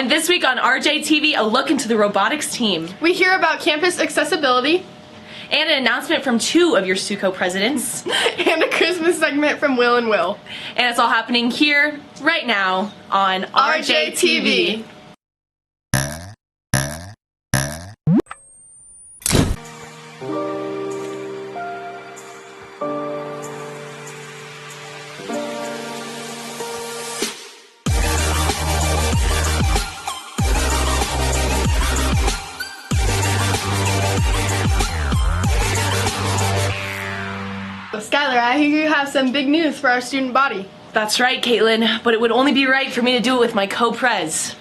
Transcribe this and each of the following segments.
And this week on RJTV, a look into the robotics team. We hear about campus accessibility. And an announcement from 2 of your SUCO presidents. And a Christmas segment from Will and Will. And it's all happening here, right now, on RJTV. Skylar, I hear you have some big news for our student body. That's right, Caitlin, but it would only be right for me to do it with my co-prez.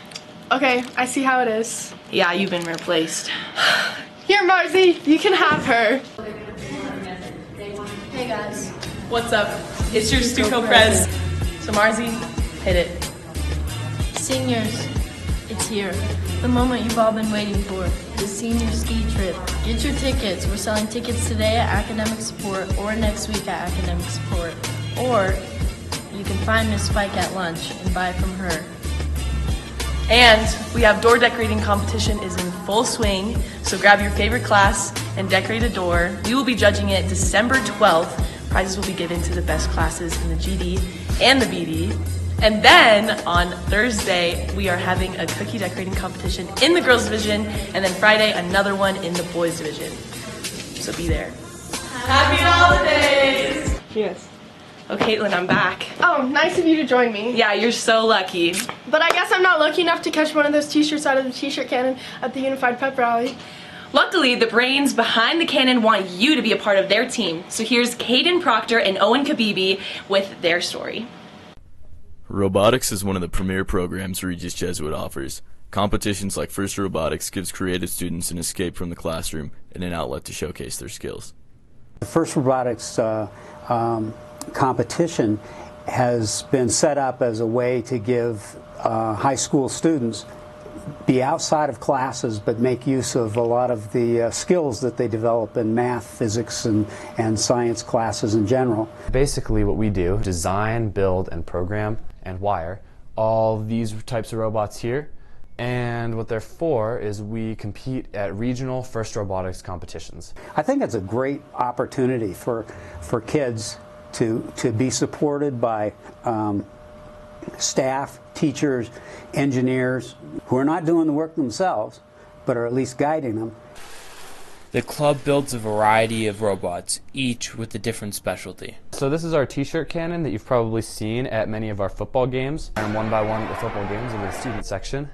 Okay, I see how it is. Yeah, you've been replaced. Here, Marcy, you can have her. Hey guys. What's up? It's your SUCO prez. So Marcy, hit it. Seniors, it's here. The moment you've all been waiting for. The senior ski trip. Get your tickets. We're selling tickets today at Academic Support or next week at Academic Support. Or you can find Miss Spike at lunch and buy from her. And we have door decorating competition is in full swing, so grab your favorite class and decorate a door. We will be judging it December 12th. Prizes will be given to the best classes in the GD and the BD. And then on Thursday, we are having a cookie decorating competition in the girls division, and then Friday, another one in the boys division. So be there. Happy holidays! Yes. Oh, Caitlin, I'm back. Oh, nice of you to join me. Yeah, you're so lucky. But I guess I'm not lucky enough to catch one of those t-shirts out of the t-shirt cannon at the Unified Pep Rally. Luckily, the brains behind the cannon want you to be a part of their team. So here's Caden Proctor and Owen Kabibi with their story. Robotics is one of the premier programs Regis Jesuit offers. Competitions like First Robotics gives creative students an escape from the classroom and an outlet to showcase their skills. The First Robotics competition has been set up as a way to give high school students be outside of classes but make use of a lot of the skills that they develop in math, physics, and science classes in general. Basically what we do, design, build, and program and wire all these types of robots here, and what they're for is we compete at regional First Robotics competitions. I think it's a great opportunity for kids to be supported by staff, teachers, engineers who are not doing the work themselves, but are at least guiding them. The club builds a variety of robots, each with a different specialty. So this is our t-shirt cannon that you've probably seen at many of our football games, and one by one at the football games in the student section.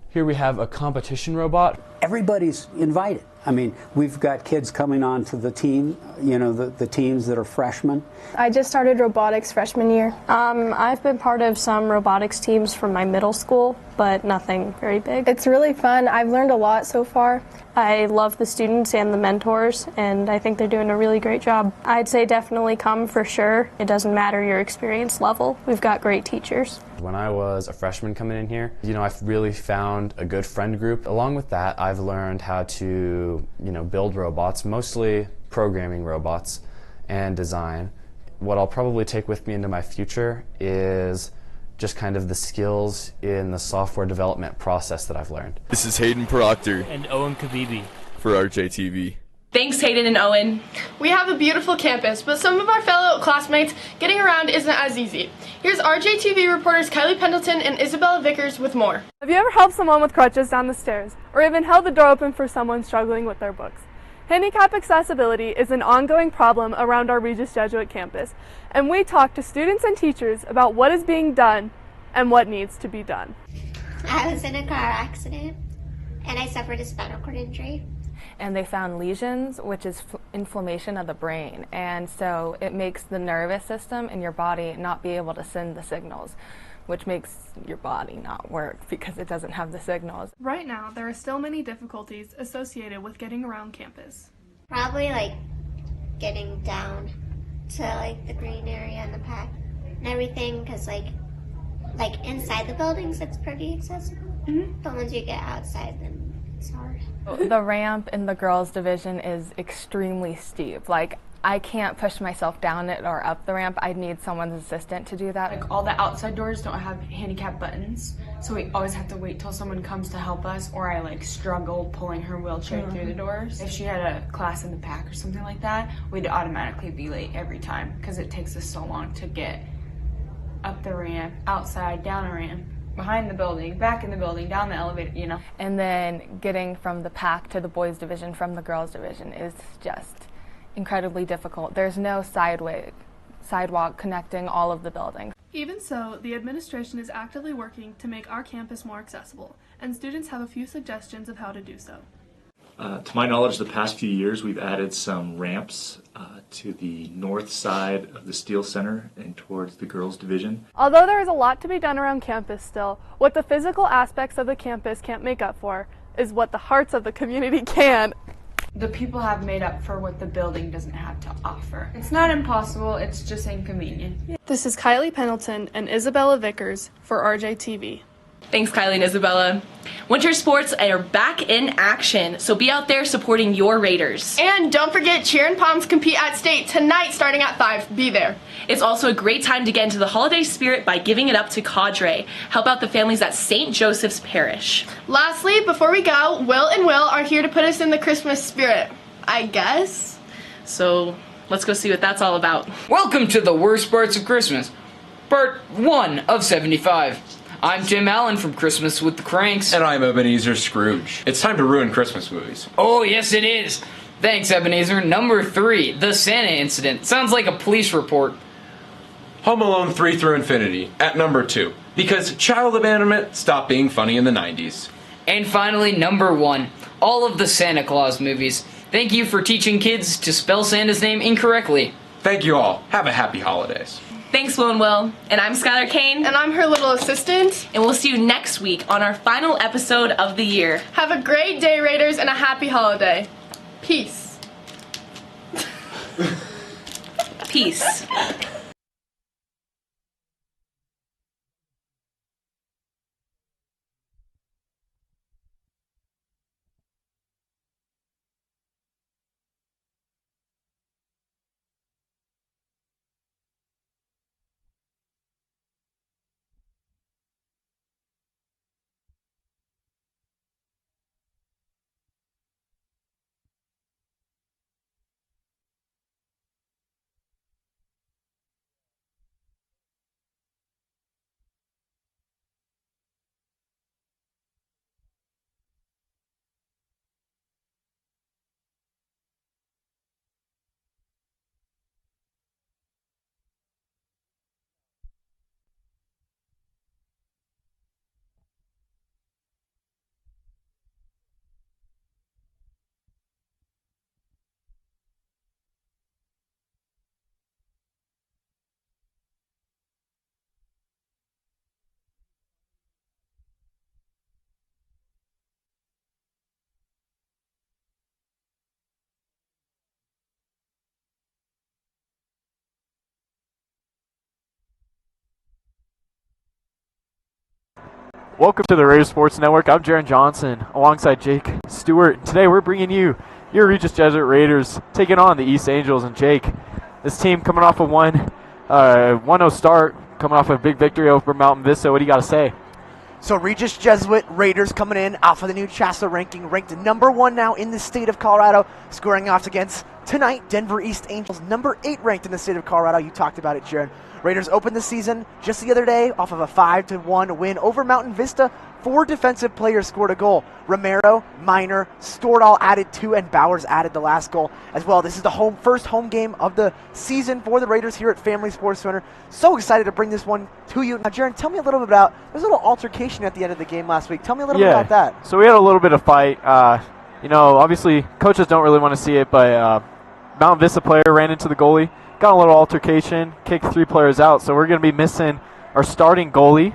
Here we have a competition robot. Everybody's invited. I mean, we've got kids coming on to the team, you know, the teams that are freshmen. I just started robotics freshman year. I've been part of some robotics teams from my middle school, but nothing very big. It's really fun. I've learned a lot so far. I love the students and the mentors, and I think they're doing a really great job. I'd say definitely come for sure. It doesn't matter your experience level. We've got great teachers. When I was a freshman coming in here, you know, I've really found a good friend group. Along with that, I've learned how to, you know, build robots, mostly programming robots and design. What I'll probably take with me into my future is just kind of the skills in the software development process that I've learned. This is Hayden Proctor And Owen Kabibi for RJTV. Thanks, Hayden and Owen. We have a beautiful campus, but some of our fellow classmates getting around isn't as easy. Here's RJTV reporters Kylie Pendleton and Isabella Vickers with more. Have you ever helped someone with crutches down the stairs, or even held the door open for someone struggling with their books? Handicap accessibility is an ongoing problem around our Regis Jesuit campus, and we talk to students and teachers about what is being done and what needs to be done. I was in a car accident, and I suffered a spinal cord injury. And they found lesions, which is inflammation of the brain, and so it makes the nervous system in your body not be able to send the signals, which makes your body not work because it doesn't have the signals. Right now, there are still many difficulties associated with getting around campus. Probably like getting down to like the green area and the pack and everything, because like inside the buildings it's pretty accessible, but once you get outside then it's hard. The ramp in the girls division is extremely steep. Like, I can't push myself down it or up the ramp. I need someone's assistant to do that. Like, all the outside doors don't have handicap buttons, so we always have to wait till someone comes to help us, or I like struggle pulling her wheelchair through the doors. If she had a class in the pack or something like that, we'd automatically be late every time because it takes us so long to get up the ramp, outside, down a ramp, behind the building, back in the building, down the elevator, you know. And then getting from the pack to the boys division from the girls division is just incredibly difficult. There's no sidewalk connecting all of the buildings. Even so, the administration is actively working to make our campus more accessible, and students have a few suggestions of how to do so. To my knowledge, the past few years we've added some ramps to the north side of the Steel Center and towards the girls' division. Although there is a lot to be done around campus still, what the physical aspects of the campus can't make up for is what the hearts of the community can. The people have made up for what the building doesn't have to offer. It's not impossible, it's just inconvenient. This is Kylie Pendleton and Isabella Vickers for RJTV. Thanks, Kylie and Isabella. Winter sports are back in action, so be out there supporting your Raiders. And don't forget, Cheer and Palms compete at state tonight starting at 5. Be there. It's also a great time to get into the holiday spirit by giving it up to Cadre. Help out the families at St. Joseph's Parish. Lastly, before we go, Will and Will are here to put us in the Christmas spirit, I guess. So let's go see what that's all about. Welcome to the worst parts of Christmas, part 1 of 75. I'm Jim Allen from Christmas with the Cranks. And I'm Ebenezer Scrooge. It's time to ruin Christmas movies. Oh, yes it is. Thanks, Ebenezer. Number 3, the Santa incident. Sounds like a police report. Home Alone 3 through Infinity at number 2. Because child abandonment stopped being funny in the 90s. And finally, number 1, all of the Santa Claus movies. Thank you for teaching kids to spell Santa's name incorrectly. Thank you all. Have a happy holidays. Thanks, Will and Will. And I'm Skylar Kane. And I'm her little assistant. And we'll see you next week on our final episode of the year. Have a great day, Raiders, and a happy holiday. Peace. Peace. Welcome to the Raiders Sports Network. I'm Jaron Johnson alongside Jake Stewart. Today we're bringing you your Regis Jesuit Raiders taking on the East Angels. And Jake, this team coming off a 1-0 start, coming off a big victory over Mountain Vista. What do you got to say? So Regis Jesuit Raiders coming in off of the new CHSA ranking, ranked number 1 now in the state of Colorado, scoring off against tonight Denver East Angels, number 8 ranked in the state of Colorado. You talked about it, Jaron. Raiders opened the season just the other day off of a 5-1 win over Mountain Vista. 4 defensive players scored a goal. Romero, Minor, Stordahl added 2, and Bowers added the last goal as well. This is the first home game of the season for the Raiders here at Family Sports Center. So excited to bring this one to you. Now, Jaron, tell me a little bit about, there was a little altercation at the end of the game last week. Tell me a little bit about that. So we had a little bit of fight. Obviously coaches don't really want to see it, but Mountain Vista player ran into the goalie. Got a little altercation, kicked 3 players out, so we're going to be missing our starting goalie,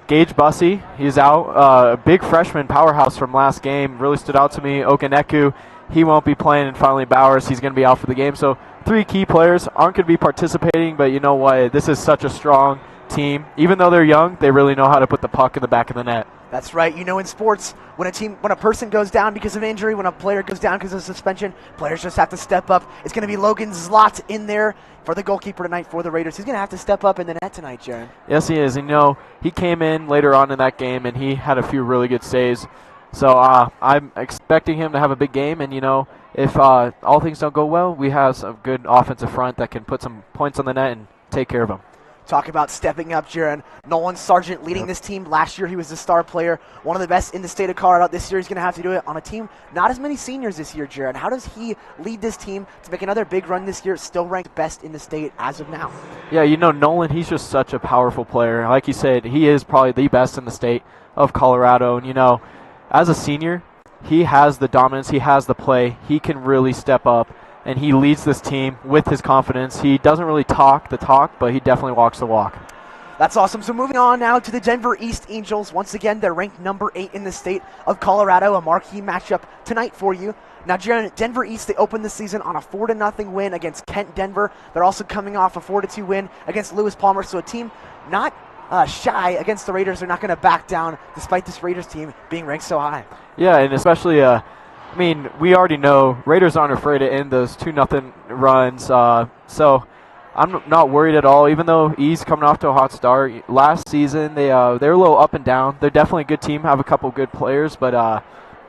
Gage Bussey. He's out. A big freshman powerhouse from last game. Really stood out to me. Okaneku, he won't be playing, and finally Bowers, he's going to be out for the game. So 3 key players aren't going to be participating, but you know what? This is such a strong team. Even though they're young, they really know how to put the puck in the back of the net. That's right. You know, in sports, when a person goes down because of injury, when a player goes down because of suspension, players just have to step up. It's going to be Logan Zlot in there for the goalkeeper tonight for the Raiders. He's going to have to step up in the net tonight, Jaron. Yes, he is. And, he came in later on in that game, and he had a few really good saves. So I'm expecting him to have a big game. And, if all things don't go well, we have some good offensive front that can put some points on the net and take care of them. Talk about stepping up, Jaron. Nolan Sargent leading this team. Last year he was the star player, one of the best in the state of Colorado. This year he's going to have to do it on a team, not as many seniors this year, Jaron. How does he lead this team to make another big run this year, still ranked best in the state as of now? Yeah, Nolan, he's just such a powerful player. Like you said, he is probably the best in the state of Colorado. And, as a senior, he has the dominance, he has the play, he can really step up. And he leads this team with his confidence. He doesn't really talk the talk, but he definitely walks the walk. That's awesome. So moving on now to the Denver East Angels. Once again, they're ranked number 8 in the state of Colorado, a marquee matchup tonight for you. Now, Jaron, Denver East, they opened the season on a 4-0 win against Kent Denver. They're also coming off a 4-2 win against Lewis Palmer. So a team not shy against the Raiders. They're not going to back down despite this Raiders team being ranked so high. Yeah, and especially we already know Raiders aren't afraid to end those 2-0 runs, so I'm not worried at all, even though East coming off to a hot start. Last season, they're a little up and down. They're definitely a good team, have a couple good players, but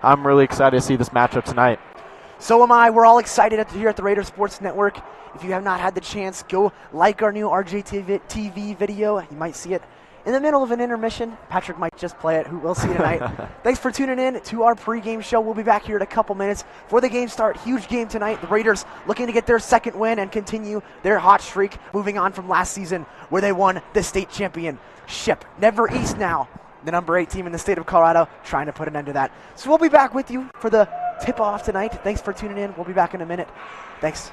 I'm really excited to see this matchup tonight. So am I. We're all excited here at the Raiders Sports Network. If you have not had the chance, go like our new RJTV video. You might see it in the middle of an intermission. Patrick might just play it. Who will see tonight. Thanks for tuning in to our pregame show. We'll be back here in a couple minutes for the game start. Huge game tonight. The Raiders looking to get their second win and continue their hot streak, moving on from last season where they won the state championship. Denver East now, the number 8 team in the state of Colorado, trying to put an end to that. So we'll be back with you for the tip-off tonight. Thanks for tuning in. We'll be back in a minute. Thanks.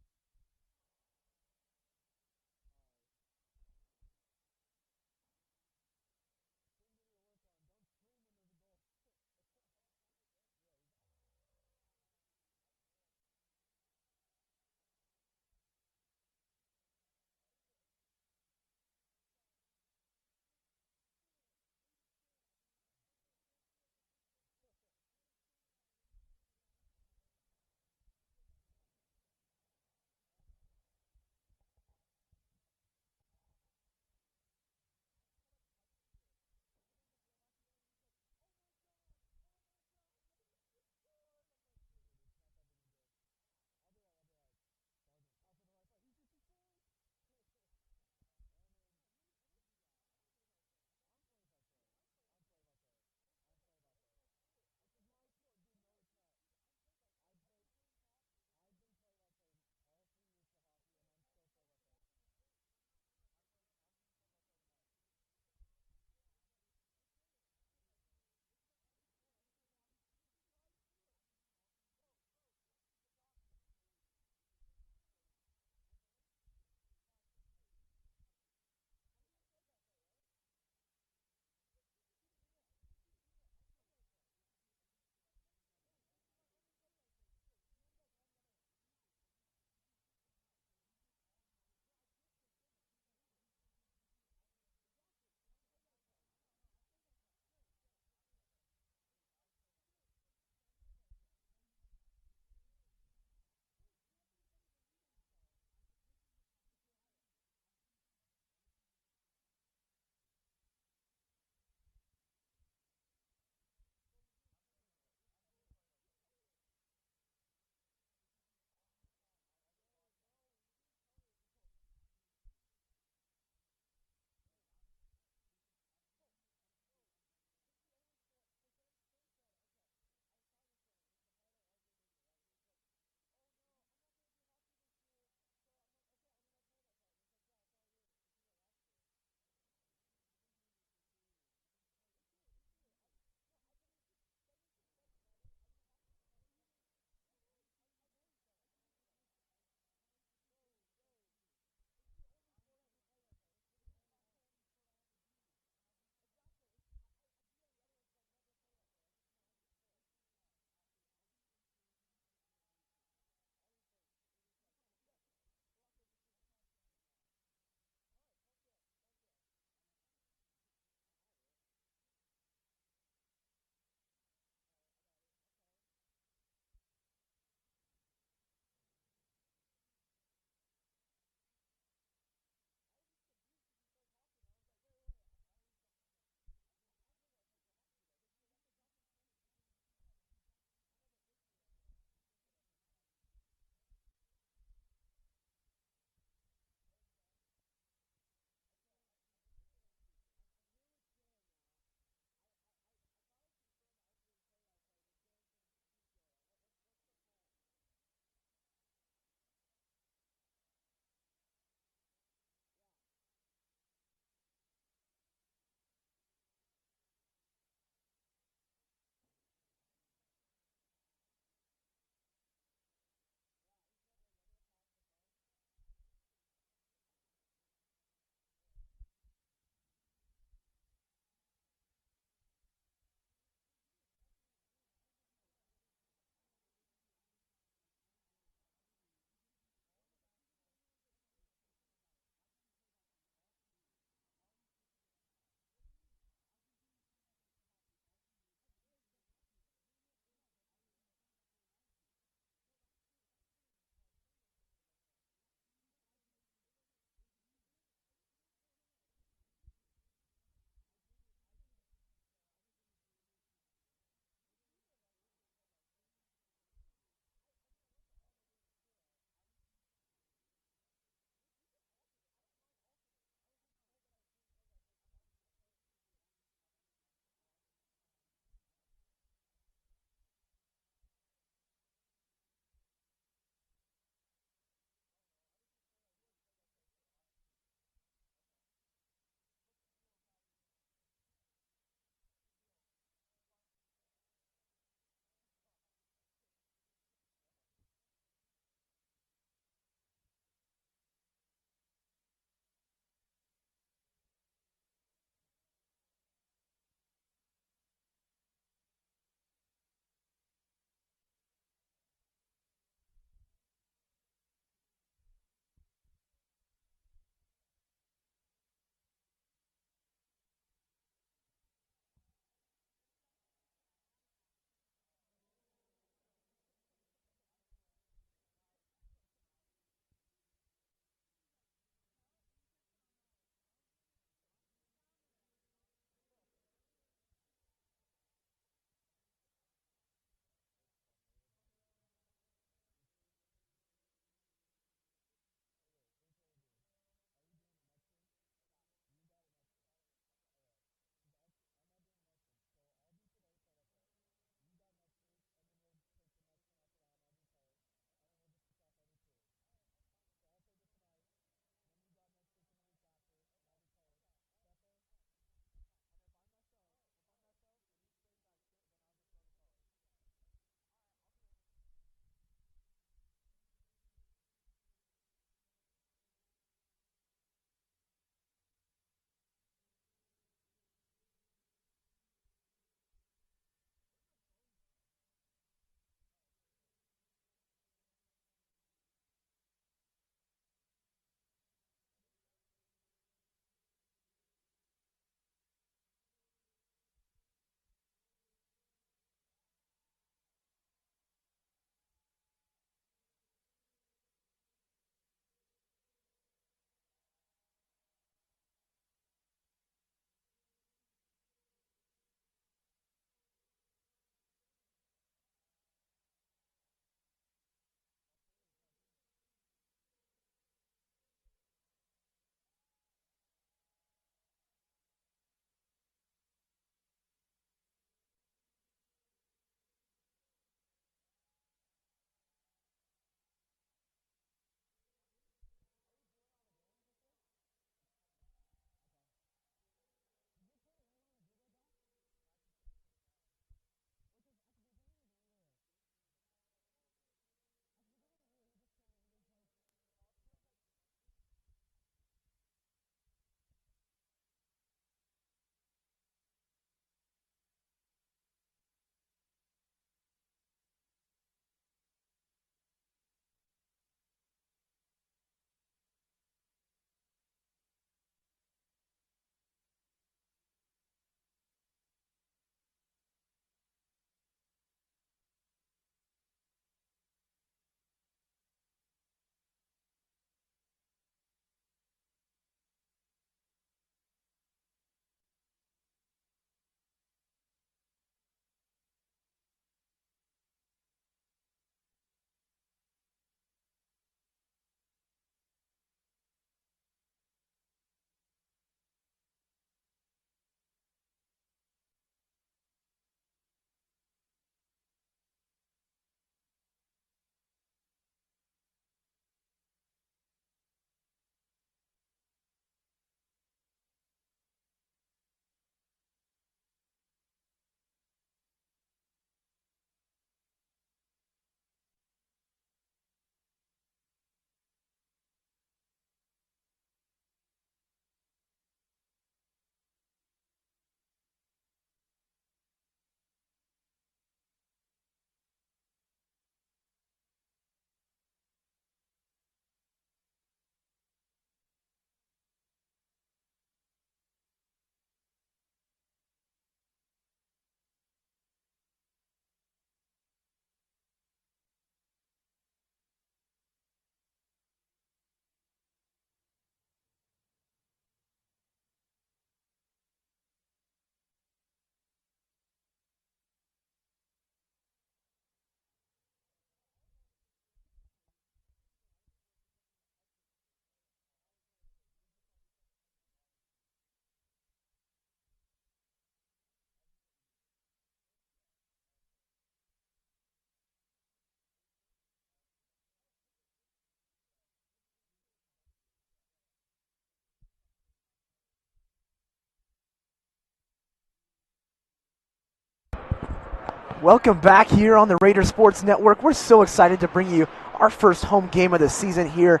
Welcome back here on the Raider Sports Network. We're so excited to bring you our first home game of the season here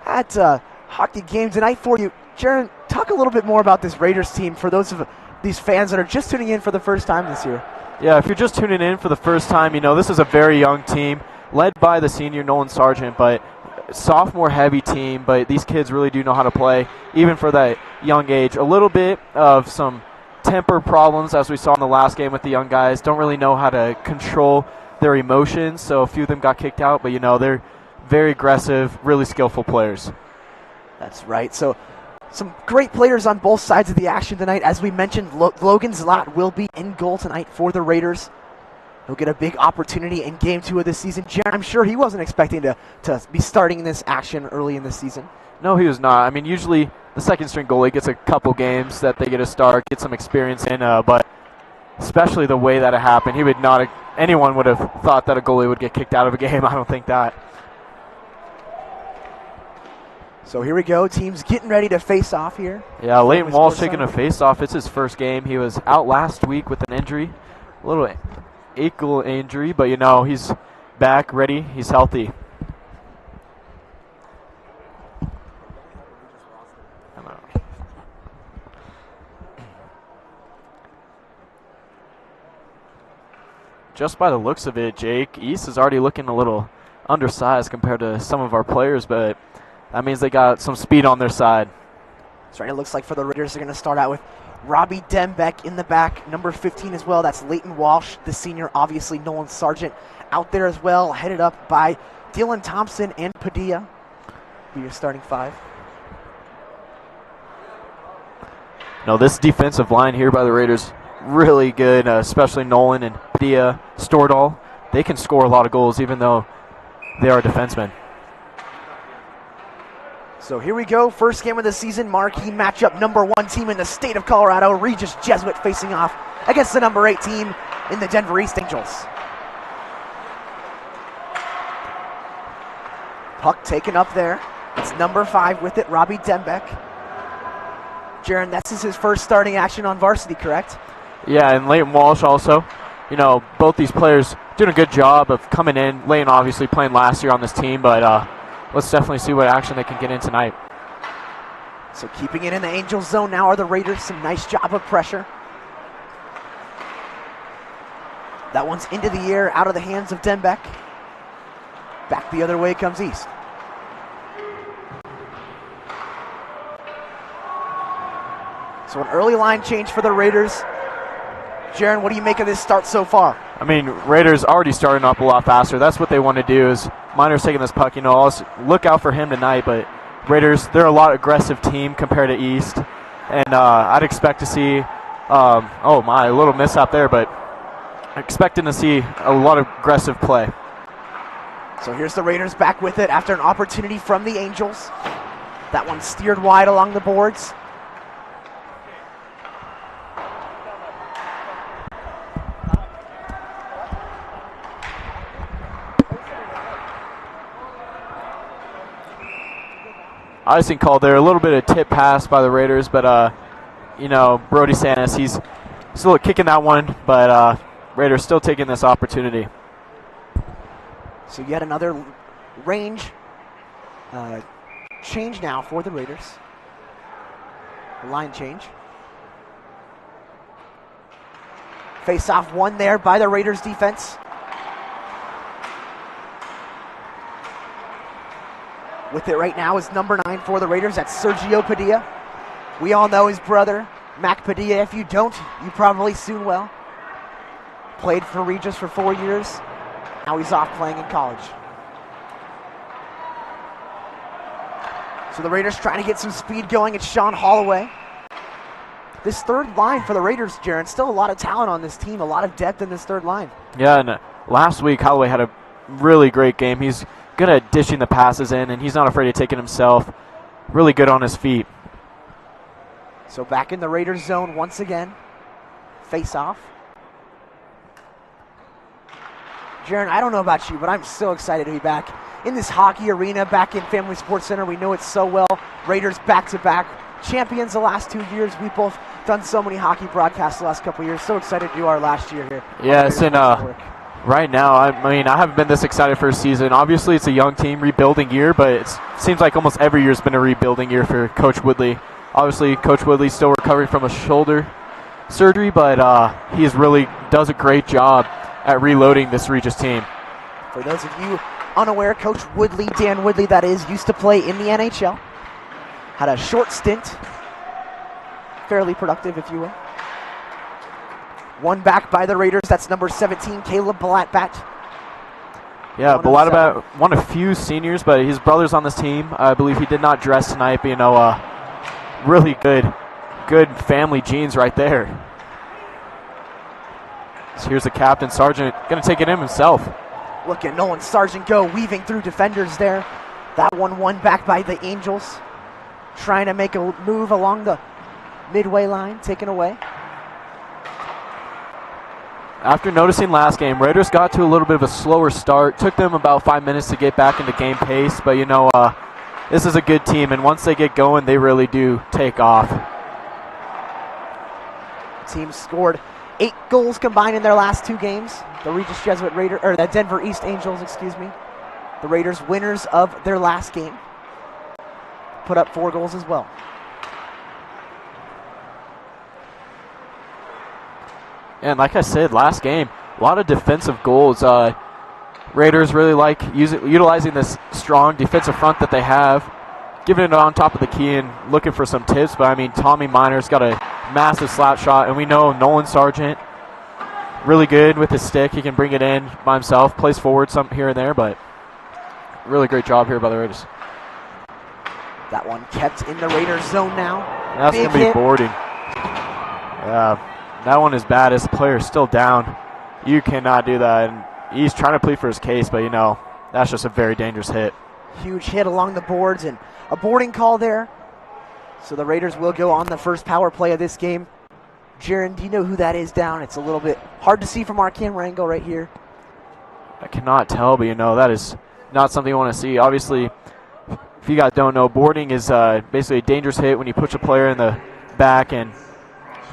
at Hockey Game tonight for you. Jaron, talk a little bit more about this Raiders team for those of these fans that are just tuning in for the first time this year. Yeah, if you're just tuning in for the first time, this is a very young team led by the senior Nolan Sargent, but sophomore-heavy team, but these kids really do know how to play, even for that young age. A little bit of some temper problems, as we saw in the last game with the young guys. Don't really know how to control their emotions, so a few of them got kicked out, but they're very aggressive, really skillful players. That's right. So some great players on both sides of the action tonight. As we mentioned, Logan Zlot will be in goal tonight for the Raiders. He'll get a big opportunity in Game 2 of this season. Jaron, I'm sure he wasn't expecting to be starting in this action early in the season. No, he was not. Usually the second-string goalie gets a couple games that they get a start, get some experience in, but especially the way that it happened, anyone would have thought that a goalie would get kicked out of a game. I don't think that. So here we go. Teams getting ready to face off here. Yeah, Leighton Walsh taking a face-off. It's his first game. He was out last week with an injury, a little ankle injury, but he's back, ready. He's healthy. Just by the looks of it, Jake, East is already looking a little undersized compared to some of our players, but that means they got some speed on their side. That's right. It looks like for the Raiders, they're going to start out with Robbie Dembeck in the back, number 15 as well. That's Leighton Walsh, the senior, obviously Nolan Sargent out there as well, headed up by Dylan Thompson and Padilla. Be your starting five. This defensive line here by the Raiders, really good, especially Nolan and Padilla, Stordahl. They can score a lot of goals even though they are defensemen. So here we go, first game of the season, marquee matchup, number 1 team in the state of Colorado, Regis Jesuit facing off against the number 8 team in the Denver East Angels. Puck taken up there. It's number 5 with it, Robbie Dembeck. Jaron, this is his first starting action on varsity, correct? Yeah, and Leighton Walsh also. Both these players doing a good job of coming in. Leighton obviously playing last year on this team, but let's definitely see what action they can get in tonight. So keeping it in the Angel zone now are the Raiders. Some nice job of pressure. That one's into the air, out of the hands of Dembeck. Back the other way comes East. So an early line change for the Raiders. Jaron, what do you make of this start so far? Raiders already starting up a lot faster. That's what they want to do is Minor's taking this puck. Look out for him tonight, but Raiders, they're a lot aggressive team compared to East. And I'd expect to see, a little mishap there, but expecting to see a lot of aggressive play. So here's the Raiders back with it after an opportunity from the Angels. That one steered wide along the boards. Icing called there, a little bit of tip pass by the Raiders, but Brody Sanis, he's still kicking that one, but Raiders still taking this opportunity. So yet another range change now for the Raiders. Line change. Face off one there by the Raiders defense. With it right now is number 9 for the Raiders. That's Sergio Padilla. We all know his brother, Mac Padilla. If you don't, you probably soon will. Played for Regis for 4 years. Now he's off playing in college. So the Raiders trying to get some speed going. It's Sean Holloway. This third line for the Raiders, Jaron, still a lot of talent on this team, a lot of depth in this third line. Yeah, and last week Holloway had a really great game. He's good at dishing the passes in, and he's not afraid of taking himself. Really good on his feet. So back in the Raiders zone once again. Face off. Jaron, I don't know about you, but I'm so excited to be back in this hockey arena, back in Family Sports Center. We know it so well. Raiders back-to-back champions the last 2 years. We both done so many hockey broadcasts the last couple of years. So excited to do our last year here. Yes, and right now, I haven't been this excited for a season. Obviously, it's a young team, rebuilding year, but it seems like almost every year has been a rebuilding year for Coach Woodley. Obviously, Coach Woodley's still recovering from a shoulder surgery, but he really does a great job at reloading this Regis team. For those of you unaware, Coach Woodley, Dan Woodley that is, used to play in the NHL. Had a short stint, fairly productive if you will. One back by the Raiders, that's number 17, Caleb Blattbat. Yeah, Blattbat, one of few seniors, but his brother's on this team. I believe he did not dress tonight, but really good family genes right there. So here's the captain, Sargent, going to take it in himself. Look at Nolan Sargent go, weaving through defenders there. That one back by the Angels. Trying to make a move along the midway line, taken away. After noticing last game, Raiders got to a little bit of a slower start. Took them about 5 minutes to get back into game pace, but this is a good team, and once they get going, they really do take off. Team scored 8 goals combined in their last 2 games. The Regis Jesuit Raiders, or the Denver East Angels, excuse me. The Raiders winners of their last game. Put up 4 goals as well. And like I said, last game, a lot of defensive goals. Raiders really like utilizing this strong defensive front that they have, giving it on top of the key and looking for some tips. But Tommy Minor's got a massive slap shot, and we know Nolan Sargent, really good with his stick. He can bring it in by himself, plays forward some here and there, but really great job here by the Raiders. That one kept in the Raiders zone now. That's going to be boarding. Yeah. That one is bad as the player is still down. You cannot do that. And he's trying to plead for his case, but that's just a very dangerous hit. Huge hit along the boards and a boarding call there. So the Raiders will go on the first power play of this game. Jaron, do you know who that is down? It's a little bit hard to see from our camera angle right here. I cannot tell, but that is not something you want to see. Obviously, if you guys don't know, boarding is basically a dangerous hit when you push a player in the back and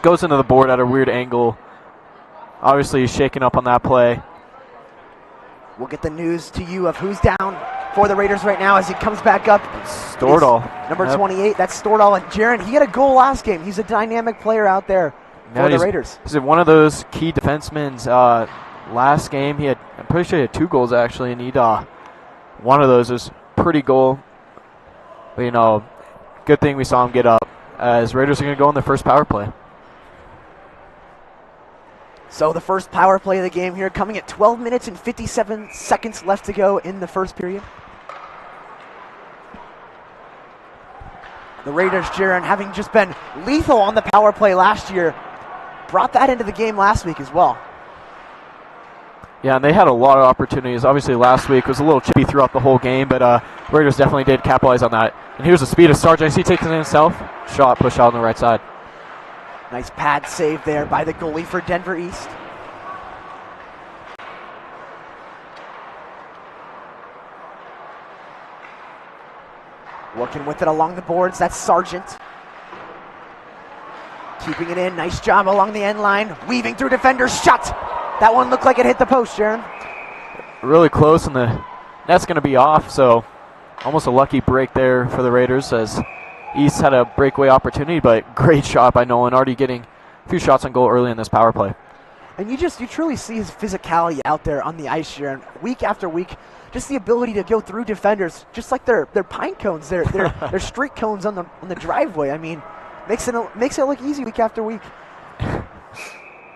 goes into the board at a weird angle. Obviously, he's shaking up on that play. We'll get the news to you of who's down for the Raiders right now as he comes back up. Stordahl. Number 28, that's Stordahl. And Jaron, he had a goal last game. He's a dynamic player out there for the Raiders. He's one of those key defensemen. Last game, I'm pretty sure he had 2 goals actually, and one of those was pretty goal. But good thing we saw him get up, as Raiders are going to go on their first power play. So the first power play of the game here, coming at 12 minutes and 57 seconds left to go in the first period. The Raiders, Jaron, having just been lethal on the power play last year, brought that into the game last week as well. Yeah, and they had a lot of opportunities. Obviously, last week was a little chippy throughout the whole game, but Raiders definitely did capitalize on that. And here's the speed of Sargent. He takes it in himself. Shot, push out on the right side. Nice pad save there by the goalie for Denver East. Working with it along the boards, that's Sargent. Keeping it in, nice job along the end line. Weaving through defenders, shot! That one looked like it hit the post, Jaron. Really close, and the net's going to be off, so almost a lucky break there for the Raiders as East had a breakaway opportunity, but great shot by Nolan, already getting a few shots on goal early in this power play. And you truly see his physicality out there on the ice here, and week after week, just the ability to go through defenders, just like their pine cones, their street cones on the driveway. Makes it look easy week after week.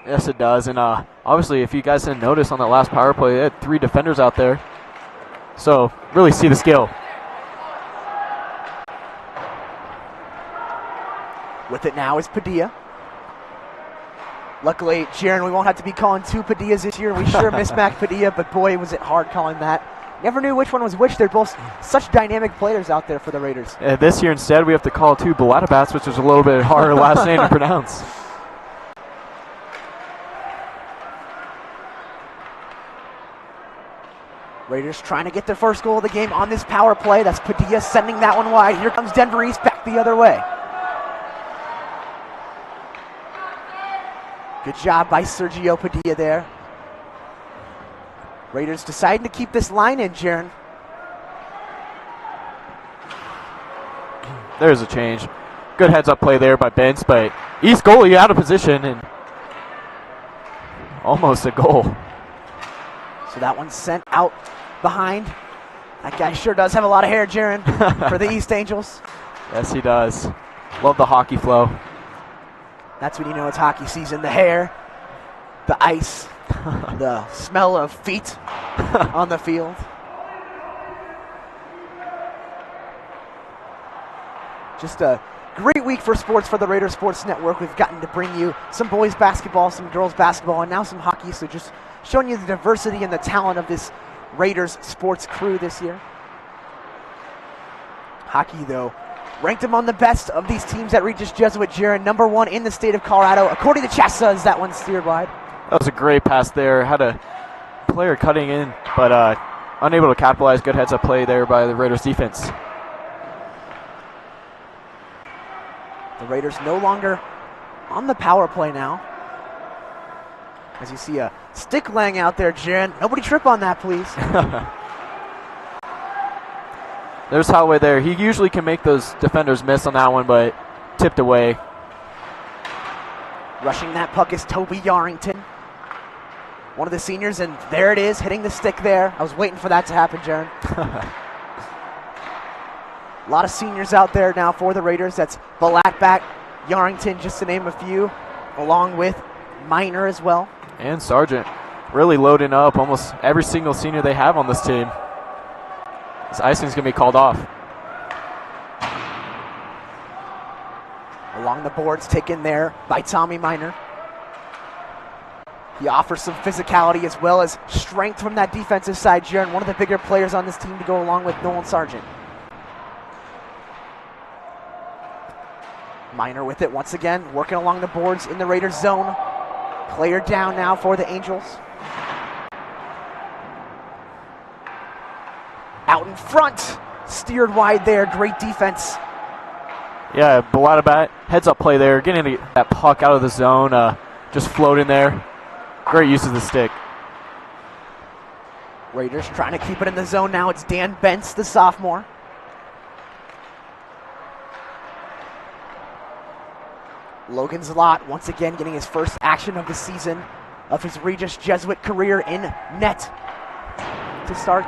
Yes, it does. And obviously, if you guys didn't notice on that last power play, they had 3 defenders out there. So really see the skill. With it now is Padilla. Luckily, Jaron, we won't have to be calling 2 Padillas this year. We sure miss Mac Padilla, but boy, was it hard calling that. Never knew which one was which. They're both such dynamic players out there for the Raiders. This year, instead, we have to call 2 Balatabats, which is a little bit harder last name to pronounce. Raiders trying to get their first goal of the game on this power play. That's Padilla sending that one wide. Here comes Denver East back the other way. Good job by Sergio Padilla there. Raiders deciding to keep this line in, Jaron. There's a change. Good heads-up play there by Bence, but East goalie out of position and almost a goal. So that one's sent out behind. That guy sure does have a lot of hair, Jaron, for the East Angels. Yes, he does. Love the hockey flow. That's when you know it's hockey season. The hair, the ice, the smell of feet on the field. Just a great week for sports for the Raider Sports Network. We've gotten to bring you some boys basketball, some girls basketball, and now some hockey. So just showing you the diversity and the talent of this Raiders sports crew this year. Hockey, though, ranked among the best of these teams at Regis Jesuit, Jaron. Number 1 in the state of Colorado. According to Chassa, that one steered wide. That was a great pass there. Had a player cutting in, but unable to capitalize. Good heads-up play there by the Raiders defense. The Raiders no longer on the power play now. As you see a stick laying out there, Jaron. Nobody trip on that, please. There's Holloway there. He usually can make those defenders miss on that one, but tipped away. Rushing that puck is Toby Yarrington, one of the seniors, and there it is, hitting the stick there. I was waiting for that to happen, Jaron. A lot of seniors out there now for the Raiders. That's Balatback, Yarrington, just to name a few, along with Minor as well. And Sargent really loading up almost every single senior they have on this team. This icing's going to be called off. Along the boards, taken there by Tommy Minor. He offers some physicality as well as strength from that defensive side, Jaron. One of the bigger players on this team to go along with Nolan Sargent. Minor with it once again, working along the boards in the Raiders zone. Player down now for the Angels. Out in front, steered wide there, great defense. Yeah, Balatabat, heads up play there, getting that puck out of the zone, just floating there. Great use of the stick. Raiders trying to keep it in the zone now. It's Dan Bence, the sophomore. Logan Zlot once again getting his first action of the season of his Regis Jesuit career in net to start.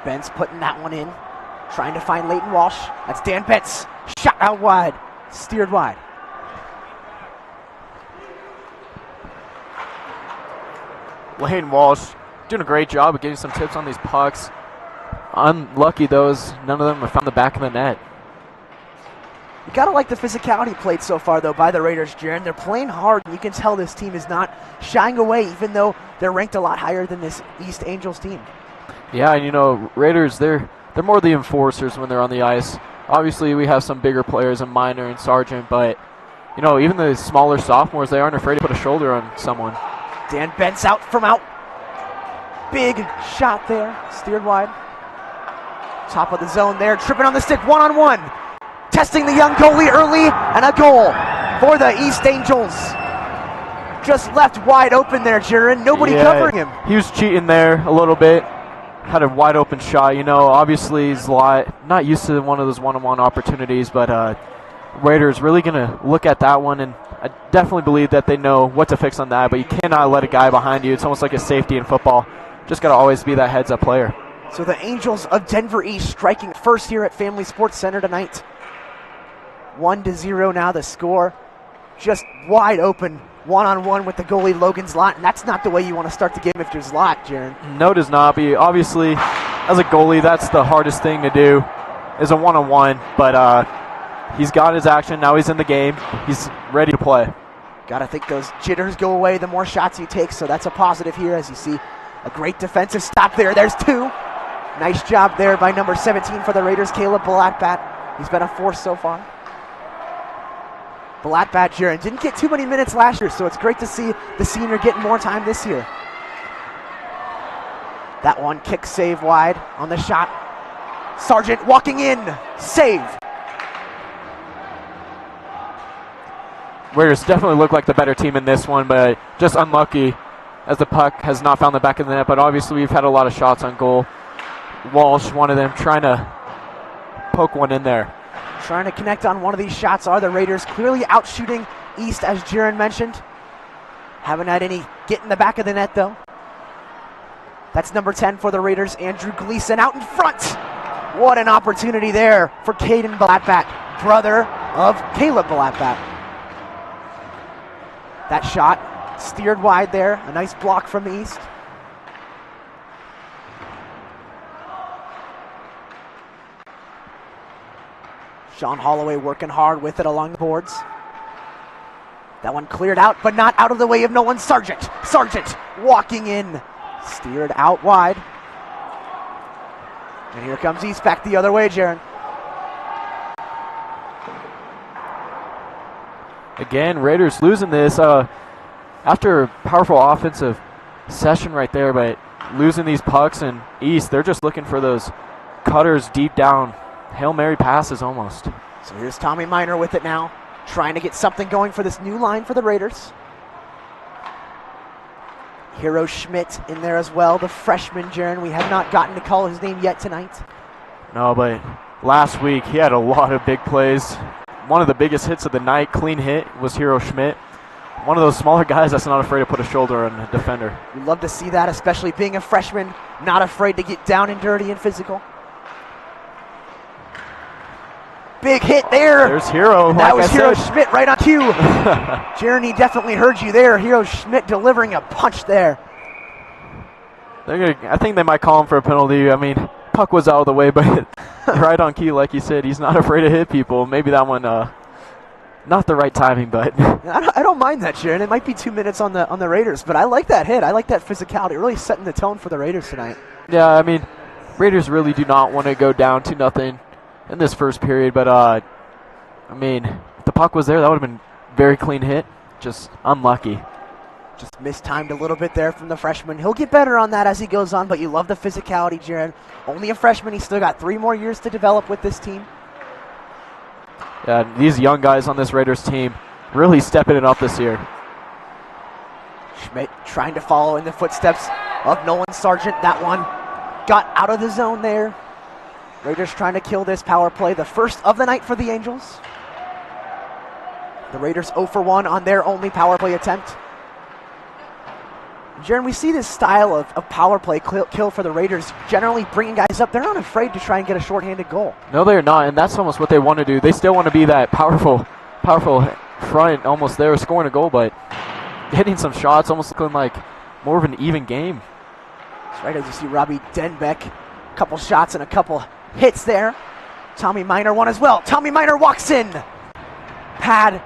Bence putting that one in, trying to find Leighton Walsh. That's Dan Bence, shot out wide, steered wide. Leighton Walsh doing a great job of getting some tips on these pucks. Unlucky those, none of them have found the back of the net. You gotta like the physicality played so far though by the Raiders, Jaron. They're playing hard, and you can tell this team is not shying away, even though they're ranked a lot higher than this East Angels team. Yeah, and you know, Raiders, they're more the enforcers when they're on the ice. Obviously, we have some bigger players in Minor and Sargent, but you know, even the smaller sophomores, they aren't afraid to put a shoulder on someone. Dan Bence out from out. Big shot there, steered wide. Top of the zone there, tripping on the stick, one-on-one. Testing the young goalie early, and a goal for the East Angels. Just left wide open there, Jaron. Nobody covering him. He was cheating there a little bit. Had a wide open shot. You know, obviously he's not used to one of those one-on-one opportunities, but Raiders really going to look at that one, and I definitely believe that they know what to fix on that, but you cannot let a guy behind you. It's almost like a safety in football. Just got to always be that heads-up player. So the Angels of Denver East striking first here at Family Sports Center tonight. 1-0 now the score. Just wide open, one-on-one with the goalie Logan Zlot, and that's not the way you want to start the game if you're Zlot, Jaron. No, it does not be. Obviously, as a goalie, that's the hardest thing to do, is a one-on-one, but he's got his action. Now he's in the game. He's ready to play. Got to think those jitters go away the more shots you take, so that's a positive here as you see a great defensive stop there. There's two. Nice job there by number 17 for the Raiders, Caleb Balatbat. He's been a force so far. Balatbat, Jaron, didn't get too many minutes last year, so it's great to see the senior getting more time this year. That one kick save wide on the shot. Sargent walking in, save. Raiders definitely look like the better team in this one, but just unlucky as the puck has not found the back of the net. But obviously we've had a lot of shots on goal. Walsh, one of them, trying to poke one in there. Trying to connect on one of these shots are the Raiders, clearly out shooting East, as Jaron mentioned. Haven't had any get in the back of the net, though. That's number 10 for the Raiders, Andrew Gleason out in front. What an opportunity there for Caden Blattbat, brother of Caleb Blattbat. That shot steered wide there. A nice block from the East. Sean Holloway working hard with it along the boards. That one cleared out, but not out of the way of Nolan Sargent. Sargent walking in. Steered out wide. And here comes East back the other way, Jaron. Again, Raiders losing this after a powerful offensive session right there, but losing these pucks, and East, they're just looking for those cutters deep down. Hail Mary passes almost. So here's Tommy Miner with it now, trying to get something going for this new line for the Raiders. Hero Schmidt in there as well, the freshman, Jaron. We have not gotten to call his name yet tonight. No, but last week he had a lot of big plays. One of the biggest hits of the night, clean hit, was Hero Schmidt. One of those smaller guys that's not afraid to put a shoulder on a defender. We'd love to see that, especially being a freshman, not afraid to get down and dirty and physical. Big hit there. There's Hero. That was Hero Schmidt right on cue. Jeremy definitely heard you there. Hero Schmidt delivering a punch there. I think they might call him for a penalty. I mean, puck was out of the way, but right on cue, like you said, he's not afraid to hit people. Maybe that one, not the right timing, but I don't mind that, Sharon. It might be 2 minutes on the Raiders, but I like that hit. I like that physicality. Really setting the tone for the Raiders tonight. Yeah, I mean, Raiders really do not want to go down 2-0 in this first period, but I mean, if the puck was there, that would have been very clean hit. Just unlucky. Just mistimed a little bit there from the freshman. He'll get better on that as he goes on, but you love the physicality, Jaron. Only a freshman. He's still got 3 more years to develop with this team. Yeah, these young guys on this Raiders team really stepping it up this year. Schmidt trying to follow in the footsteps of Nolan Sargent. That one got out of the zone there. Raiders trying to kill this power play, the first of the night for the Angels. The Raiders 0 for 1 on their only power play attempt. Jaron, we see this style of power play kill for the Raiders, generally bringing guys up. They're not afraid to try and get a shorthanded goal. No, they're not, and that's almost what they want to do. They still want to be that powerful front, almost there, scoring a goal, but hitting some shots, almost looking like more of an even game. That's right, as you see Robbie Denbeck, a couple shots and a couple hits there. Tommy Miner one as well. Tommy Miner walks in.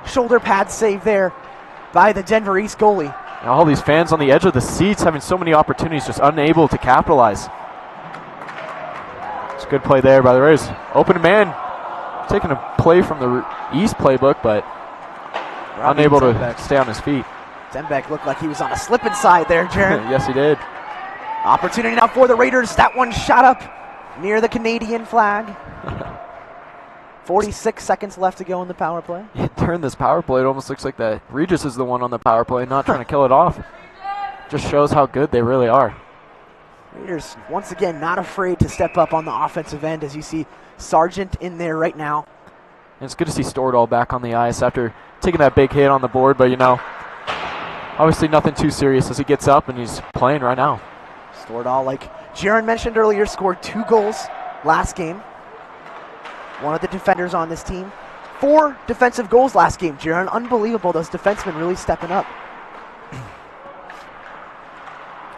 Shoulder pad save there by the Denver East goalie. All these fans on the edge of the seats having so many opportunities, just unable to capitalize. It's a good play there by the Raiders. Open man, taking a play from the East playbook, but Robbie unable Denbeck. to stay on his feet. Denbeck looked like he was on a slip inside there, Jaron. Yes, he did. Opportunity now for the Raiders. That one shot up near the Canadian flag. 46 seconds left to go in the power play. During this power play, it almost looks like that Regis is the one on the power play, not trying to kill it off. Just shows how good they really are. Raiders, once again, not afraid to step up on the offensive end, as you see Sargent in there right now. And it's good to see Stordahl back on the ice after taking that big hit on the board, but, you know, obviously nothing too serious as he gets up and he's playing right now. Stordahl, like Jaron mentioned earlier, scored 2 goals last game. One of the defenders on this team. 4 defensive goals last game, Jaron. Unbelievable, those defensemen really stepping up.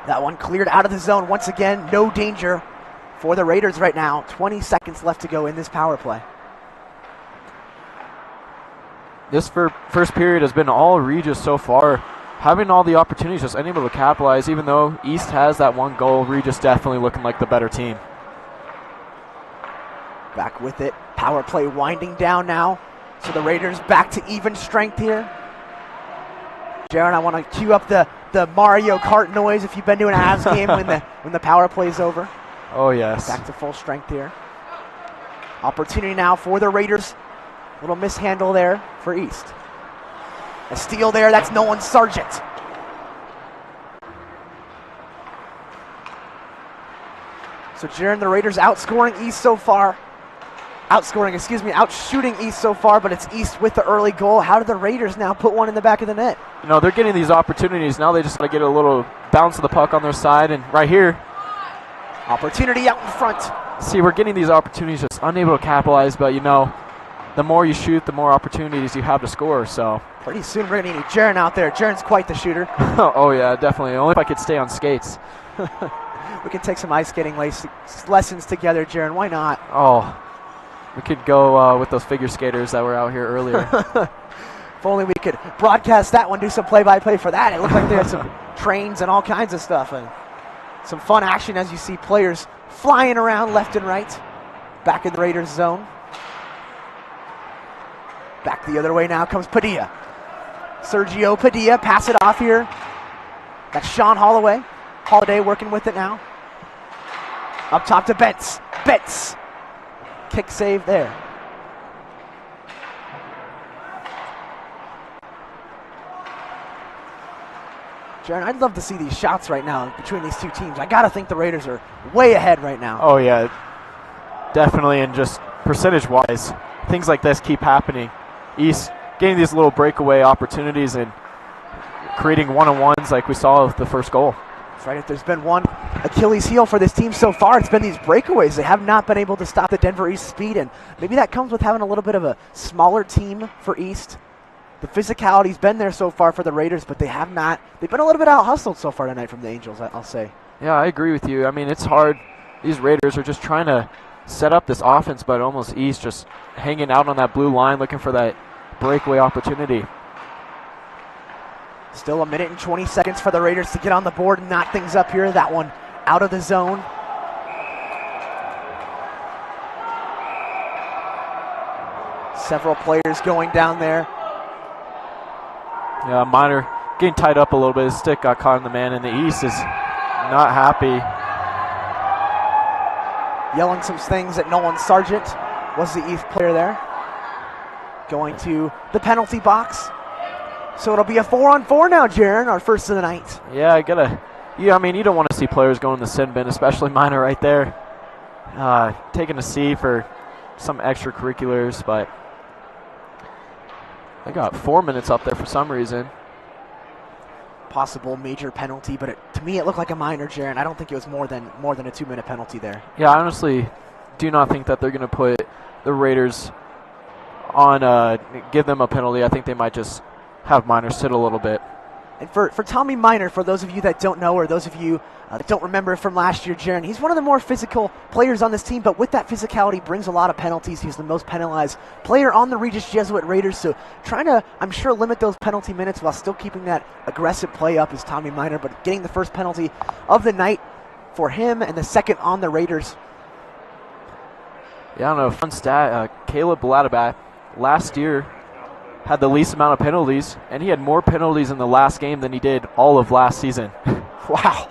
That one cleared out of the zone once again. No danger for the Raiders right now. 20 seconds left to go in this power play. This first period has been all Regis so far. Having all the opportunities, just unable to capitalize. Even though East has that 1 goal, Regis definitely looking like the better team. Back with it. Power play winding down now. So the Raiders back to even strength here. Jaron, I want to cue up the Mario Kart noise if you've been to an Avs game when the power play's over. Oh, yes. Back to full strength here. Opportunity now for the Raiders. Little mishandle there for East. A steal there, that's Nolan Sargent. So Jaron, the Raiders outscoring East so far. Outshooting East so far, but it's East with the early goal. How did the Raiders now put one in the back of the net? You know, they're getting these opportunities. Now they just got to get a little bounce of the puck on their side. And right here, opportunity out in front. See, we're getting these opportunities, just unable to capitalize. But, you know, the more you shoot, the more opportunities you have to score. So pretty soon we're going to need Jaron out there. Jaron's quite the shooter. Oh, yeah, definitely. Only if I could stay on skates. We can take some ice skating lessons together, Jaron. Why not? Oh, we could go with those figure skaters that were out here earlier. If only we could broadcast that one, do some play-by-play for that. It looked like they had some trains and all kinds of stuff. And some fun action as you see players flying around left and right. Back in the Raiders zone. Back the other way now comes Padilla. Sergio Padilla, pass it off here. That's Sean Holloway. Holiday working with it now. Up top to Betts. Betts. Kick save there. Jaron, I'd love to see these shots right now between these two teams. I got to think the Raiders are way ahead right now. Oh, yeah. Definitely, and just percentage-wise, things like this keep happening. East getting these little breakaway opportunities and creating one-on-ones like we saw with the first goal. That's right. If there's been one Achilles heel for this team so far, it's been these breakaways. They have not been able to stop the Denver East speed, and maybe that comes with having a little bit of a smaller team for East. The physicality's been there so far for the Raiders, but they have not. They've been a little bit out-hustled so far tonight from the Angels, I'll say. Yeah, I agree with you. I mean, it's hard. These Raiders are just trying to set up this offense, but almost East just hanging out on that blue line looking for that breakaway opportunity. Still a minute and 20 seconds for the Raiders to get on the board and knot things up here. That one out of the zone. Several players going down there. Yeah, Minor getting tied up a little bit. His stick got caught in the man, and the East is not happy. Yelling some things at Nolan Sargent was the East player there. Going to the penalty box. So it'll be a 4-on-4 now, Jaron, our first of the night. Yeah, I mean, you don't want to see players going in the sin bin, especially Minor right there. Taking a C for some extracurriculars, but they got 4 minutes up there for some reason. Possible major penalty, but to me it looked like a minor, Jaron. I don't think it was more than a 2-minute penalty there. Yeah, I honestly do not think that they're going to put the Raiders on, give them a penalty. I think they might just have Minor sit a little bit. And for Tommy Minor, for those of you that don't know, or those of you that don't remember from last year, Jaron, he's one of the more physical players on this team, but with that physicality brings a lot of penalties. He's the most penalized player on the Regis Jesuit Raiders, so trying to, I'm sure, limit those penalty minutes while still keeping that aggressive play up is Tommy Minor, but getting the first penalty of the night for him and the second on the Raiders. Yeah, I don't know, fun stat, Caleb Bladabat last year had the least amount of penalties, and he had more penalties in the last game than he did all of last season. Wow.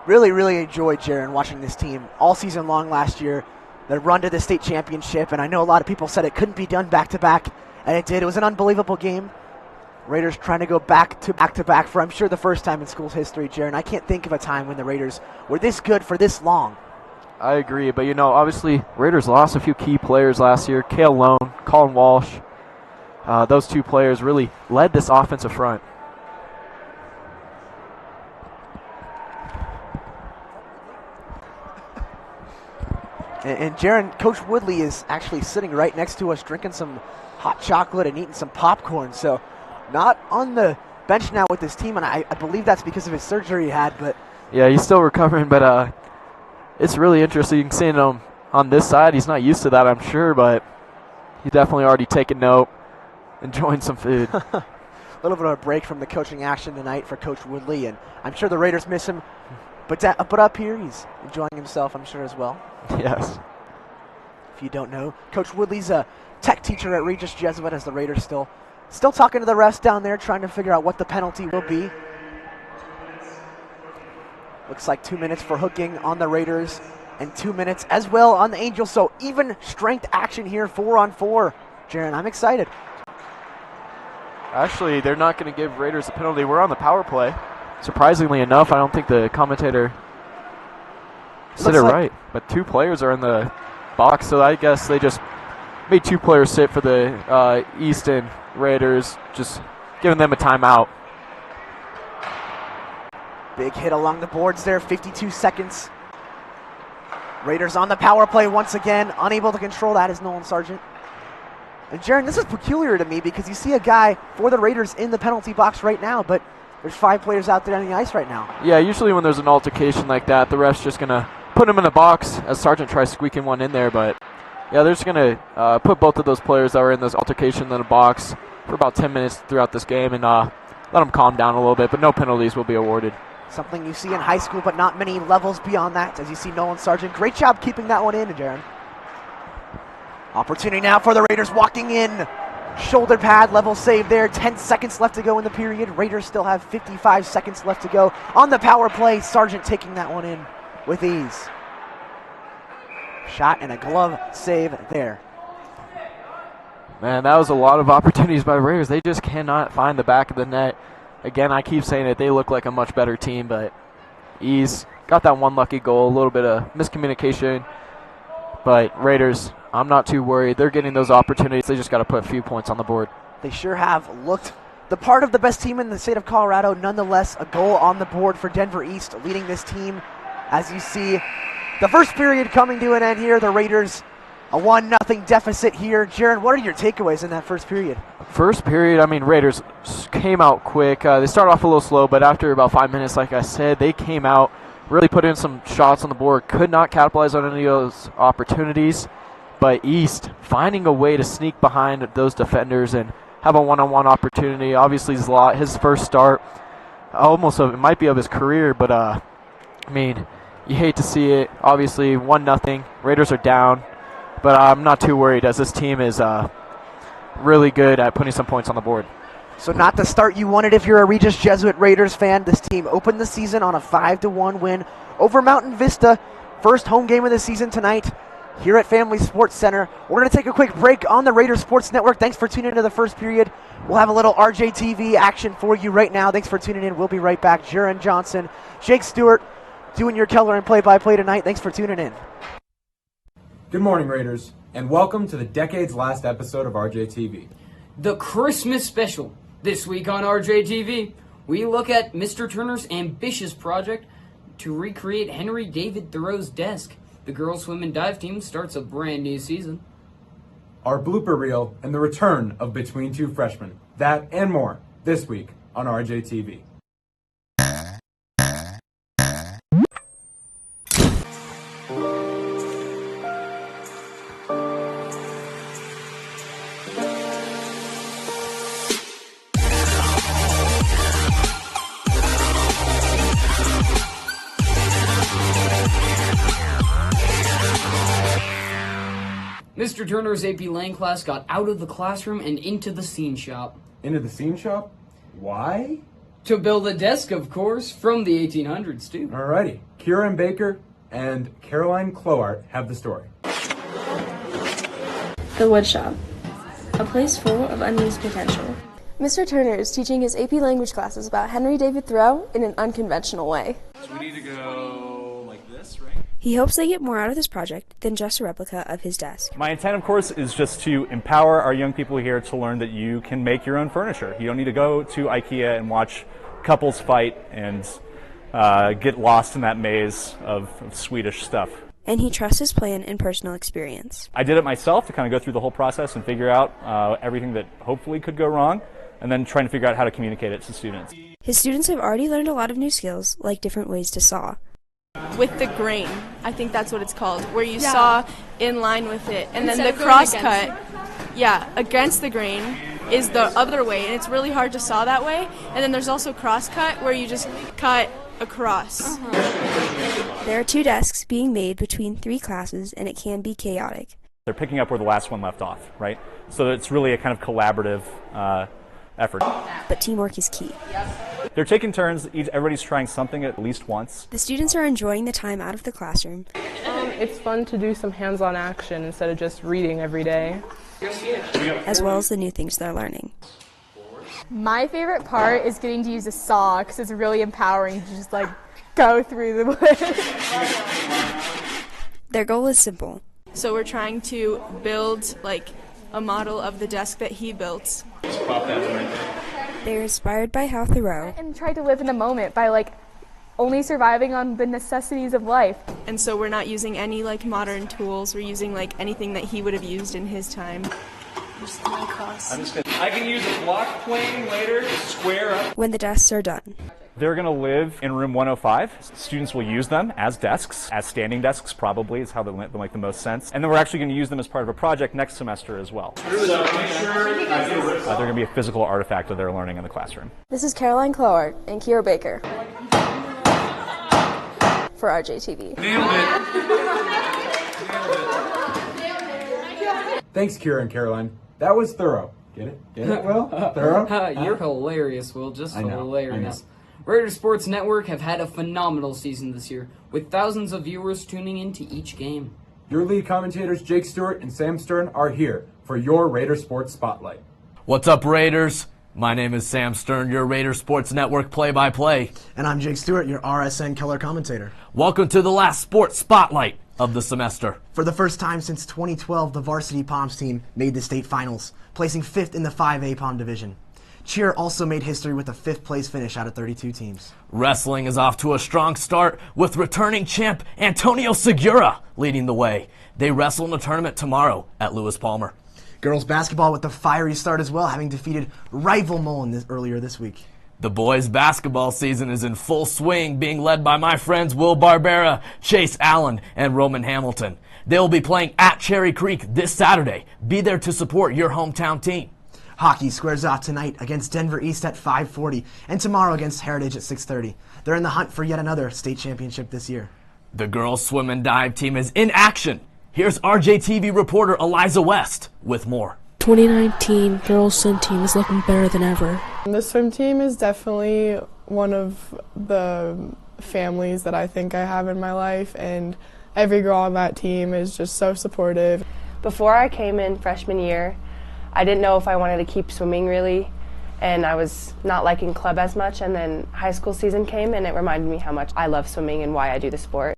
Really, really enjoyed, Jaron, watching this team all season long last year. The run to the state championship, and I know a lot of people said it couldn't be done back-to-back, and it did. It was an unbelievable game. Raiders trying to go back-to-back for, I'm sure, the first time in school's history, Jaron. I can't think of a time when the Raiders were this good for this long. I agree, but you know, obviously, Raiders lost a few key players last year. Cale Lone, Colin Walsh. Those two players really led this offensive front. And Jaron, Coach Woodley is actually sitting right next to us, drinking some hot chocolate and eating some popcorn. So, not on the bench now with his team, and I believe that's because of his surgery he had. But yeah, he's still recovering, but it's really interesting seeing him on this side. He's not used to that, I'm sure, but he's definitely already taken note, enjoying some food. A little bit of a break from the coaching action tonight for Coach Woodley, and I'm sure the Raiders miss him. But up here, he's enjoying himself, I'm sure, as well. Yes. If you don't know, Coach Woodley's a tech teacher at Regis Jesuit, as the Raiders still talking to the refs down there, trying to figure out what the penalty will be. Looks like 2 minutes for hooking on the Raiders and 2 minutes as well on the Angels. So even strength action here, 4-on-4. Jaron, I'm excited. Actually, they're not going to give Raiders a penalty. We're on the power play. Surprisingly enough, I don't think the commentator said it right. But 2 players are in the box, so I guess they just made 2 players sit for the Easton Raiders, just giving them a timeout. Big hit along the boards there, 52 seconds. Raiders on the power play once again. Unable to control that is Nolan Sargent. And Jaron, this is peculiar to me because you see a guy for the Raiders in the penalty box right now, but there's 5 players out there on the ice right now. Yeah, usually when there's an altercation like that, the ref's just going to put him in the box as Sargent tries squeaking one in there. But yeah, they're just going to put both of those players that were in this altercation in the box for about 10 minutes throughout this game and let them calm down a little bit, but no penalties will be awarded. Something you see in high school, but not many levels beyond that, as you see Nolan Sargent. Great job keeping that one in, Jaron. Opportunity now for the Raiders walking in. Shoulder pad, level save there. 10 seconds left to go in the period. Raiders still have 55 seconds left to go on the power play. Sargent taking that one in with ease. Shot and a glove save there. Man, that was a lot of opportunities by the Raiders. They just cannot find the back of the net. Again, I keep saying it, they look like a much better team, but Ease got that one lucky goal, a little bit of miscommunication. But Raiders, I'm not too worried. They're getting those opportunities. They just got to put a few points on the board. They sure have looked the part of the best team in the state of Colorado. Nonetheless, a goal on the board for Denver East, leading this team. As you see, the first period coming to an end here. The Raiders, a 1-0 deficit here. Jaron, what are your takeaways in that first period? First period, I mean, Raiders came out quick. They started off a little slow, but after about 5 minutes, like I said, they came out, really put in some shots on the board, could not capitalize on any of those opportunities. But East finding a way to sneak behind those defenders and have a one-on-one opportunity. Obviously, Zlot, his first start, almost it might be of his career, but I mean, you hate to see it. Obviously, 1-0. Raiders are down, but I'm not too worried as this team is really good at putting some points on the board. So not the start you wanted if you're a Regis Jesuit Raiders fan. This team opened the season on a 5-1 win over Mountain Vista. First home game of the season tonight here at Family Sports Center. We're going to take a quick break on the Raiders Sports Network. Thanks for tuning into the first period. We'll have a little RJTV action for you right now. Thanks for tuning in. We'll be right back. Jaron Johnson, Jake Stewart doing your color and play-by-play tonight. Thanks for tuning in. Good morning, Raiders, and welcome to the decade's last episode of RJTV. The Christmas special. This week on RJTV, we look at Mr. Turner's ambitious project to recreate Henry David Thoreau's desk. The girls' swim and dive team starts a brand new season. Our blooper reel and the return of Between Two Freshmen. That and more this week on RJTV. Mr. Turner's AP Lang class got out of the classroom and into the scene shop. Into the scene shop? Why? To build a desk, of course, from the 1800s, too. Alrighty. Kieran Baker and Caroline Cloart have the story. The Woodshop, a place full of unused potential. Mr. Turner is teaching his AP language classes about Henry David Thoreau in an unconventional way. So we need to go like this, right? He hopes they get more out of this project than just a replica of his desk. My intent, of course, is just to empower our young people here to learn that you can make your own furniture. You don't need to go to IKEA and watch couples fight and get lost in that maze of Swedish stuff. And he trusts his plan and personal experience. I did it myself to kind of go through the whole process and figure out everything that hopefully could go wrong, and then trying to figure out how to communicate it to students. His students have already learned a lot of new skills, like different ways to saw. With the grain, I think that's what it's called, where you saw in line with it. And then the cross cut, against the grain is the other way, and it's really hard to saw that way. And then there's also cross cut, where you just cut across. There are 2 desks being made between 3 classes, and it can be chaotic. They're picking up where the last one left off, right? So it's really a kind of collaborative effort. But teamwork is key. They're taking turns. Everybody's trying something at least once. The students are enjoying the time out of the classroom. It's fun to do some hands-on action instead of just reading every day. As well as the new things they're learning. My favorite part is getting to use a saw because it's really empowering to just like go through the wood. Their goal is simple. So we're trying to build like a model of the desk that he built. They're inspired by Hal Thoreau. And try to live in the moment by like only surviving on the necessities of life. And so we're not using any like modern tools. We're using like anything that he would have used in his time. I can use a block plane later to square up. When the desks are done. They're going to live in room 105. Students will use them as desks, as standing desks probably is how they make the most sense. And then we're actually going to use them as part of a project next semester as well. So make sure They're going to be a physical artifact of their learning in the classroom. This is Caroline Clowart and Kira Baker for RJTV. Nailed it. Thanks, Kira and Caroline. That was thorough. Get it? Get it, Will? Thorough? You're hilarious, Will. Just I know, hilarious. Raider Sports Network have had a phenomenal season this year, with thousands of viewers tuning into each game. Your lead commentators, Jake Stewart and Sam Stern, are here for your Raider Sports Spotlight. What's up, Raiders? My name is Sam Stern, your Raider Sports Network play-by-play. And I'm Jake Stewart, your RSN color commentator. Welcome to the last sports spotlight of the semester. For the first time since 2012, the Varsity Palms team made the state finals, placing 5th in the 5A Palm division. Cheer also made history with a 5th place finish out of 32 teams. Wrestling is off to a strong start with returning champ Antonio Segura leading the way. They wrestle in a tournament tomorrow at Lewis Palmer. Girls basketball with a fiery start as well, having defeated rival Mullen earlier this week. The boys' basketball season is in full swing, being led by my friends Will Barbera, Chase Allen, and Roman Hamilton. They will be playing at Cherry Creek this Saturday. Be there to support your hometown team. Hockey squares off tonight against Denver East at 5:40 and tomorrow against Heritage at 6:30. They're in the hunt for yet another state championship this year. The girls' swim and dive team is in action. Here's RJTV reporter Eliza West with more. 2019 girls swim team is looking better than ever. The swim team is definitely one of the families that I think I have in my life, and every girl on that team is just so supportive. Before I came in freshman year, I didn't know if I wanted to keep swimming really, and I was not liking club as much, and then high school season came and it reminded me how much I love swimming and why I do the sport.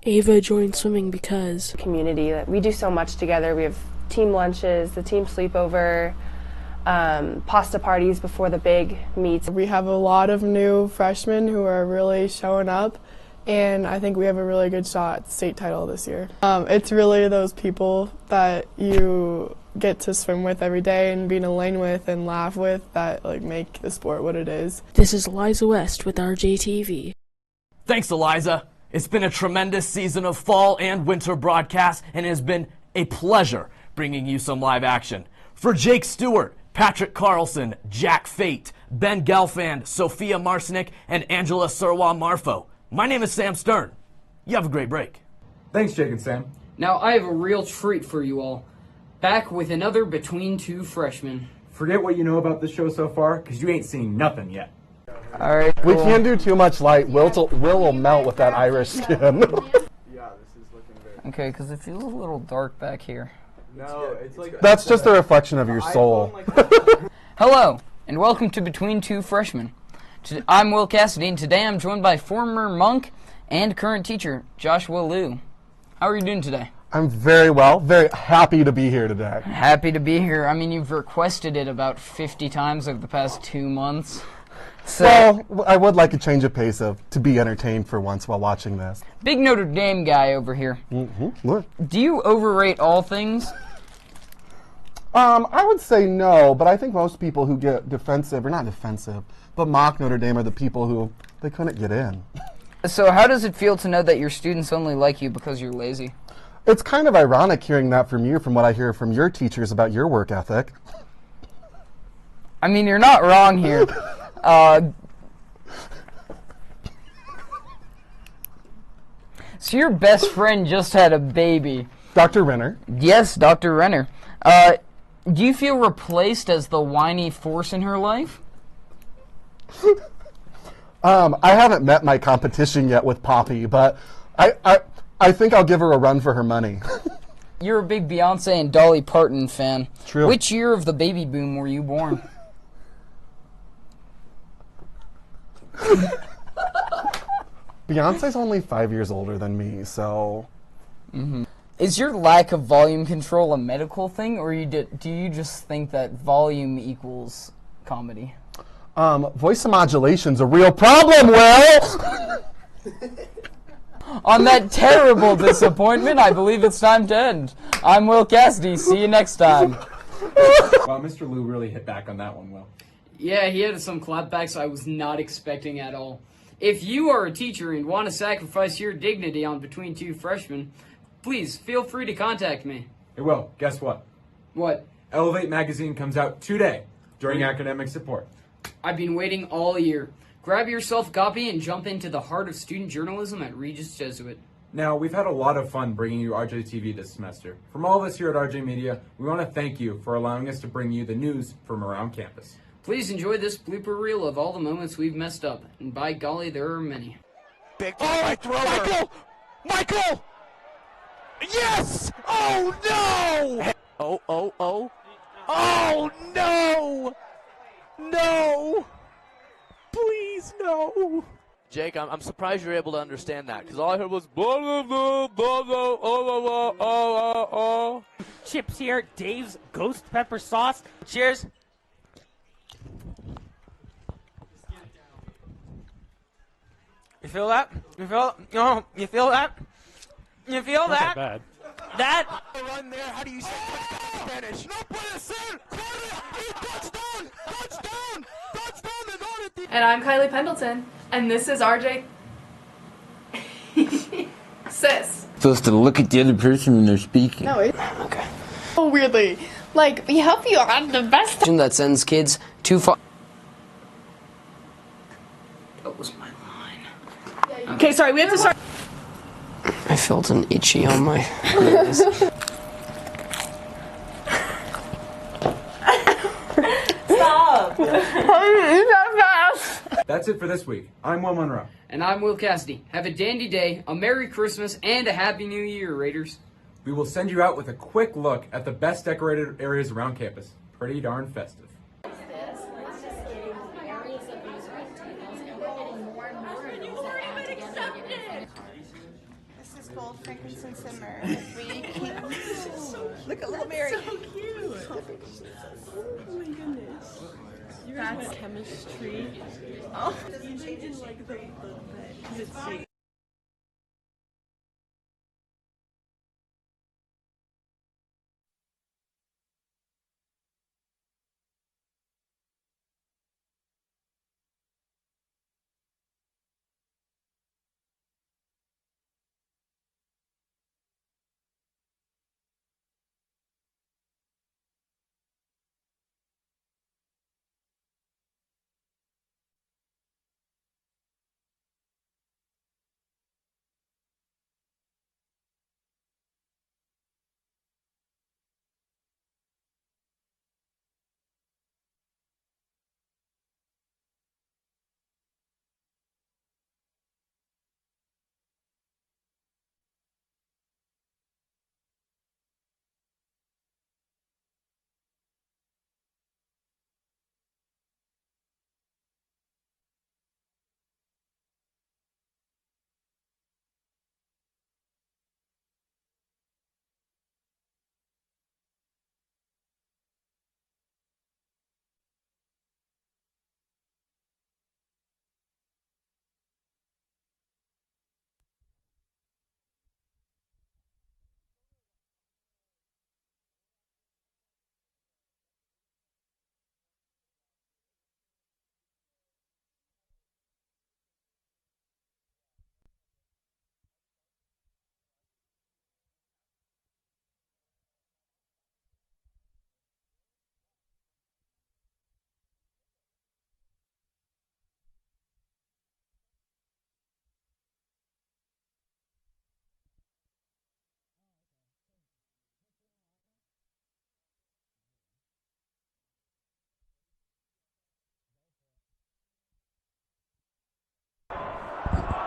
Ava joined swimming because community. We do so much together. We have team lunches, the team sleepover, pasta parties before the big meets. We have a lot of new freshmen who are really showing up, and I think we have a really good shot at the state title this year. It's really those people that you get to swim with every day and be in a lane with and laugh with that like make the sport what it is. This is Eliza West with RJTV. Thanks, Eliza. It's been a tremendous season of fall and winter broadcasts, and it has been a pleasure bringing you some live action. For Jake Stewart, Patrick Carlson, Jack Fate, Ben Gelfand, Sophia Marsnick, and Angela Surwa-Marfo, my name is Sam Stern. You have a great break. Thanks, Jake and Sam. Now I have a real treat for you all. Back with another Between Two Freshmen. Forget what you know about this show so far, because you ain't seen nothing yet. All right, cool. We can't do too much light. Will will melt with that Irish skin. Okay, because it feels a little dark back here. No, it's like that's just a reflection of your soul. Hello, and welcome to Between Two Freshmen. I'm Will Cassidy, and today I'm joined by former monk and current teacher, Joshua Liu. How are you doing today? I'm very well, very happy to be here today. Happy to be here. I mean, you've requested it about 50 times over the past 2 months. So, well, I would like a change of pace to be entertained for once while watching this. Big Notre Dame guy over here. Look. Do you overrate all things? I would say no, but I think most people who get defensive, or not defensive, but mock Notre Dame are the people who they couldn't get in. So how does it feel to know that your students only like you because you're lazy? It's kind of ironic hearing that from you, from what I hear from your teachers about your work ethic. I mean, you're not wrong here. So your best friend just had a baby. Dr. Renner. Yes, Dr. Renner. Do you feel replaced as the whiny force in her life? I haven't met my competition yet with Poppy, but I think I'll give her a run for her money. You're a big Beyonce and Dolly Parton fan. True. Which year of the baby boom were you born? Beyonce's only 5 years older than me, so. Is your lack of volume control a medical thing, or do you just think that volume equals comedy? Voice modulation's a real problem, Will! On that terrible disappointment, I believe it's time to end. I'm Will Cassidy. See you next time. Wow, Mr. Lou really hit back on that one, Will. Yeah, he had some clapbacks I was not expecting at all. If you are a teacher and want to sacrifice your dignity on Between Two Freshmen, please feel free to contact me. Hey, Will, guess what? What? Elevate magazine comes out today during academic support. I've been waiting all year. Grab yourself a copy and jump into the heart of student journalism at Regis Jesuit. Now, we've had a lot of fun bringing you RJTV this semester. From all of us here at RJ Media, we want to thank you for allowing us to bring you the news from around campus. Please enjoy this blooper reel of all the moments we've messed up, and by golly, there are many. Big Michael! Michael! Yes! Oh no! Oh no! No! Please no! Jake, I'm surprised you're able to understand that, because all I heard was blah, blah, blah, blah, blah, oh, oh, oh, oh. Chips here, Dave's Ghost Pepper Sauce. Cheers. You feel that? You feel? No, you feel that? You feel Not that? bad. That? Run there. How do you say touchdown in Spanish? No puede ser. Touchdown! Touchdown! Touchdown! They got it. And I'm Kylie Pendleton, and this is RJ. Sis. Supposed to look at the other person when they're speaking. No, it. Okay. Oh, weirdly. Like, we hope you had the best. That sends kids too far. That was my line. Okay, sorry, we have to start. I felt an itchy on my nose. Stop! That fast. That's it for this week. I'm Will Monroe. And I'm Will Cassidy. Have a dandy day, a Merry Christmas, and a Happy New Year, Raiders. We will send you out with a quick look at the best decorated areas around campus. Pretty darn festive. This is gold frankincense and myrrh. Look at little Mary. So cute. Oh my goodness. That's chemistry. Oh, you didn't like the it's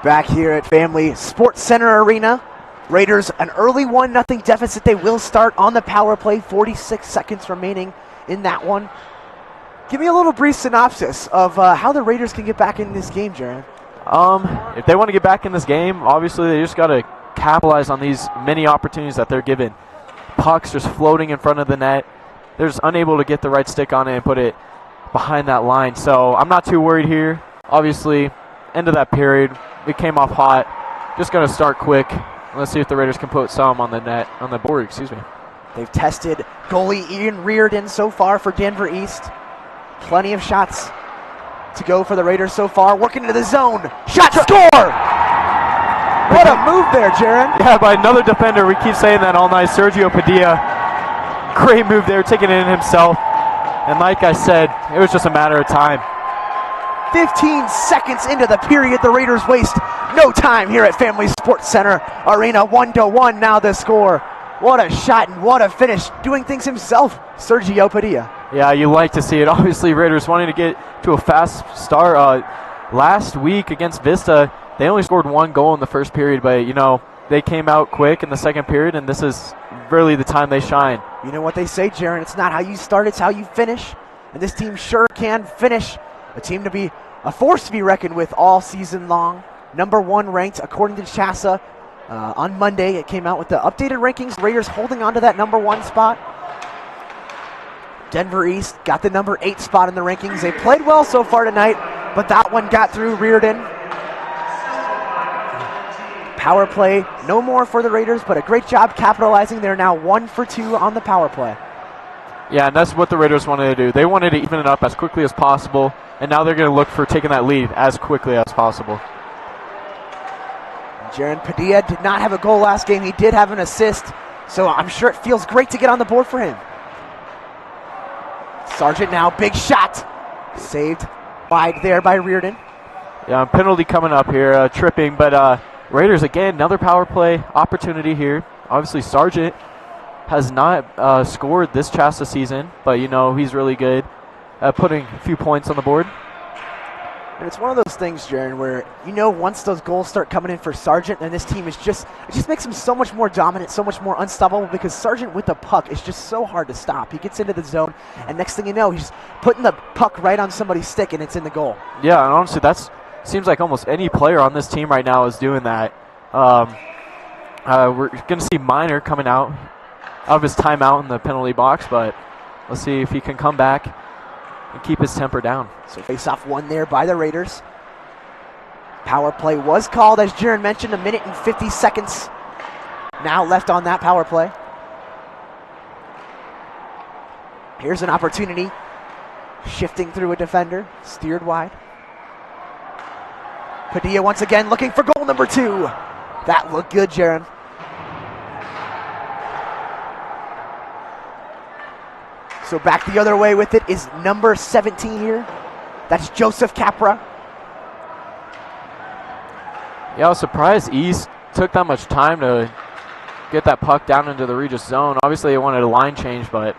Back here at Family Sports Center Arena, Raiders an early 1-0 deficit. They will start on the power play. 46 seconds remaining in that one. Give me a little brief synopsis of how the Raiders can get back in this game, Jaron. If they want to get back in this game, obviously they just got to capitalize on these many opportunities that they're given. Pucks just floating in front of the net. They're just unable to get the right stick on it and put it behind that line. So I'm not too worried here. Obviously, end of that period, we came off hot. Just going to start quick. Let's see if the Raiders can put some on the net, on the board, excuse me. They've tested goalie Ian Reardon so far for Denver East. Plenty of shots to go for the Raiders so far. Working into the zone. Shot, score! What a move there, Jaron. Yeah, by another defender. We keep saying that all night. Sergio Padilla. Great move there, taking it in himself. And like I said, it was just a matter of time. 15 seconds into the period, the Raiders waste no time here at Family Sports Center Arena. 1-1 now the score. What a shot and what a finish. Doing things himself, Sergio Padilla. Yeah, you like to see it. Obviously, Raiders wanting to get to a fast start. Last week against Vista, they only scored 1 goal in the first period, but, you know, they came out quick in the second period, and this is really the time they shine. You know what they say, Jaron, it's not how you start, it's how you finish. And this team sure can finish. A team to be a force to be reckoned with all season long. Number 1 ranked according to CHSA. On Monday, it came out with the updated rankings. Raiders holding on to that number 1 spot. Denver East got the number 8 spot in the rankings. They played well so far tonight, but that one got through Reardon. Power play, no more for the Raiders, but a great job capitalizing. They're now 1 for 2 on the power play. Yeah, and that's what the Raiders wanted to do. They wanted to even it up as quickly as possible, and now they're going to look for taking that lead as quickly as possible. Jaron Padilla did not have a goal last game. He did have an assist, so I'm sure it feels great to get on the board for him. Sargent now, big shot. Saved wide there by Reardon. Yeah, penalty coming up here, tripping, but Raiders, again, another power play opportunity here. Obviously, Sargent has not scored this CHSA season, but, you know, he's really good at putting a few points on the board. And it's one of those things, Jaron, where, you know, once those goals start coming in for Sargent, and this team is it just makes him so much more dominant, so much more unstoppable, because Sargent with the puck is just so hard to stop. He gets into the zone, and next thing you know, he's putting the puck right on somebody's stick, and it's in the goal. Yeah, and honestly, seems like almost any player on this team right now is doing that. We're going to see Minor coming out of his timeout in the penalty box, but let's see if he can come back and keep his temper down. So face-off won there by the Raiders. Power play was called, as Jaron mentioned, 1 minute and 50 seconds now left on that power play. Here's an opportunity. Shifting through a defender, steered wide. Padilla once again looking for goal number 2. That looked good, Jaron. So back the other way with it is number 17 here. That's Joseph Capra. Yeah, I was surprised East took that much time to get that puck down into the Regis zone. Obviously, they wanted a line change, but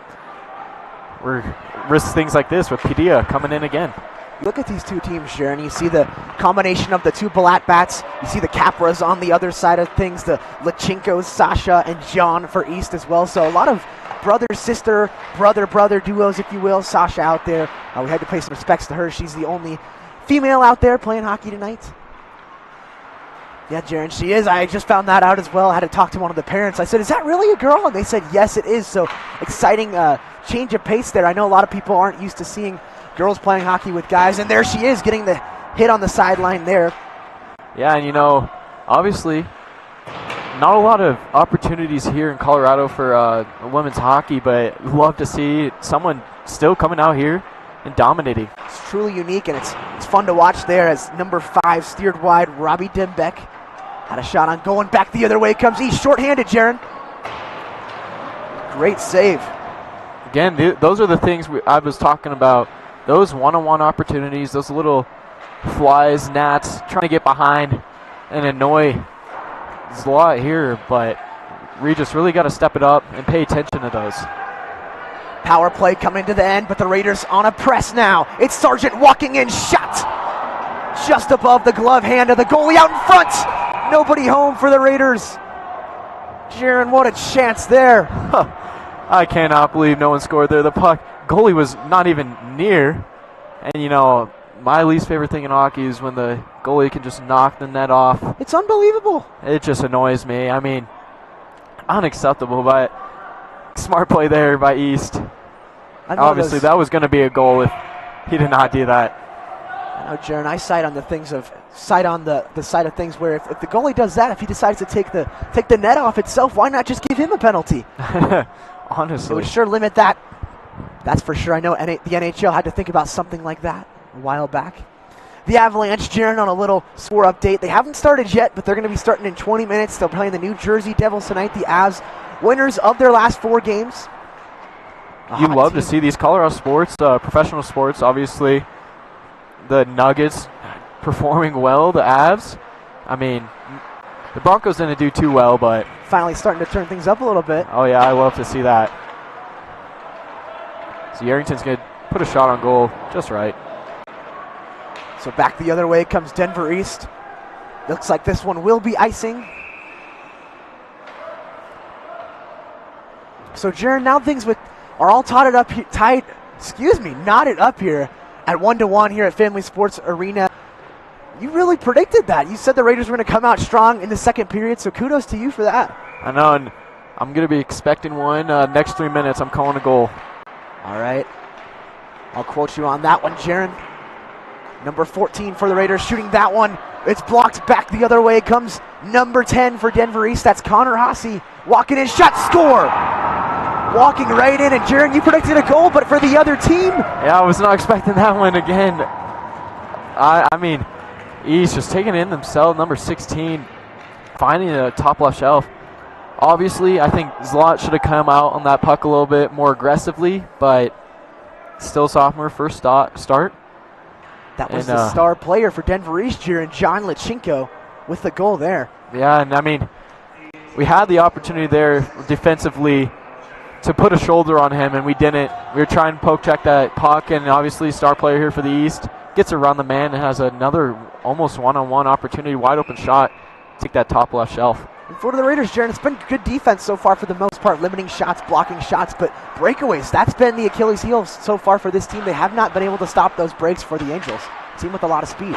we're risk things like this with Padilla coming in again. Look at these two teams, Sharon. You see the combination of the two Balat bats. You see the Capras on the other side of things, the Lachinkos, Sasha, and John for East as well. So a lot of brother-sister, brother-brother duos, if you will. Sasha out there. We had to pay some respects to her. She's the only female out there playing hockey tonight. Yeah, Jaron, she is. I just found that out as well. I had to talk to one of the parents. I said, is that really a girl? And they said, yes, it is. So exciting change of pace there. I know a lot of people aren't used to seeing girls playing hockey with guys, and there she is getting the hit on the sideline there. Yeah, and you know, obviously, not a lot of opportunities here in Colorado for women's hockey, but love to see someone still coming out here and dominating. It's truly unique, and it's fun to watch there as number 5 steered wide, Robbie Dembeck had a shot on going back the other way. Comes East, shorthanded, Jaron. Great save. Again, those are the things I was talking about. Those one-on-one opportunities, those little flies, gnats, trying to get behind and annoy. There's a lot here, but Regis really got to step it up and pay attention to those. Power play coming to the end, but the Raiders on a press now. It's Sargent walking in, shot just above the glove hand of the goalie out in front. Nobody home for the Raiders. Jaron, what a chance there. I cannot believe no one scored there. The puck goalie was not even near. And, you know, my least favorite thing in hockey is when the goalie can just knock the net off. It's unbelievable. It just annoys me. I mean, unacceptable, but smart play there by East. Obviously, that was going to be a goal if he did not do that. I know, Jaron, I side on the side of things where if the goalie does that, if he decides to take the net off itself, why not just give him a penalty? Honestly. It would sure limit that. That's for sure. I know the NHL had to think about something like that a while back. The Avalanche, Jaron, on a little score update. They haven't started yet, but they're going to be starting in 20 minutes. They're playing the New Jersey Devils tonight. The Avs, winners of their last 4 games. You love to see these Colorado sports, professional sports, obviously. The Nuggets performing well, the Avs. I mean, the Broncos didn't do too well, but finally starting to turn things up a little bit. Oh, yeah, I love to see that. So Yarrington's going to put a shot on goal just right. So back the other way comes Denver East. Looks like this one will be icing. So Jaron, now things are all knotted up here at 1-1 here at Family Sports Arena. You really predicted that. You said the Raiders were going to come out strong in the second period, so kudos to you for that. I know, and I'm going to be expecting one. Next 3 minutes, I'm calling a goal. All right. I'll quote you on that one, Jaron. Number 14 for the Raiders shooting that one. It's blocked back the other way. Comes number 10 for Denver East. That's Connor Haase. Walking in, shot, score! Walking right in, and Jaron, you predicted a goal, but for the other team? Yeah, I was not expecting that one again. I mean, East just taking it in themselves. Number 16, finding a top left shelf. Obviously, I think Zlot should have come out on that puck a little bit more aggressively, but still sophomore, first start. That was the star player for Denver East, Jaron, John Lechinko, with the goal there. Yeah, and I mean, we had the opportunity there defensively to put a shoulder on him, and we didn't. We were trying to poke check that puck, and obviously star player here for the East gets around the man and has another almost one-on-one opportunity, wide open shot, take that top left shelf. And for the Raiders, Jaron, it's been good defense so far for the most part, limiting shots, blocking shots, but breakaways, that's been the Achilles heel so far for this team. They have not been able to stop those breaks for the Angels. Team with a lot of speed.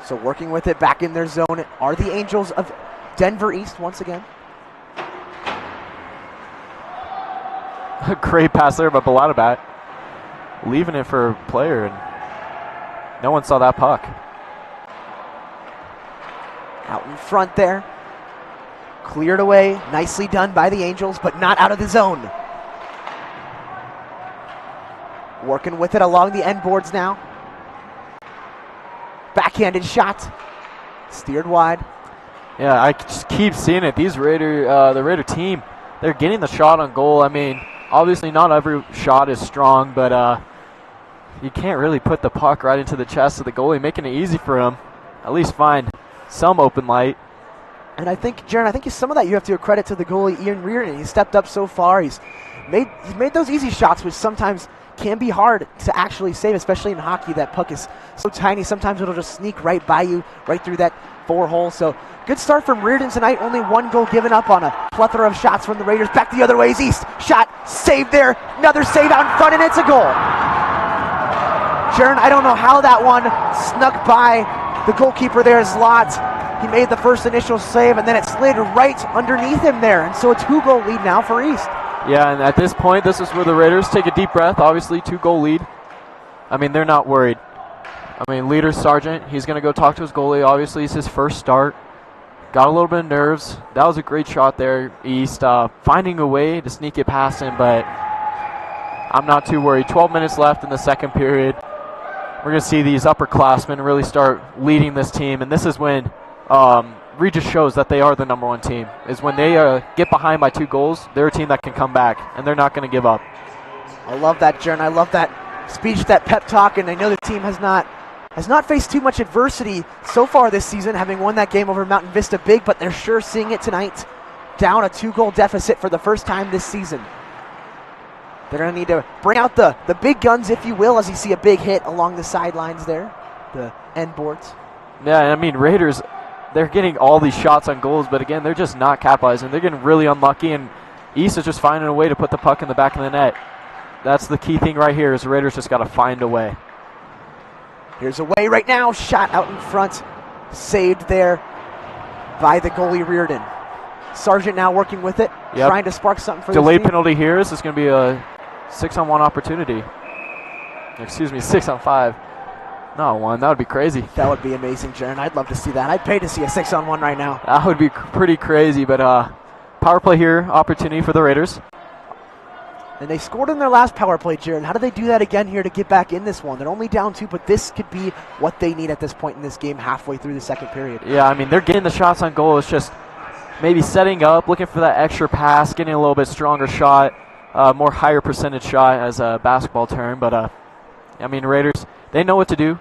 So working with it back in their zone are the Angels of Denver East once again. A great pass there by Baladabat. Leaving it for a player, and no one saw that puck. Out in front there. Cleared away. Nicely done by the Angels, but not out of the zone. Working with it along the end boards now. Backhanded shot. Steered wide. Yeah, I just keep seeing it. These the Raider team, they're getting the shot on goal. I mean, obviously not every shot is strong, but you can't really put the puck right into the chest of the goalie, making it easy for him. At least find some open light. And I think, Jaron, some of that you have to credit to the goalie, Ian Reardon. He's stepped up so far. He's made those easy shots, which sometimes can be hard to actually save, especially in hockey. That puck is so tiny. Sometimes it'll just sneak right by you, right through that 4-hole. So good start from Reardon tonight. Only 1 goal given up on a plethora of shots from the Raiders. Back the other way is East. Shot, saved there. Another save out in front, and it's a goal. Jaron, I don't know how that one snuck by the goalkeeper there, Zlot. He made the first initial save, and then it slid right underneath him there. And so a 2-goal lead now for East. Yeah, and at this point, this is where the Raiders take a deep breath. Obviously, 2-goal lead. I mean, they're not worried. I mean, leader Sargent, he's going to go talk to his goalie. Obviously, it's his first start. Got a little bit of nerves. That was a great shot there, East. Finding a way to sneak it past him, but I'm not too worried. 12 minutes left in the second period. We're going to see these upperclassmen really start leading this team, and this is when Regis shows that they are the number 1 team, is when they get behind by 2 goals, they're a team that can come back, and they're not going to give up. I love that, Jaron. I love that speech, that pep talk, and I know the team has not faced too much adversity so far this season, having won that game over Mountain Vista big, but they're sure seeing it tonight. Down a 2-goal deficit for the first time this season. They're going to need to bring out the big guns, if you will, as you see a big hit along the sidelines there, the end boards. Yeah, I mean, Raiders, they're getting all these shots on goals, but again, they're just not capitalizing. They're getting really unlucky, and East is just finding a way to put the puck in the back of the net. That's the key thing right here is the Raiders just got to find a way. Here's a way right now. Shot out in front. Saved there by the goalie Reardon. Sargent now working with it. Yep. Trying to spark something for Delayed this team. penalty here. This is going to be a 6-on-1 opportunity. Excuse me, 6-on-5. Not one. That would be crazy. That would be amazing, Jaron. I'd love to see that. I'd pay to see a 6-on-1 right now. That would be pretty crazy, but power play here, opportunity for the Raiders. And they scored in their last power play, Jaron. How do they do that again here to get back in this one? They're only down 2, but this could be what they need at this point in this game halfway through the second period. Yeah, I mean, they're getting the shots on goal. It's just maybe setting up, looking for that extra pass, getting a little bit stronger shot, more higher percentage shot as a basketball term. But, I mean, Raiders, they know what to do.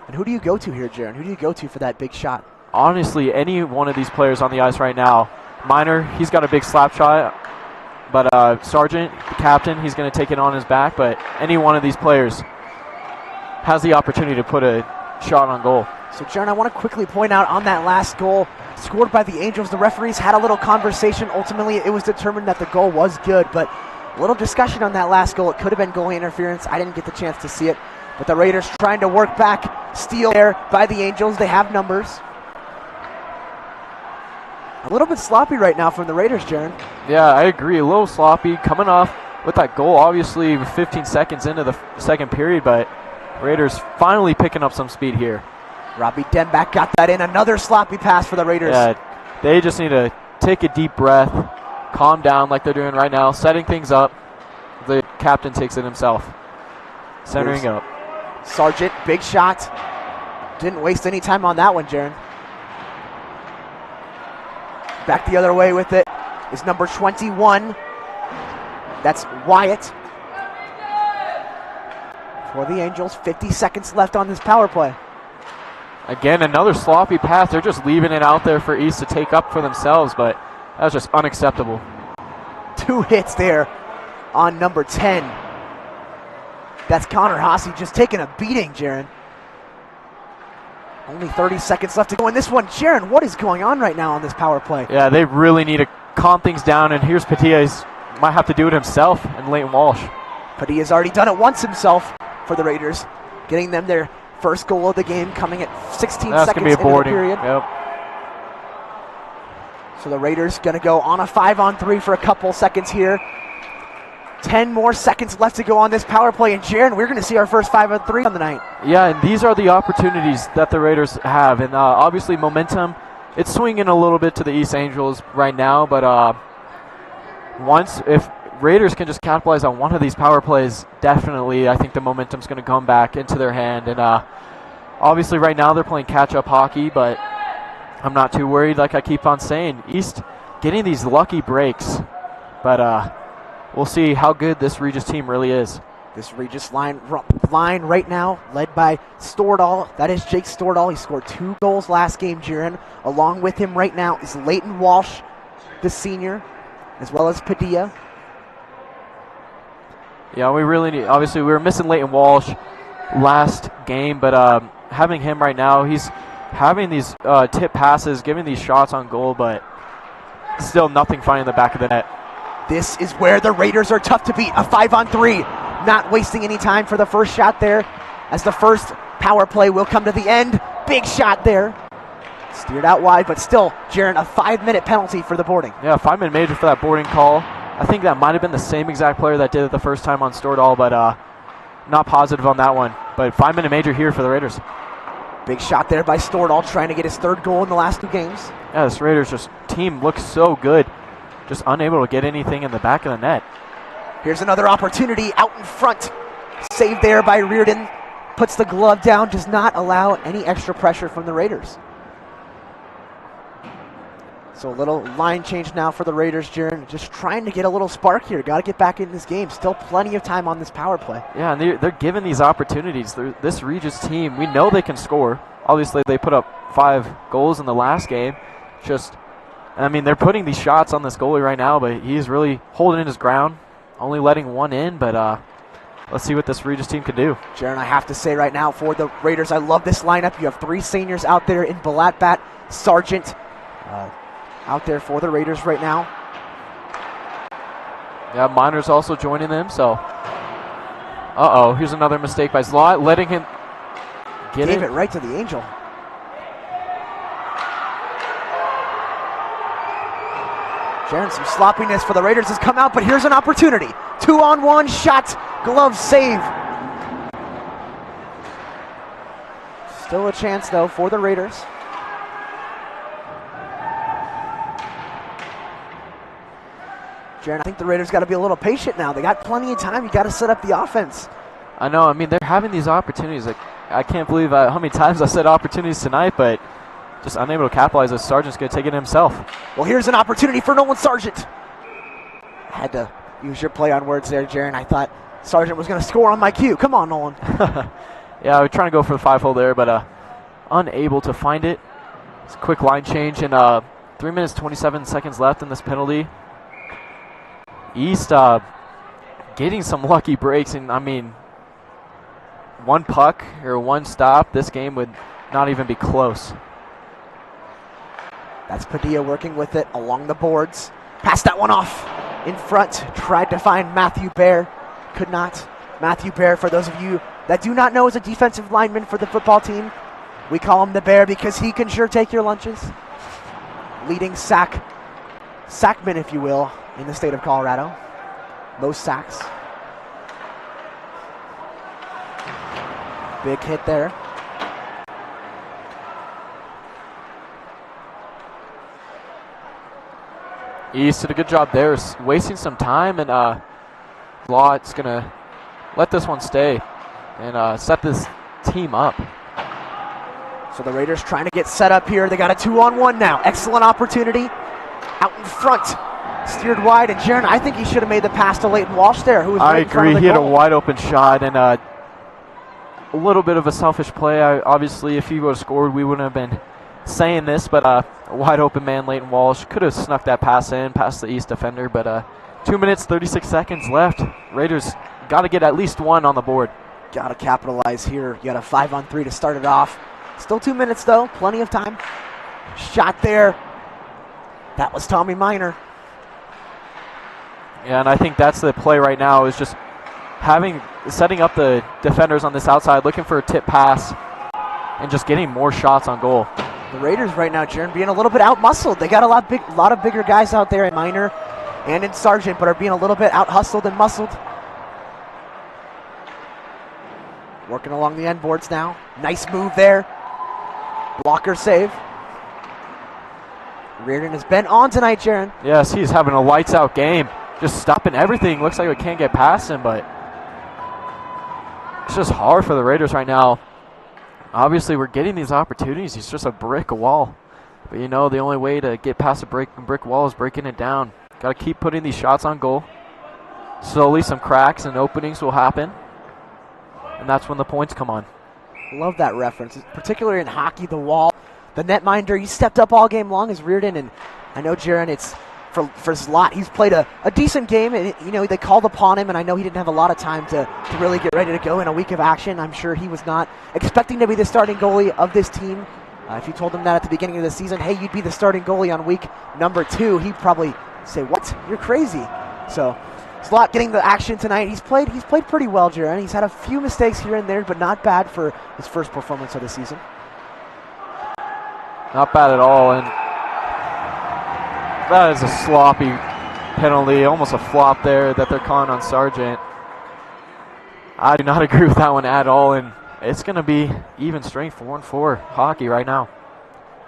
And who do you go to here, Jaron? Who do you go to for that big shot? Honestly, any one of these players on the ice right now. Minor, he's got a big slap shot. But Sargent, the captain, he's going to take it on his back. But any one of these players has the opportunity to put a shot on goal. So, Jaron, I want to quickly point out on that last goal scored by the Angels, the referees had a little conversation. Ultimately, it was determined that the goal was good. But a little discussion on that last goal. It could have been goalie interference. I didn't get the chance to see it. But the Raiders trying to work back. Steal there by the Angels. They have numbers. A little bit sloppy right now from the Raiders, Jaron. Yeah, I agree. A little sloppy. Coming off with that goal, obviously 15 seconds into the second period, but Raiders finally picking up some speed here. Robbie Denbach got that in. Another sloppy pass for the Raiders. Yeah, they just need to take a deep breath, calm down like they're doing right now, setting things up. The captain takes it himself. Centering up. Sargent, big shot. Didn't waste any time on that one, Jaron. Back the other way with it is number 21. That's Wyatt. For the Angels, 50 seconds left on this power play. Again, another sloppy pass. They're just leaving it out there for East to take up for themselves, but that was just unacceptable. 2 hits there on number 10. That's Connor Haase just taking a beating, Jaron. Only 30 seconds left to go in this one. Jaron, what is going on right now on this power play? Yeah, they really need to calm things down, and here's Padilla. He might have to do it himself, and Leighton Walsh. Padilla's already done it once himself for the Raiders, getting them their first goal of the game, coming at 16 That's seconds gonna be a into the boarding. period. Yep. So the Raiders going to go on a 5-on-3 for a couple seconds here. 10 more seconds left to go on this power play, and Jaron, we're going to see our first 5-on-3 on the night. Yeah, and these are the opportunities that the Raiders have, and obviously momentum, it's swinging a little bit to the East Angels right now, but if Raiders can just capitalize on one of these power plays, definitely I think the momentum's going to come back into their hand, and obviously right now they're playing catch-up hockey, but I'm not too worried. Like I keep on saying, East getting these lucky breaks, but we'll see how good this Regis team really is. This Regis line right now, led by Stordahl. That is Jake Stordahl. He scored 2 goals last game, Jaron. Along with him right now is Leighton Walsh, the senior, as well as Padilla. Yeah, we really need, obviously we were missing Leighton Walsh last game, but having him right now, he's having these tip passes, giving these shots on goal, but still nothing finding the back of the net. This is where the Raiders are tough to beat. A 5-on-3. Not wasting any time for the first shot there, as the first power play will come to the end. Big shot there. Steered out wide, but still, Jaron, a 5-minute penalty for the boarding. Yeah, 5-minute major for that boarding call. I think that might have been the same exact player that did it the first time on Stordahl, but not positive on that one. But 5-minute major here for the Raiders. Big shot there by Stordahl, trying to get his 3rd goal in the last 2 games. Yeah, this Raiders team looks so good. Just unable to get anything in the back of the net. Here's another opportunity out in front. Saved there by Reardon. Puts the glove down, does not allow any extra pressure from the Raiders. So a little line change now for the Raiders, Jaron. Just trying to get a little spark here. Got to get back in this game. Still plenty of time on this power play. Yeah, and they're given these opportunities. This Regis team, we know they can score. Obviously, they put up 5 goals in the last game. I mean, they're putting these shots on this goalie right now, but he's really holding his ground, only letting one in, but let's see what this Regis team can do. Jaron, I have to say right now for the Raiders, I love this lineup. You have 3 seniors out there in Balatbat, Sargent out there for the Raiders right now. Yeah, Minor's also joining them, so. Uh-oh, here's another mistake by Zlot, letting him get Gave it right to the Angel. Jaron, some sloppiness for the Raiders has come out, but here's an opportunity. 2-on-1 shot, glove save. Still a chance, though, for the Raiders. Jaron, I think the Raiders got to be a little patient now. They got plenty of time. You got to set up the offense. I know. I mean, they're having these opportunities. Like, I can't believe how many times I said opportunities tonight, but just unable to capitalize. As Sargent's going to take it himself. Well, here's an opportunity for Nolan Sargent. Had to use your play on words there, Jaron. I thought Sargent was going to score on my cue. Come on, Nolan. Yeah, I was trying to go for the 5-hole there, but unable to find it. It's a quick line change, and 3 minutes, 27 seconds left in this penalty. East getting some lucky breaks, and I mean, one puck or one stop, this game would not even be close. That's Padilla working with it along the boards. Passed that one off in front. Tried to find Matthew Bear. Could not. Matthew Bear, for those of you that do not know, is a defensive lineman for the football team. We call him the Bear because he can sure take your lunches. Leading sackman, if you will, in the state of Colorado. Most sacks. Big hit there. East did a good job there, wasting some time, and Lot's going to let this one stay and set this team up. So the Raiders trying to get set up here. They got a 2-on-1 now. Excellent opportunity. Out in front. Steered wide, and Jaron, I think he should have made the pass to Leighton Walsh there. Who was right I in front of agree. the He had a goal. wide open shot, and a little bit of a selfish play. Obviously, if he would have scored, we wouldn't have been saying this, but a wide open man, Leighton Walsh, could have snuck that pass in past the East defender, but 2 minutes, 36 seconds left. Raiders got to get at least one on the board. Got to capitalize here. You got a 5-on-3 to start it off. Still 2 minutes, though. Plenty of time. Shot there. That was Tommy Minor. Yeah, and I think that's the play right now, is just setting up the defenders on this outside, looking for a tip pass, and just getting more shots on goal. The Raiders right now, Jaron, being a little bit out-muscled. They got a lot of bigger guys out there in Minor and in Sargent, but are being a little bit out-hustled and muscled. Working along the end boards now. Nice move there. Blocker save. Reardon has been on tonight, Jaron. Yes, he's having a lights-out game. Just stopping everything. Looks like we can't get past him, but it's just hard for the Raiders right now. Obviously, we're getting these opportunities. He's just a brick wall. But, you know, the only way to get past a brick wall is breaking it down. Got to keep putting these shots on goal. Slowly, some cracks and openings will happen. And that's when the points come on. Love that reference, particularly in hockey, the wall. The netminder, he stepped up all game long as Reardon, and I know, Jaron, it's for Zlot. He's played a decent game, and you know, they called upon him, and I know he didn't have a lot of time to really get ready to go in a week of action. I'm sure he was not expecting to be the starting goalie of this team. If you told him that at the beginning of the season, hey, you'd be the starting goalie on week number 2, he'd probably say, what? You're crazy. So Zlot getting the action tonight. He's played pretty well, Jaron. He's had a few mistakes here and there, but not bad for his first performance of the season. Not bad at all, and that is a sloppy penalty, almost a flop there that they're calling on Sargent. I do not agree with that one at all, and it's going to be even strength 4-4 hockey right now.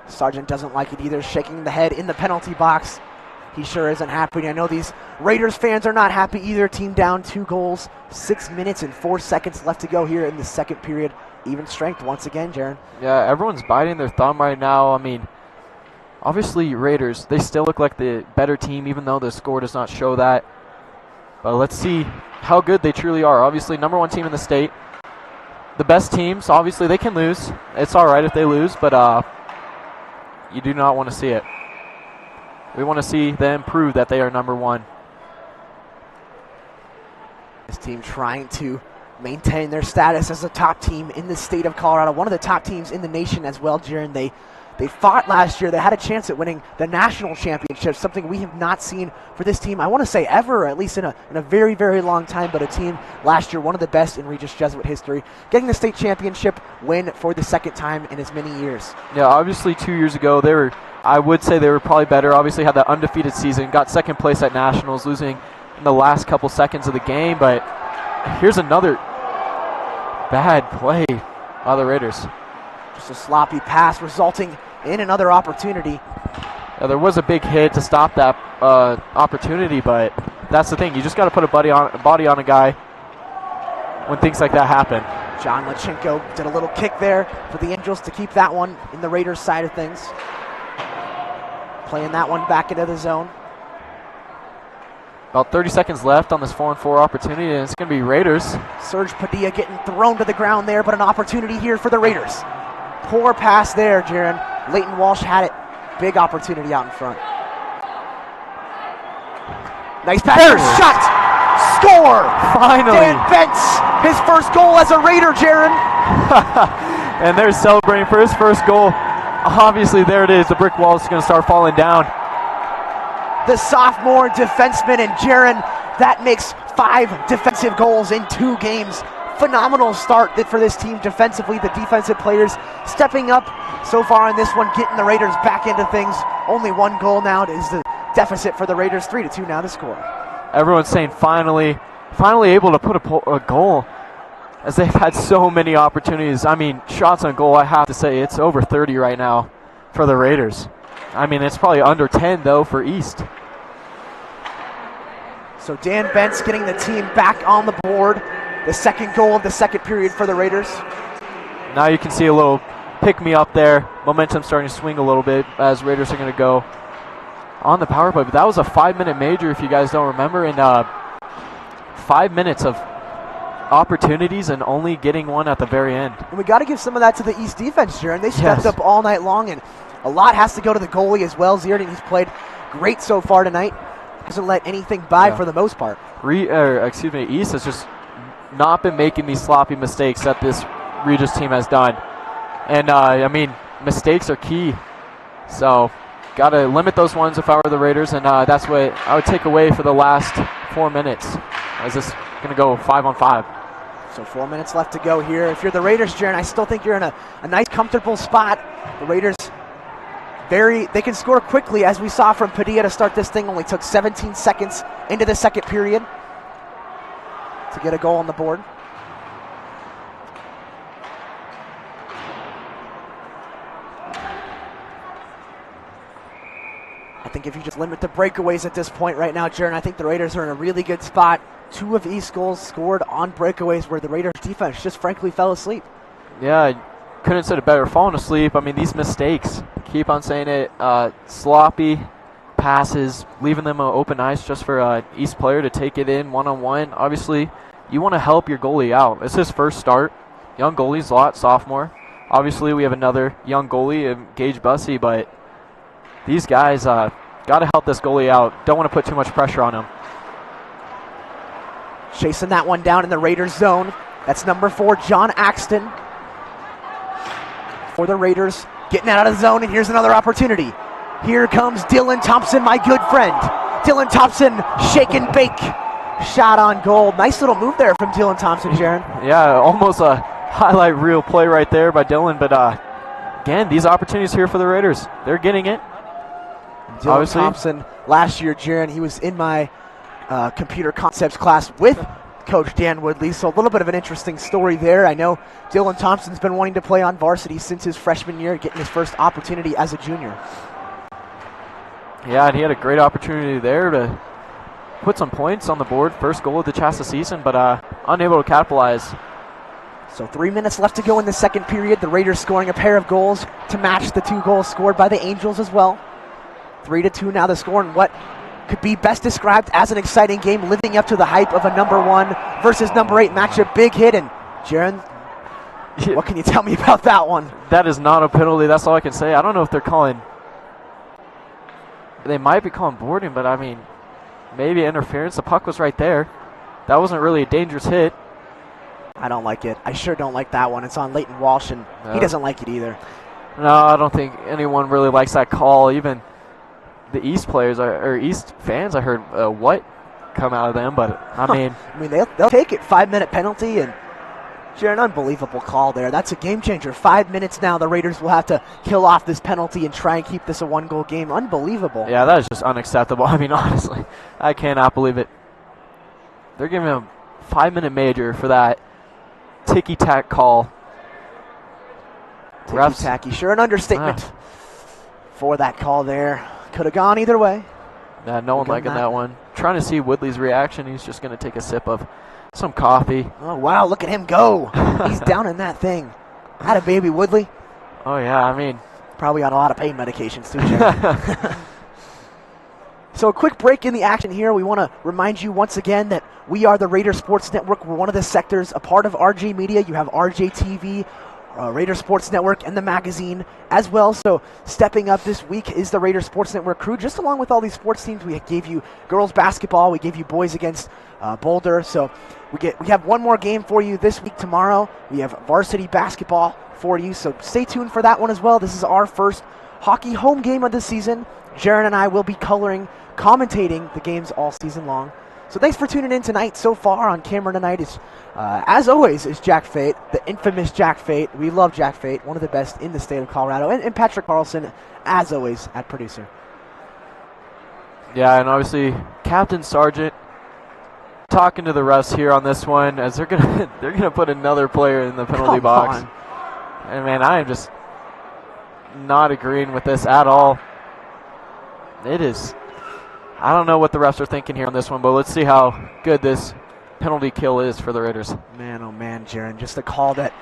Sargent doesn't like it either, shaking the head in the penalty box. He sure isn't happy. I know these Raiders fans are not happy either. Team down 2 goals, 6 minutes and 4 seconds left to go here in the second period. Even strength once again, Jaron. Yeah, everyone's biting their thumb right now. I mean, obviously Raiders, they still look like the better team, even though the score does not show that. But let's see how good they truly are. Obviously, number 1 team in the state. The best teams, obviously, they can lose. It's all right if they lose, but you do not want to see it. We want to see them prove that they are number 1. This team trying to maintain their status as a top team in the state of Colorado. One of the top teams in the nation as well, Jaron. They They fought last year. They had a chance at winning the national championship, something we have not seen for this team, I want to say ever, at least in a very, very long time. But a team last year, one of the best in Regis Jesuit history, getting the state championship win for the second time in as many years. Yeah, obviously 2 years ago, I would say they were probably better. Obviously had that undefeated season, got second place at nationals, losing in the last couple seconds of the game. But here's another bad play by the Raiders. Just a sloppy pass resulting in another opportunity. Yeah, there was a big hit to stop that opportunity, but that's the thing. You just got to put a body on a guy when things like that happen. John Lachenko did a little kick there for the Angels to keep that one in the Raiders side of things. Playing that one back into the zone. About 30 seconds left on this 4-on-4 opportunity, and it's going to be Raiders. Serge Padilla getting thrown to the ground there, but an opportunity here for the Raiders. Poor pass there, Jaron. Leighton Walsh had it. Big opportunity out in front. Nice pass. There's shot. Score. Finally. Dan Bentz, his first goal as a Raider, Jaron. And they're celebrating for his first goal. Obviously, there it is. The brick wall is going to start falling down. The sophomore defenseman, and Jaron, that makes 5 defensive goals in 2 games. Phenomenal start for this team defensively. The defensive players stepping up so far in this one, getting the Raiders back into things. Only 1 goal now is the deficit for the Raiders. 3-2 now to score. Everyone's saying finally able to put a goal, as they've had so many opportunities. I mean, shots on goal, I have to say, it's over 30 right now for the Raiders. I mean, it's probably under 10, though, for East. So Dan Bentz getting the team back on the board. The second goal of the second period for the Raiders. Now you can see a little pick-me-up there. Momentum starting to swing a little bit as Raiders are going to go on the power play. But that was a 5-minute major, if you guys don't remember, and 5 minutes of opportunities and only getting one at the very end. And we got to give some of that to the East defense, Jaron. They stepped up all night long, and a lot has to go to the goalie as well. Zierden, he's played great so far tonight. Hasn't let anything by for the most part. East has just not been making these sloppy mistakes that this Regis team has done. And, I mean, mistakes are key. So, got to limit those ones if I were the Raiders, and that's what I would take away for the last 4 minutes. Is this going to go 5-on-5? So 4 minutes left to go here. If you're the Raiders, Jaron, I still think you're in a nice, comfortable spot. The Raiders, they can score quickly, as we saw from Padilla to start this thing. Only took 17 seconds into the second period to get a goal on the board. I think if you just limit the breakaways at this point right now, Jaron, I think the Raiders are in a really good spot. 2 of East goals scored on breakaways where the Raiders defense just frankly fell asleep. Yeah, I couldn't have said it better. Falling asleep. I mean, these mistakes, keep on saying it, sloppy passes, leaving them open ice just for an East player to take it in one-on-one. Obviously, you want to help your goalie out. It's his first start. Young goalie's a lot, sophomore. Obviously, we have another young goalie, Gage Bussey, but these guys got to help this goalie out. Don't want to put too much pressure on him. Chasing that one down in the Raiders zone. That's number 4, John Axton. For the Raiders, getting out of the zone, and here's another opportunity. Here comes Dylan Thompson, my good friend. Dylan Thompson, shake and bake. Shot on goal. Nice little move there from Dylan Thompson, Jaron. Yeah, almost a highlight reel play right there by Dylan, but again, these opportunities here for the Raiders. They're getting it. Dylan Obviously. Thompson, last year, Jaron, he was in my computer concepts class with Coach Dan Woodley, so a little bit of an interesting story there. I know Dylan Thompson's been wanting to play on varsity since his freshman year, getting his first opportunity as a junior. Yeah, and he had a great opportunity there to put some points on the board. First goal of the Chasta season, but unable to capitalize. So 3 minutes left to go in the second period. The Raiders scoring a pair of goals to match the 2 goals scored by the Angels as well. 3-2 now the score, and what could be best described as an exciting game, living up to the hype of a number 1 versus number 8 matchup. Big hit, and Jaron, what can you tell me about that one? That is not a penalty. That's all I can say. I don't know if they're calling. They might be calling boarding, but I mean, maybe interference. The puck was right there. That wasn't really a dangerous hit. I don't like it. I sure don't like that one. It's on Leighton Walsh, and he doesn't like it either. No, I don't think anyone really likes that call. Even the East players or East fans, I heard what come out of them, but I mean, they'll take it. 5-minute penalty, and an unbelievable call there. That's a game changer. 5 minutes now. The Raiders will have to kill off this penalty and try and keep this a 1-goal game. Unbelievable. Yeah, that is just unacceptable. I mean, honestly, I cannot believe it. They're giving him a 5-minute major for that ticky-tack call. Ticky-tacky, sure, an understatement for that call there. Could have gone either way. Yeah, no one liking that one. Trying to see Woodley's reaction. He's just going to take a sip of some coffee. Oh, wow, look at him go. He's down in that thing. Had a baby, Woodley. Oh, yeah, I mean. Probably on a lot of pain medications, too, Jared. So a quick break in the action here. We want to remind you once again that we are the Raider Sports Network. We're one of the sectors, a part of RJ Media. You have RJ TV, Raider Sports Network, and the magazine as well. So stepping up this week is the Raider Sports Network crew. Just along with all these sports teams, we gave you girls basketball, we gave you boys against Boulder. So we have one more game for you this week. Tomorrow we have varsity basketball for you. So stay tuned for that one as well. This is our first hockey home game of the season. Jaron and I will be commentating the games all season long. So thanks for tuning in tonight. So far on camera tonight is, as always, is Jack Fate, the infamous Jack Fate. We love Jack Fate, one of the best in the state of Colorado. And Patrick Carlson, as always, at producer. Yeah, and obviously Captain Sargent talking to the refs here on this one as they're gonna put another player in the penalty box. And man, I am just not agreeing with this at all. It is. I don't know what the refs are thinking here on this one, but let's see how good this penalty kill is for the Raiders. Man, oh man, Jaron, just a call that,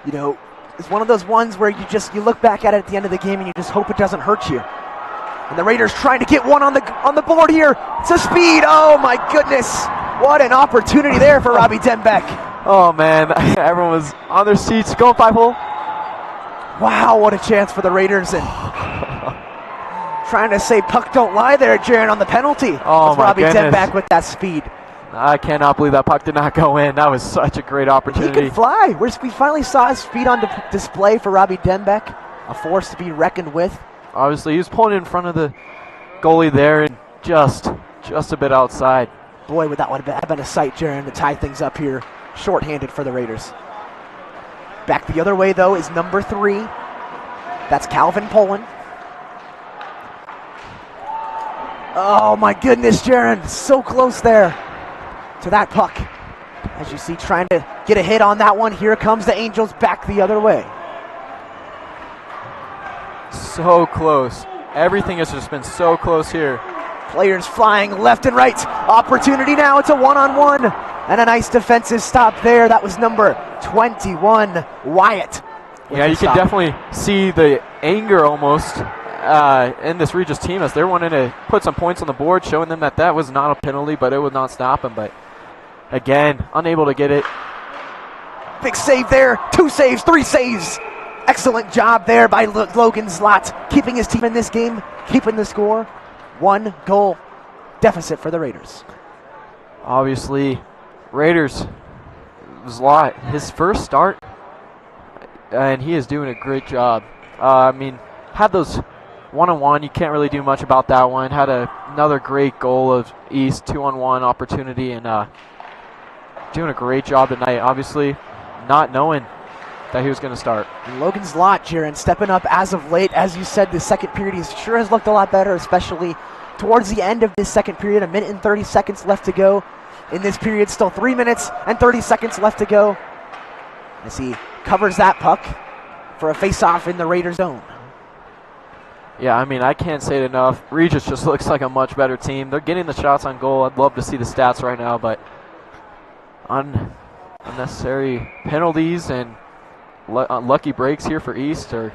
is one of those ones where you look back at it at the end of the game and you just hope it doesn't hurt you. And the Raiders trying to get one on the board here. It's a speed. Oh my goodness. What an opportunity there for Robbie Denbeck. Oh man, everyone was on their seats going 5-hole. Wow, what a chance for the Raiders, and trying to say puck don't lie there, Jaron, on the penalty. Oh my Robbie goodness. Denbeck with that speed. I cannot believe that puck did not go in. That was such a great opportunity. He could fly. We finally saw his speed on display for Robbie Denbeck, a force to be reckoned with. Obviously, he was pulling in front of the goalie there and just a bit outside. Boy, that would have been a sight, Jaron, to tie things up here. Short-handed for the Raiders. Back the other way, though, is number 3. That's Calvin Poland. Oh, my goodness, Jaron. So close there to that puck. As you see, trying to get a hit on that one. Here comes the Angels back the other way. So close. Everything has just been so close here. Players flying left and right. Opportunity now. It's a one-on-one. And a nice defensive stop there. That was number 21, Wyatt. Yeah, you can definitely see the anger almost in this Regis team as they're wanting to put some points on the board, showing them that was not a penalty, but it would not stop them. But again, unable to get it. Big save there. 2 saves, 3 saves. Excellent job there by Logan Zlot, keeping his team in this game, keeping the score. 1 goal deficit for the Raiders. Obviously, Raiders, Zlot, his first start, and he is doing a great job. Had those one-on-one, you can't really do much about that one. Had another great goal of East, 2-on-1 opportunity, and doing a great job tonight. Obviously, not knowing that he was going to start. Logan Zlot, Jaron, stepping up as of late. As you said, the second period, he sure has looked a lot better, especially towards the end of this second period. 1 minute and 30 seconds left to go in this period. Still 3 minutes and 30 seconds left to go as he covers that puck for a face-off in the Raider zone. Yeah, I can't say it enough. Regis just looks like a much better team. They're getting the shots on goal. I'd love to see the stats right now, but unnecessary penalties and unlucky breaks here for East are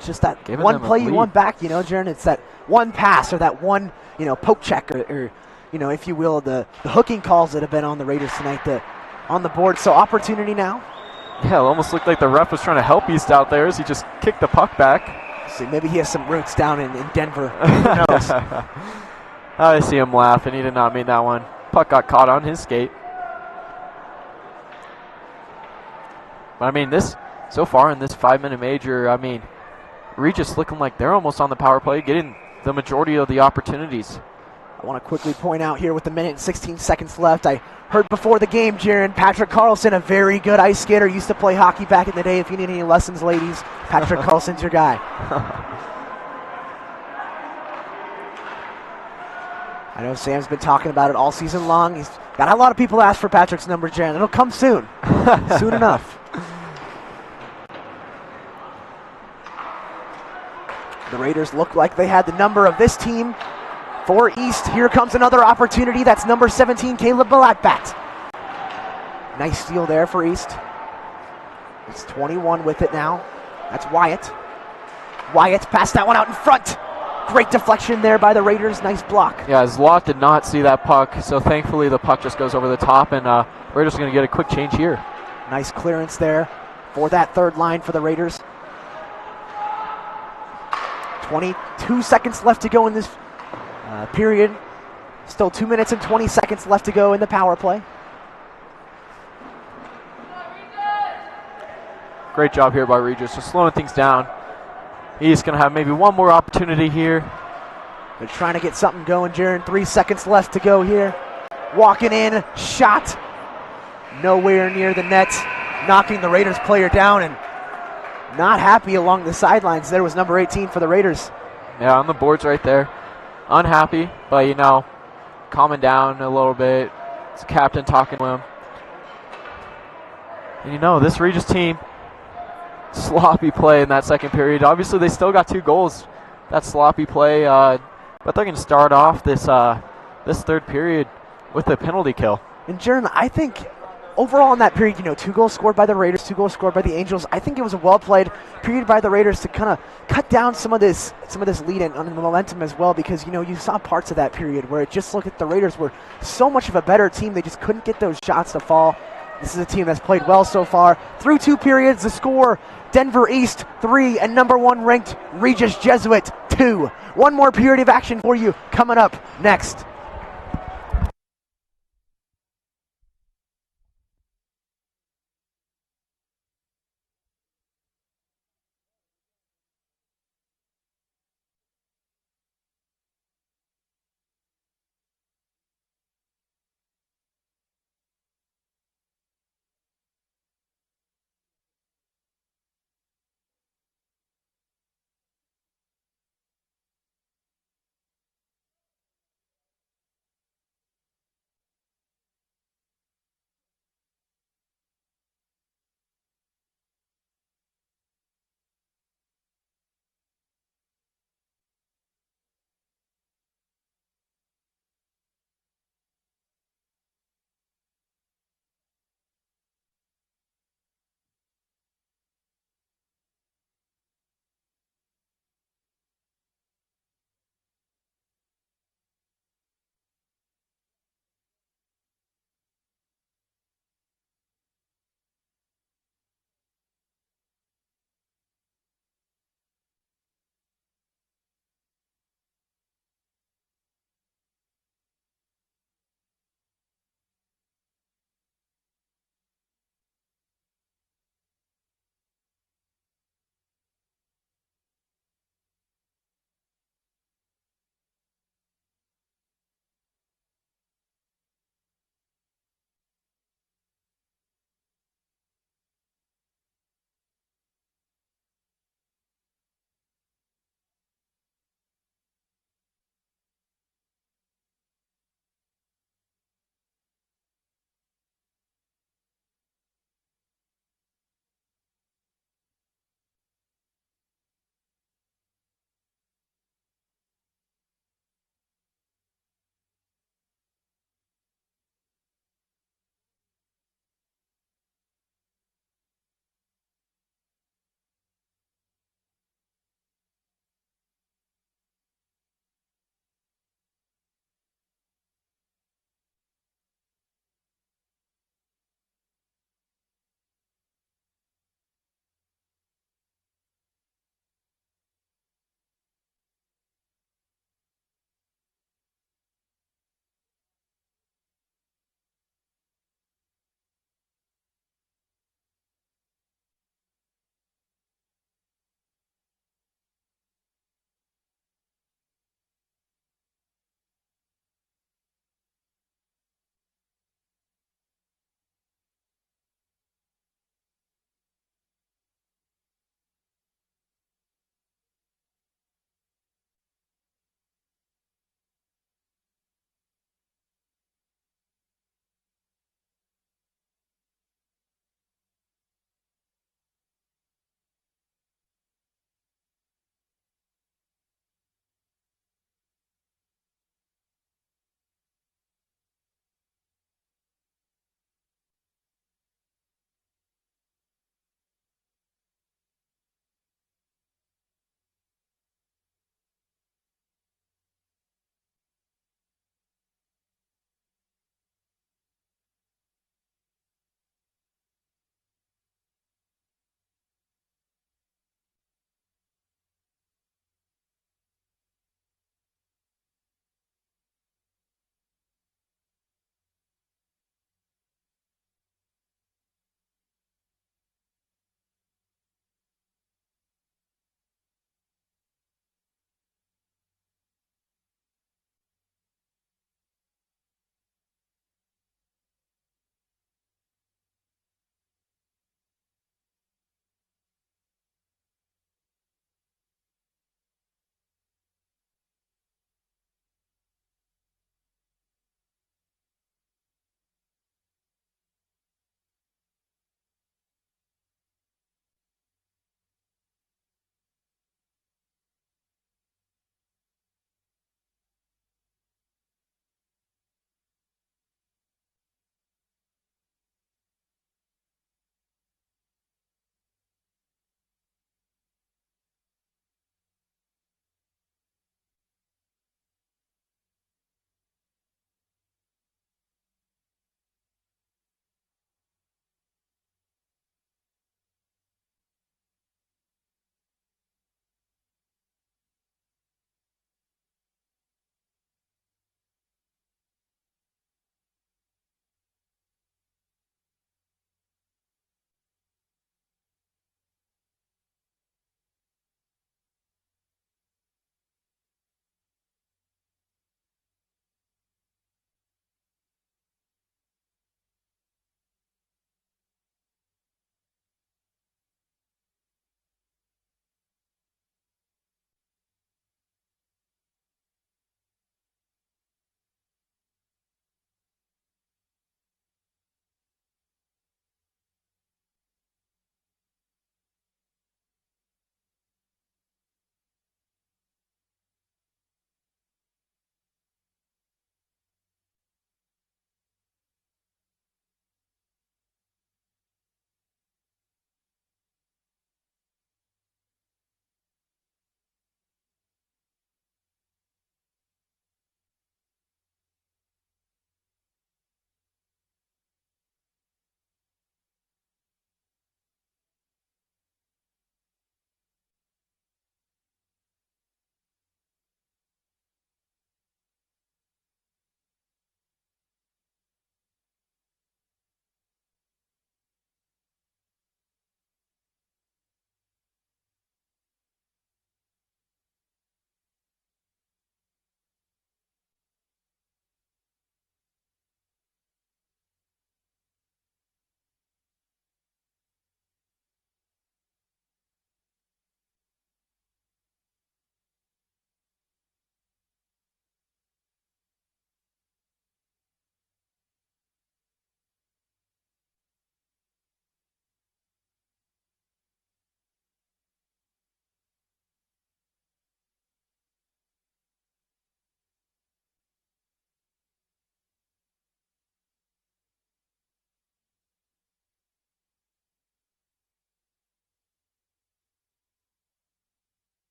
just that one play you want back, Jaron. It's that one pass or that one, poke check or if you will, the hooking calls that have been on the Raiders tonight on the board. So opportunity now. Yeah, it almost looked like the ref was trying to help East out there as he just kicked the puck back. See, maybe he has some roots down in Denver. Who knows? I see him laughing. He did not mean that one. Puck got caught on his skate. But this so far in this 5-minute major, Regis looking like they're almost on the power play, getting the majority of the opportunities. I want to quickly point out here with the minute and 16 seconds left, I heard before the game, Jaron, Patrick Carlson, a very good ice skater, used to play hockey back in the day. If you need any lessons, ladies, Patrick Carlson's your guy. I know Sam's been talking about it all season long. He's got a lot of people ask for Patrick's number, Jaron. It'll come soon. Soon enough. The Raiders look like they had the number of this team. For East, here comes another opportunity. That's number 17, Caleb Balatbat. Nice steal there for East. It's 21 with it now. That's Wyatt. Wyatt passed that one out in front. Great deflection there by the Raiders. Nice block. Yeah, Zlot did not see that puck, so thankfully the puck just goes over the top, and Raiders are going to get a quick change here. Nice clearance there for that third line for the Raiders. 22 seconds left to go in this period. Still 2 minutes and 20 seconds left to go in the power play. Great job here by Regis, just slowing things down. He's going to have maybe one more opportunity here. They're trying to get something going, Jaron. 3 seconds left to go here. Walking in, shot. Nowhere near the net. Knocking the Raiders player down, and not happy along the sidelines. There was number 18 for the Raiders. Yeah, on the boards right there. Unhappy, but, you know, calming down a little bit. It's the captain talking to him. And, you know, this Regis team, sloppy play in that second period. Obviously, they still got 2 goals. That sloppy play, but they're going to start off this this third period with a penalty kill. And Jaron, I think overall in that period, 2 goals scored by the Raiders, 2 goals scored by the Angels. I think it was a well-played period by the Raiders to kind of cut down some of this lead and on the momentum as well, because you saw parts of that period where it just looked like the Raiders were so much of a better team. They just couldn't get those shots to fall. This is a team that's played well so far. Through 2 periods, the score, Denver East 3 and number 1 ranked Regis Jesuit 2. One more period of action for you coming up next.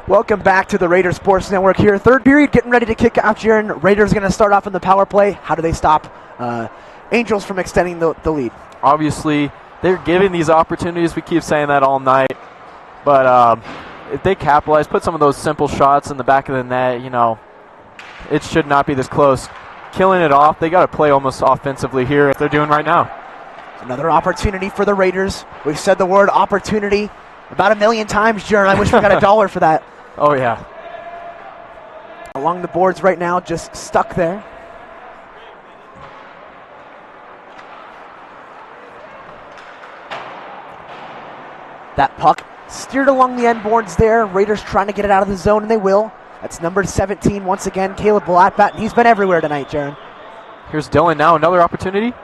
Welcome back to the Raiders Sports Network here. Third period getting ready to kick off, Jaron. Raiders going to start off in the power play. How do they stop Angels from extending the lead? Obviously, they're giving these opportunities. We keep saying that all night. But if they capitalize, put some of those simple shots in the back of the net, you know, it should not be this close. Killing it off, they got to play almost offensively here if they're doing right now. Another opportunity for the Raiders. We've said the word opportunity about 1 million times, Jaron. I wish we got $1 for that. Oh, yeah. Along the boards right now, just stuck there. That puck steered along the end boards there. Raiders trying to get it out of the zone, and they will. That's number 17 once again, Caleb Blatbat, and he's been everywhere tonight, Jaron. Here's Dylan now, another opportunity.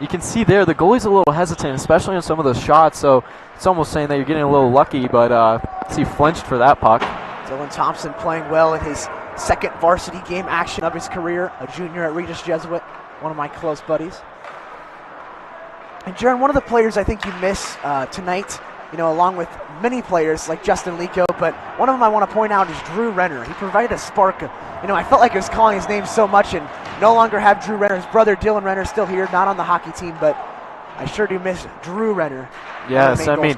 You can see there the goalie's a little hesitant, especially on some of those shots, so it's almost saying that you're getting a little lucky, but he flinched for that puck. Dylan Thompson playing well in his second varsity game action of his career, a junior at Regis Jesuit, one of my close buddies. And Jaron, one of the players I think you miss tonight, you know, along with many players like Justin Lico, but one of them I want to point out is Drew Renner. He provided a spark. You know, I felt like I was calling his name so much and no longer have Drew Renner. His brother Dylan Renner still here, not on the hockey team, but I sure do miss Drew Renner. Yes, I mean,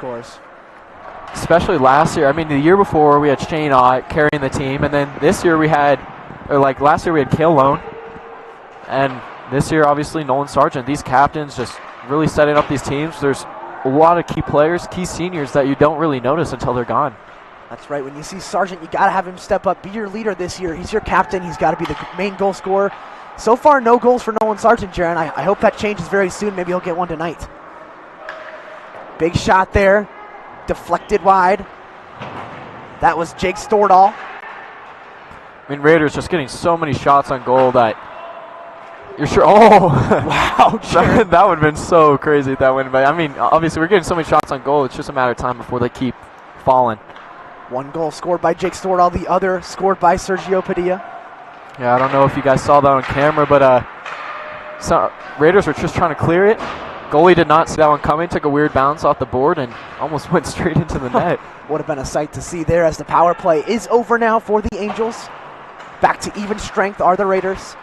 especially last year. I mean, the year before we had Shane Ott carrying the team, and then this year we had, or like last year we had Kale Lone, and this year obviously Nolan Sargent. These captains just really setting up these teams. There's a lot of key players, key seniors that you don't really notice until they're gone. That's right. When you see Sargent, you got to have him step up, be your leader this year. He's your captain. He's got to be the main goal scorer. So far, no goals for Nolan Sargent, Jaron. I hope that changes very soon. Maybe he'll get one tonight. Big shot there. Deflected wide. That was Jake Stordahl. I mean, Raiders just getting so many shots on goal that you're sure. Oh, wow. That would have been so crazy if that went. But I mean, obviously, we're getting so many shots on goal. It's just a matter of time before they keep falling. One goal scored by Jake Stordahl, the other scored by Sergio Padilla. Yeah, I don't know if you guys saw that on camera, but so Raiders were just trying to clear it. Goalie did not see that one coming, took a weird bounce off the board, and almost went straight into the net. Would have been a sight to see there as the power play is over now for the Angels. Back to even strength are the Raiders.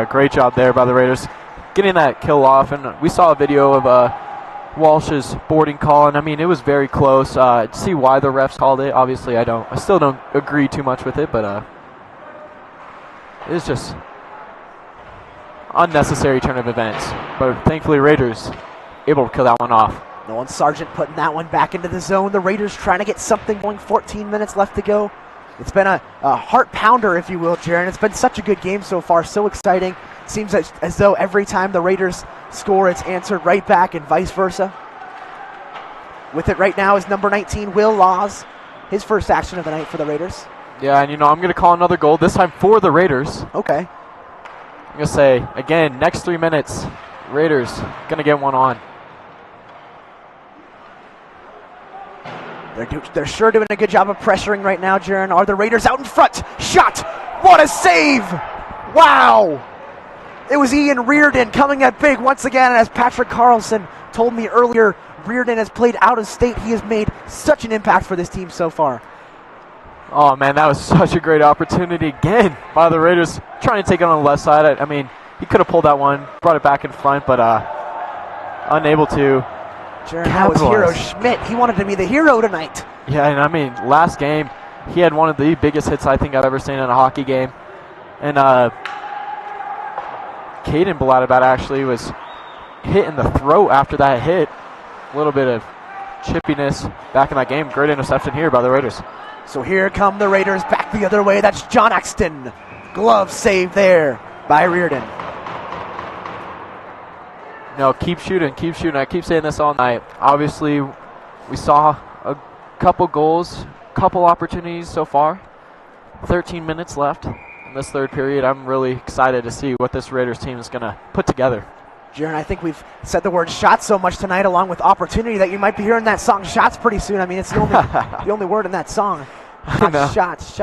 Great job there by the Raiders, getting that kill off, and we saw a video of Walsh's boarding call, and I mean, it was very close. See why the refs called it. Obviously, I still don't agree too much with it, but it was just unnecessary turn of events. But thankfully, Raiders able to kill that one off. Nolan Sargent putting that one back into the zone. The Raiders trying to get something going. 14 minutes left to go. It's been a heart pounder, if you will, Jaron. It's been such a good game so far, so exciting. Seems as though every time the Raiders score, it's answered right back and vice versa. With it right now is number 19, Will Laws. His first action of the night for the Raiders. Yeah, and you know, I'm going to call another goal, this time for the Raiders. Okay. I'm going to say, again, next 3 minutes, Raiders going to get one on. They're sure doing a good job of pressuring right now, Jaron. Are the Raiders out in front? Shot! What a save! Wow! It was Ian Reardon coming at big once again, and as Patrick Carlson told me earlier, Reardon has played out of state. He has made such an impact for this team so far. Oh, man, that was such a great opportunity again by the Raiders, trying to take it on the left side. I mean, he could have pulled that one, brought it back in front, but unable to. Jaron, that was Hero Schmidt. He wanted to be the hero tonight. Yeah, and I mean, last game, he had one of the biggest hits I think I've ever seen in a hockey game. And Caden Baladabat actually was hit in the throat after that hit. A little bit of chippiness back in that game. Great interception here by the Raiders. So here come the Raiders back the other way. That's John Axton. Glove save there by Reardon. No, keep shooting, keep shooting. I keep saying this all night. Obviously, we saw a couple goals, couple opportunities so far. 13 minutes left in this third period. I'm really excited to see what this Raiders team is going to put together. Jaron, I think we've said the word shot so much tonight along with opportunity that you might be hearing that song shots pretty soon. I mean, it's the only, the only word in that song. Shots.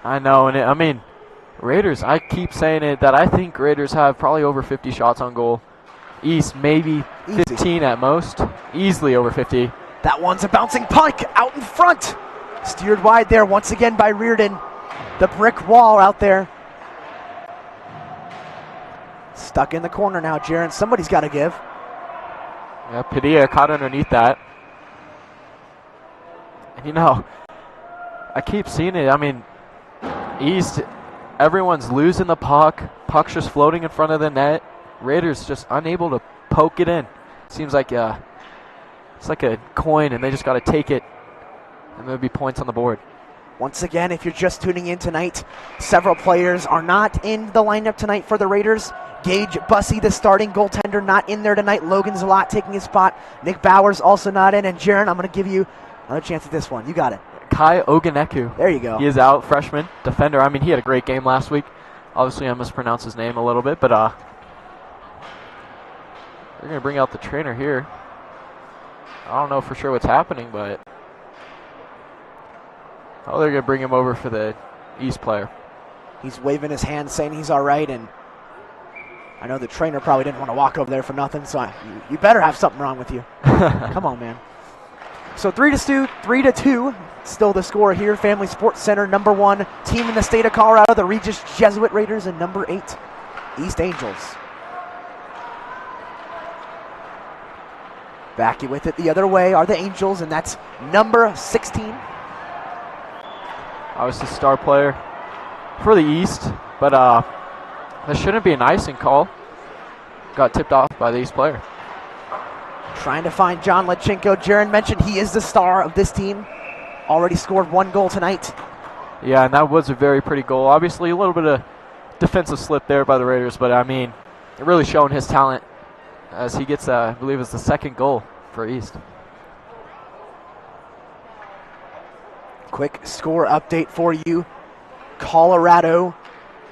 I know, and I mean, Raiders, I keep saying it that I think Raiders have probably over 50 shots on goal. East, maybe 15 at most. Easily over 50. That one's a bouncing puck out in front. Steered wide there once again by Reardon. The brick wall out there. Stuck in the corner now, Jaron. Somebody's got to give. Yeah, Padilla caught underneath that. And, you know, I keep seeing it. I mean, East, everyone's losing the puck. Puck's just floating in front of the net. Raiders just unable to poke it in. Seems like it's like a coin, and they just got to take it, and there'll be points on the board. Once again, if you're just tuning in tonight, several players are not in the lineup tonight for the Raiders. Gage Bussey, the starting goaltender, not in there tonight. Logan Zalat taking his spot. Nick Bowers also not in. And Jaron, I'm going to give you another chance at this one. You got it. Kai Oganeku. There you go. He is out, freshman, defender. I mean, he had a great game last week. Obviously, I mispronounced his name a little bit, but they're going to bring out the trainer here. I don't know for sure what's happening, but they're going to bring him over for the East player. He's waving his hand saying he's all right, and I know the trainer probably didn't want to walk over there for nothing, so you better have something wrong with you. Come on, man. So 3-2, still the score here. Family Sports Center, #1 team in the state of Colorado, the Regis Jesuit Raiders, and #8, East Angels. Back with it the other way are the Angels, and that's number 16. Obviously star player for the East, but that shouldn't be an icing call. Got tipped off by the East player. Trying to find John Lechenko. Jaron mentioned he is the star of this team. Already scored 1 goal tonight. Yeah, and that was a very pretty goal. Obviously a little bit of defensive slip there by the Raiders, but I mean, really showing his talent as he gets, I believe it's the 2nd goal for East. Quick score update for you. Colorado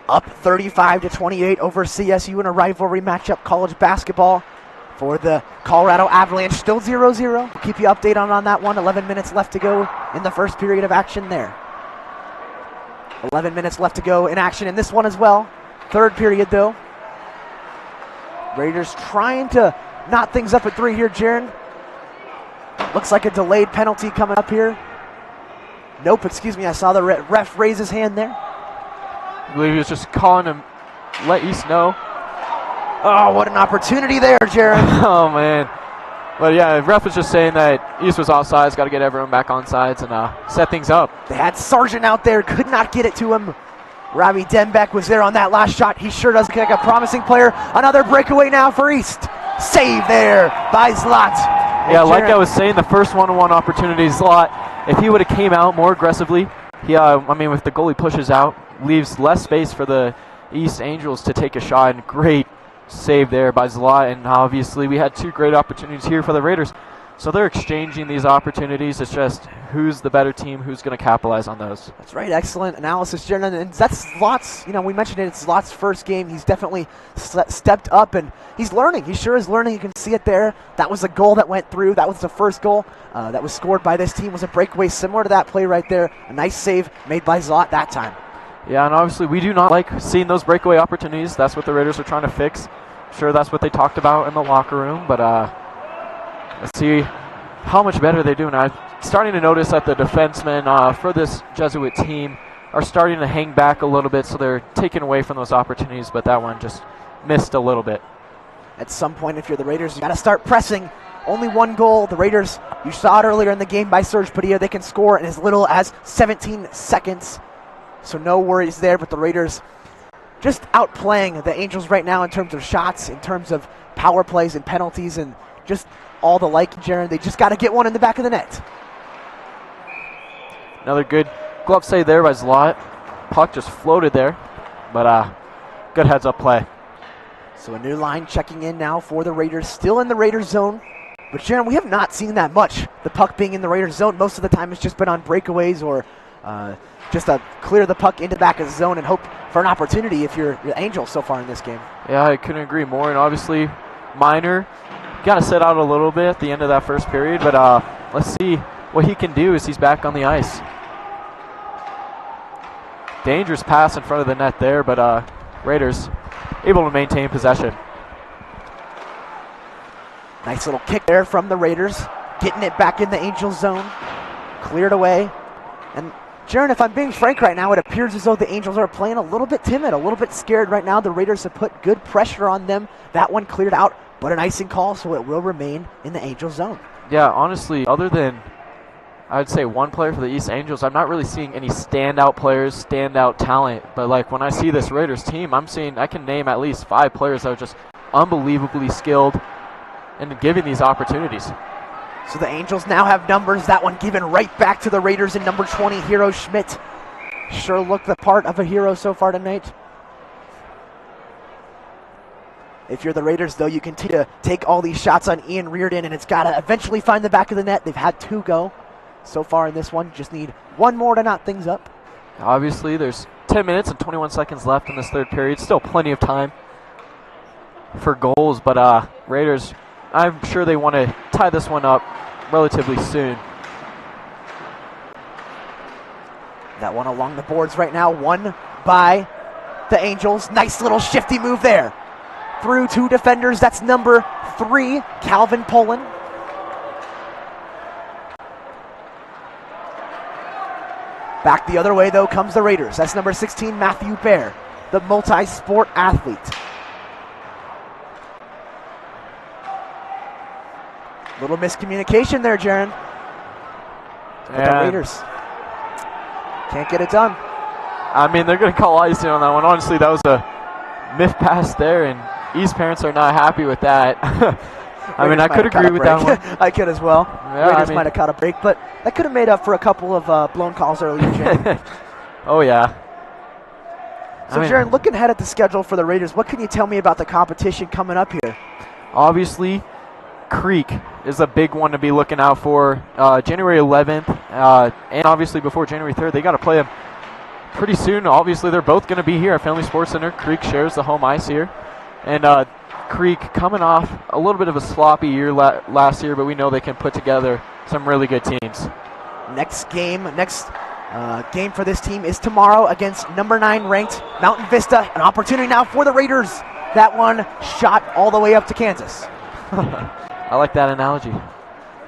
up 35-28 over CSU in a rivalry matchup, college basketball for the Colorado Avalanche. Still 0-0. We'll keep you updated on that one. 11 minutes left to go in the first period of action there. 11 minutes left to go in action in this one as well. 3rd period, though. Raiders trying to knot things up at 3 here, Jaron. Looks like a delayed penalty coming up here. Nope, excuse me. I saw the ref raise his hand there. I believe he was just calling him, let East know. Oh, what an opportunity there, Jaron. Oh, man. But, yeah, the ref was just saying that East was offsides, got to get everyone back on sides and set things up. They had Sargent out there, could not get it to him. Robbie Dembeck was there on that last shot. He sure does look like a promising player. Another breakaway now for East. Save there by Zlot. Yeah, like I was saying, the first one-on-one opportunity, Zlot, if he would have came out more aggressively, he, I mean, with the goalie pushes out, leaves less space for the East Angels to take a shot, and great save there by Zlot. And obviously we had 2 great opportunities here for the Raiders. So they're exchanging these opportunities. It's just who's the better team, who's going to capitalize on those. That's right. Excellent analysis, Jaron. And that's Zlot's, we mentioned it, it's Zlot's first game. He's definitely stepped up, and he's learning. He sure is learning. You can see it there. That was a goal that went through. That was the first goal that was scored by this team. Was a breakaway similar to that play right there. A nice save made by Zlot that time. Yeah, and obviously we do not like seeing those breakaway opportunities. That's what the Raiders are trying to fix. I'm sure that's what they talked about in the locker room, but let's see how much better they're doing. I'm starting to notice that the defensemen for this Jesuit team are starting to hang back a little bit, so they're taking away from those opportunities, but that one just missed a little bit. At some point, if you're the Raiders, you got to start pressing. Only 1 goal. The Raiders, you saw it earlier in the game by Serge Padilla, they can score in as little as 17 seconds. So no worries there, but the Raiders just outplaying the Angels right now in terms of shots, in terms of power plays and penalties, and just all the like, Jaron. They just got to get one in the back of the net. Another good glove save there by Zlot. Puck just floated there, but good heads-up play. So a new line checking in now for the Raiders, still in the Raiders zone. But Jaron, we have not seen that much, the puck being in the Raiders zone. Most of the time it's just been on breakaways or just to clear the puck into the back of the zone and hope for an opportunity if you're the Angels so far in this game. Yeah, I couldn't agree more. And obviously, Minor got to sit out a little bit at the end of that first period. But let's see what he can do as he's back on the ice. Dangerous pass in front of the net there, but Raiders able to maintain possession. Nice little kick there from the Raiders. getting it back in the Angels zone. Cleared away. And Jaron, if I'm being frank right now, it appears as though the Angels are playing a little bit timid, a little bit scared right now. The Raiders have put good pressure on them. That one cleared out, but an icing call, so it will remain in the Angels zone. Yeah, honestly, other than I'd say one player for the East Angels, I'm not really seeing any standout players, standout talent. But like when I see this Raiders team, I can name at least 5 players that are just unbelievably skilled and giving these opportunities. So the Angels now have numbers. That one given right back to the Raiders in number 20, Hero Schmidt. Sure looked the part of a hero so far tonight. If you're the Raiders, though, you continue to take all these shots on Ian Reardon, and it's got to eventually find the back of the net. They've had 2 go so far in this one. Just need 1 more to knot things up. Obviously, there's 10 minutes and 21 seconds left in this third period. Still plenty of time for goals, but Raiders, I'm sure they want to tie this one up relatively soon. That one along the boards right now, won by the Angels. Nice little shifty move there. Through 2 defenders, that's number 3, Calvin Pullen. Back the other way, though, comes the Raiders. That's number 16, Matthew Bear, the multi-sport athlete. Little miscommunication there, Jaron. The Raiders can't get it done. I mean, they're going to call icing on that one. Honestly, that was a myth pass there, and East parents are not happy with that. I mean, I could agree with that one. I could as well. Yeah, Raiders might have caught a break, but that could have made up for a couple of blown calls earlier, Jaron. Oh, yeah. So, Jaron, looking ahead at the schedule for the Raiders, what can you tell me about the competition coming up here? Obviously, Creek is a big one to be looking out for. January 11th, and obviously before January 3rd, they got to play them pretty soon. Obviously, they're both going to be here at Family Sports Center. Creek shares the home ice here. And Creek coming off a little bit of a sloppy year last year, but we know they can put together some really good teams. Next game for this team is tomorrow against number 9 ranked Mountain Vista. An opportunity now for the Raiders. That one shot all the way up to Kansas. I like that analogy.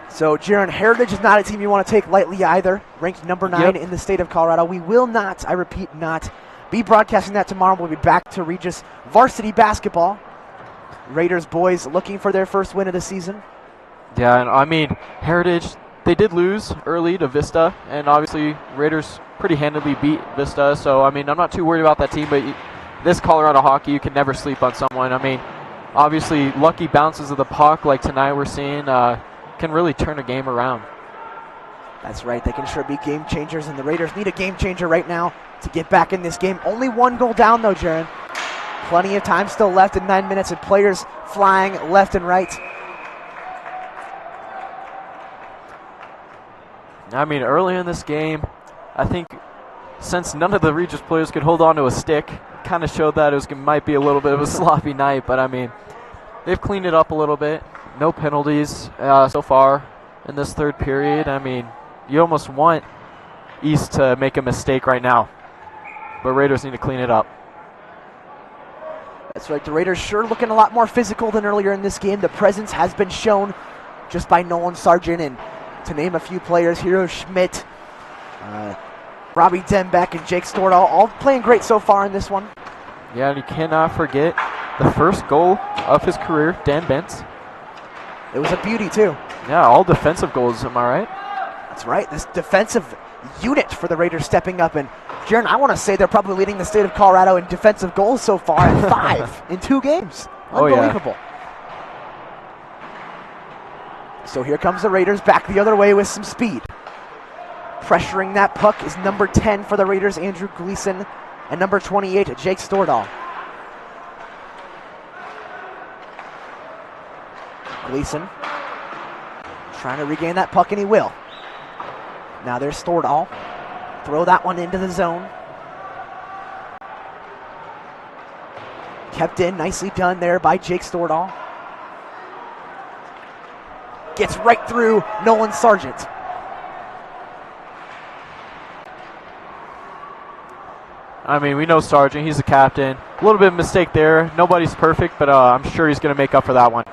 So, Jaron, Heritage is not a team you want to take lightly either. Ranked number 9 in the state of Colorado. We will not, I repeat, not be broadcasting that tomorrow. We'll be back to Regis varsity basketball. Raiders boys looking for their first win of the season. Yeah, and I mean, Heritage, they did lose early to Vista, and obviously Raiders pretty handily beat Vista. So, I mean, I'm not too worried about that team, but this Colorado hockey, you can never sleep on someone. I mean, obviously, lucky bounces of the puck like tonight we're seeing can really turn a game around. That's right. They can sure be game changers, and the Raiders need a game changer right now to get back in this game. Only 1 goal down, though, Jaron. Plenty of time still left in 9 minutes, and players flying left and right. I mean, early in this game, I think since none of the Regis players could hold on to a stick, kind of showed that it might be a little bit of a sloppy night. But, I mean, they've cleaned it up a little bit. No penalties so far in this third period. I mean, you almost want East to make a mistake right now. But Raiders need to clean it up. That's right. The Raiders sure looking a lot more physical than earlier in this game. The presence has been shown just by Nolan Sargent, and to name a few players, Hero Schmidt, Robbie Dembeck, and Jake Stordahl, all playing great so far in this one. Yeah, and you cannot forget the first goal of his career, Dan Bentz. It was a beauty, too. Yeah, all defensive goals, am I right? That's right. This defensive unit for the Raiders stepping up. And, Jaron, I want to say they're probably leading the state of Colorado in defensive goals so far at 5 in 2 games. Unbelievable. So here comes the Raiders back the other way with some speed. Pressuring that puck is number 10 for the Raiders, Andrew Gleason, and number 28, Jake Stordahl. Gleason trying to regain that puck, and he will. Now there's Stordahl. Throw that one into the zone. Kept in, nicely done there by Jake Stordahl. Gets right through Nolan Sargent. I mean, we know Sargent. He's the captain. A little bit of a mistake there. Nobody's perfect, but I'm sure he's going to make up for that one.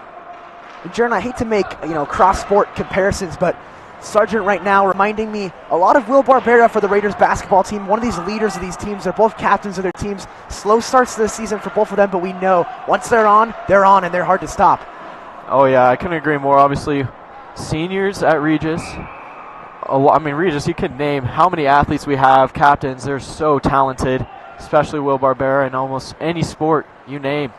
Jaron, I hate to make cross-sport comparisons, but Sargent right now reminding me a lot of Will Barbera for the Raiders basketball team, one of these leaders of these teams. They're both captains of their teams. Slow starts this season for both of them, but we know once they're on, and they're hard to stop. Oh, yeah, I couldn't agree more. Obviously, seniors at Regis. Regis, you could name how many athletes we have, captains. They're so talented, especially Will Barbera in almost any sport you name.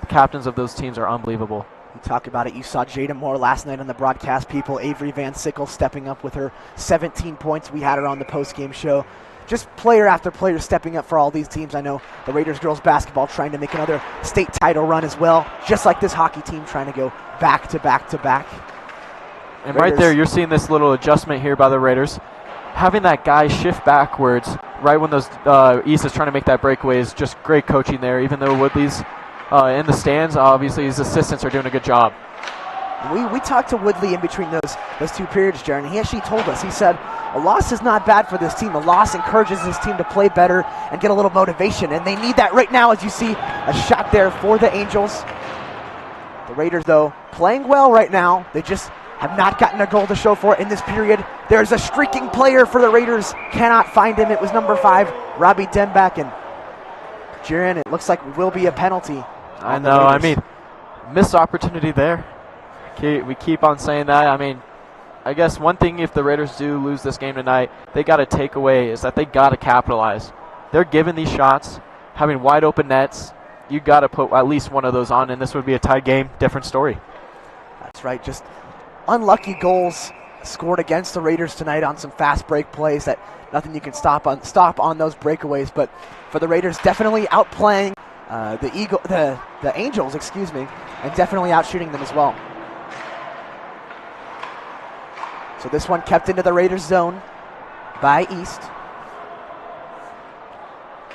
The captains of those teams are unbelievable. You talk about it. You saw Jada Moore last night on the broadcast, people. Avery Van Sickle stepping up with her 17 points. We had her on the post-game show. Just player after player stepping up for all these teams. I know the Raiders girls basketball trying to make another state title run as well, just like this hockey team trying to go back to back to back. And Raiders, right there, you're seeing this little adjustment here by the Raiders. Having that guy shift backwards right when those East is trying to make that breakaway is just great coaching there, even though Woodley's in the stands. Obviously, his assistants are doing a good job. We talked to Woodley in between those two periods, Jaron, and he actually told us, he said, a loss is not bad for this team. A loss encourages this team to play better and get a little motivation, and they need that right now, as you see a shot there for the Angels. The Raiders, though, playing well right now. They just have not gotten a goal to show for it in this period. There's a streaking player for the Raiders. Cannot find him. It was number 5, Robbie Denbach, and Jaron, it looks like it will be a penalty. I know. Missed opportunity there. We keep on saying that. I guess one thing, if the Raiders do lose this game tonight, they got to take away is that they got to capitalize. They're giving these shots, having wide open nets. You got to put at least one of those on, and this would be a tied game. Different story. That's right. Just unlucky goals scored against the Raiders tonight on some fast break plays that nothing you can stop on those breakaways. But for the Raiders, definitely outplaying the Angels, and definitely outshooting them as well. So this one kept into the Raiders zone by East.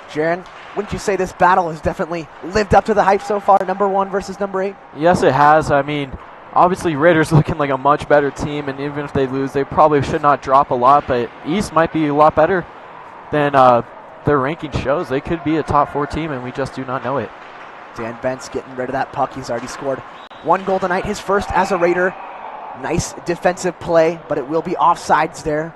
Jaron, wouldn't you say this battle has definitely lived up to the hype so far, number 1 versus number 8? Yes, it has. Obviously Raiders looking like a much better team, and even if they lose, they probably should not drop a lot, but East might be a lot better than their ranking shows. They could be a top 4 team, and we just do not know it. Dan Bentz getting rid of that puck. He's already scored 1 goal tonight, his first as a Raider. Nice defensive play, but it will be offsides there.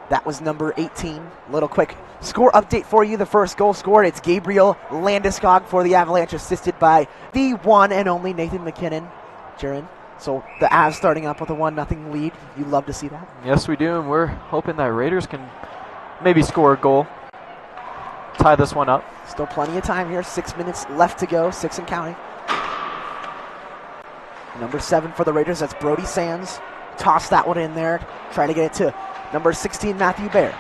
That was number 18. Little quick score update for you. The first goal scored, it's Gabriel Landeskog for the Avalanche, assisted by the one and only Nathan McKinnon. Jaron, so the Avs starting up with a 1-0 lead. You love to see that. Yes, we do, and we're hoping that Raiders can maybe score a goal, tie this one up. Still plenty of time here. 6 minutes left to go, 6 and counting. Number 7 for the Raiders, that's Brody Sands. Toss that one in there, try to get it to number 16, Matthew Baer.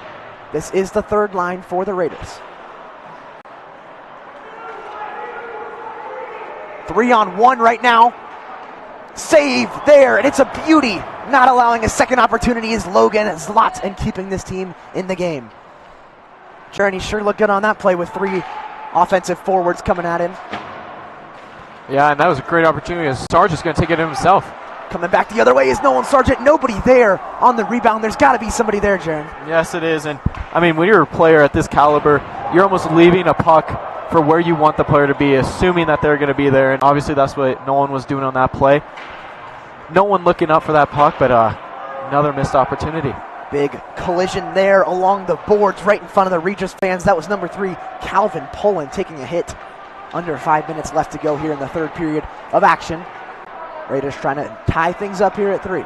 This is the third line for the Raiders. 3-on-1 right now. Save there, and it's a beauty. Not allowing a second opportunity is Logan Zlot and keeping this team in the game. Jaron, he sure looked good on that play with 3 offensive forwards coming at him. Yeah, and that was a great opportunity. Sargent's going to take it himself. Coming back the other way is Nolan Sargent. Nobody there on the rebound. There's got to be somebody there, Jaron. Yes, it is. And, when you're a player at this caliber, you're almost leaving a puck for where you want the player to be, assuming that they're going to be there. And obviously that's what Nolan was doing on that play. No one looking up for that puck, but another missed opportunity. Big collision there along the boards right in front of the Regis fans. That was number 3, Calvin Pullen, taking a hit. Under 5 minutes left to go here in the third period of action. Raiders trying to tie things up here at 3.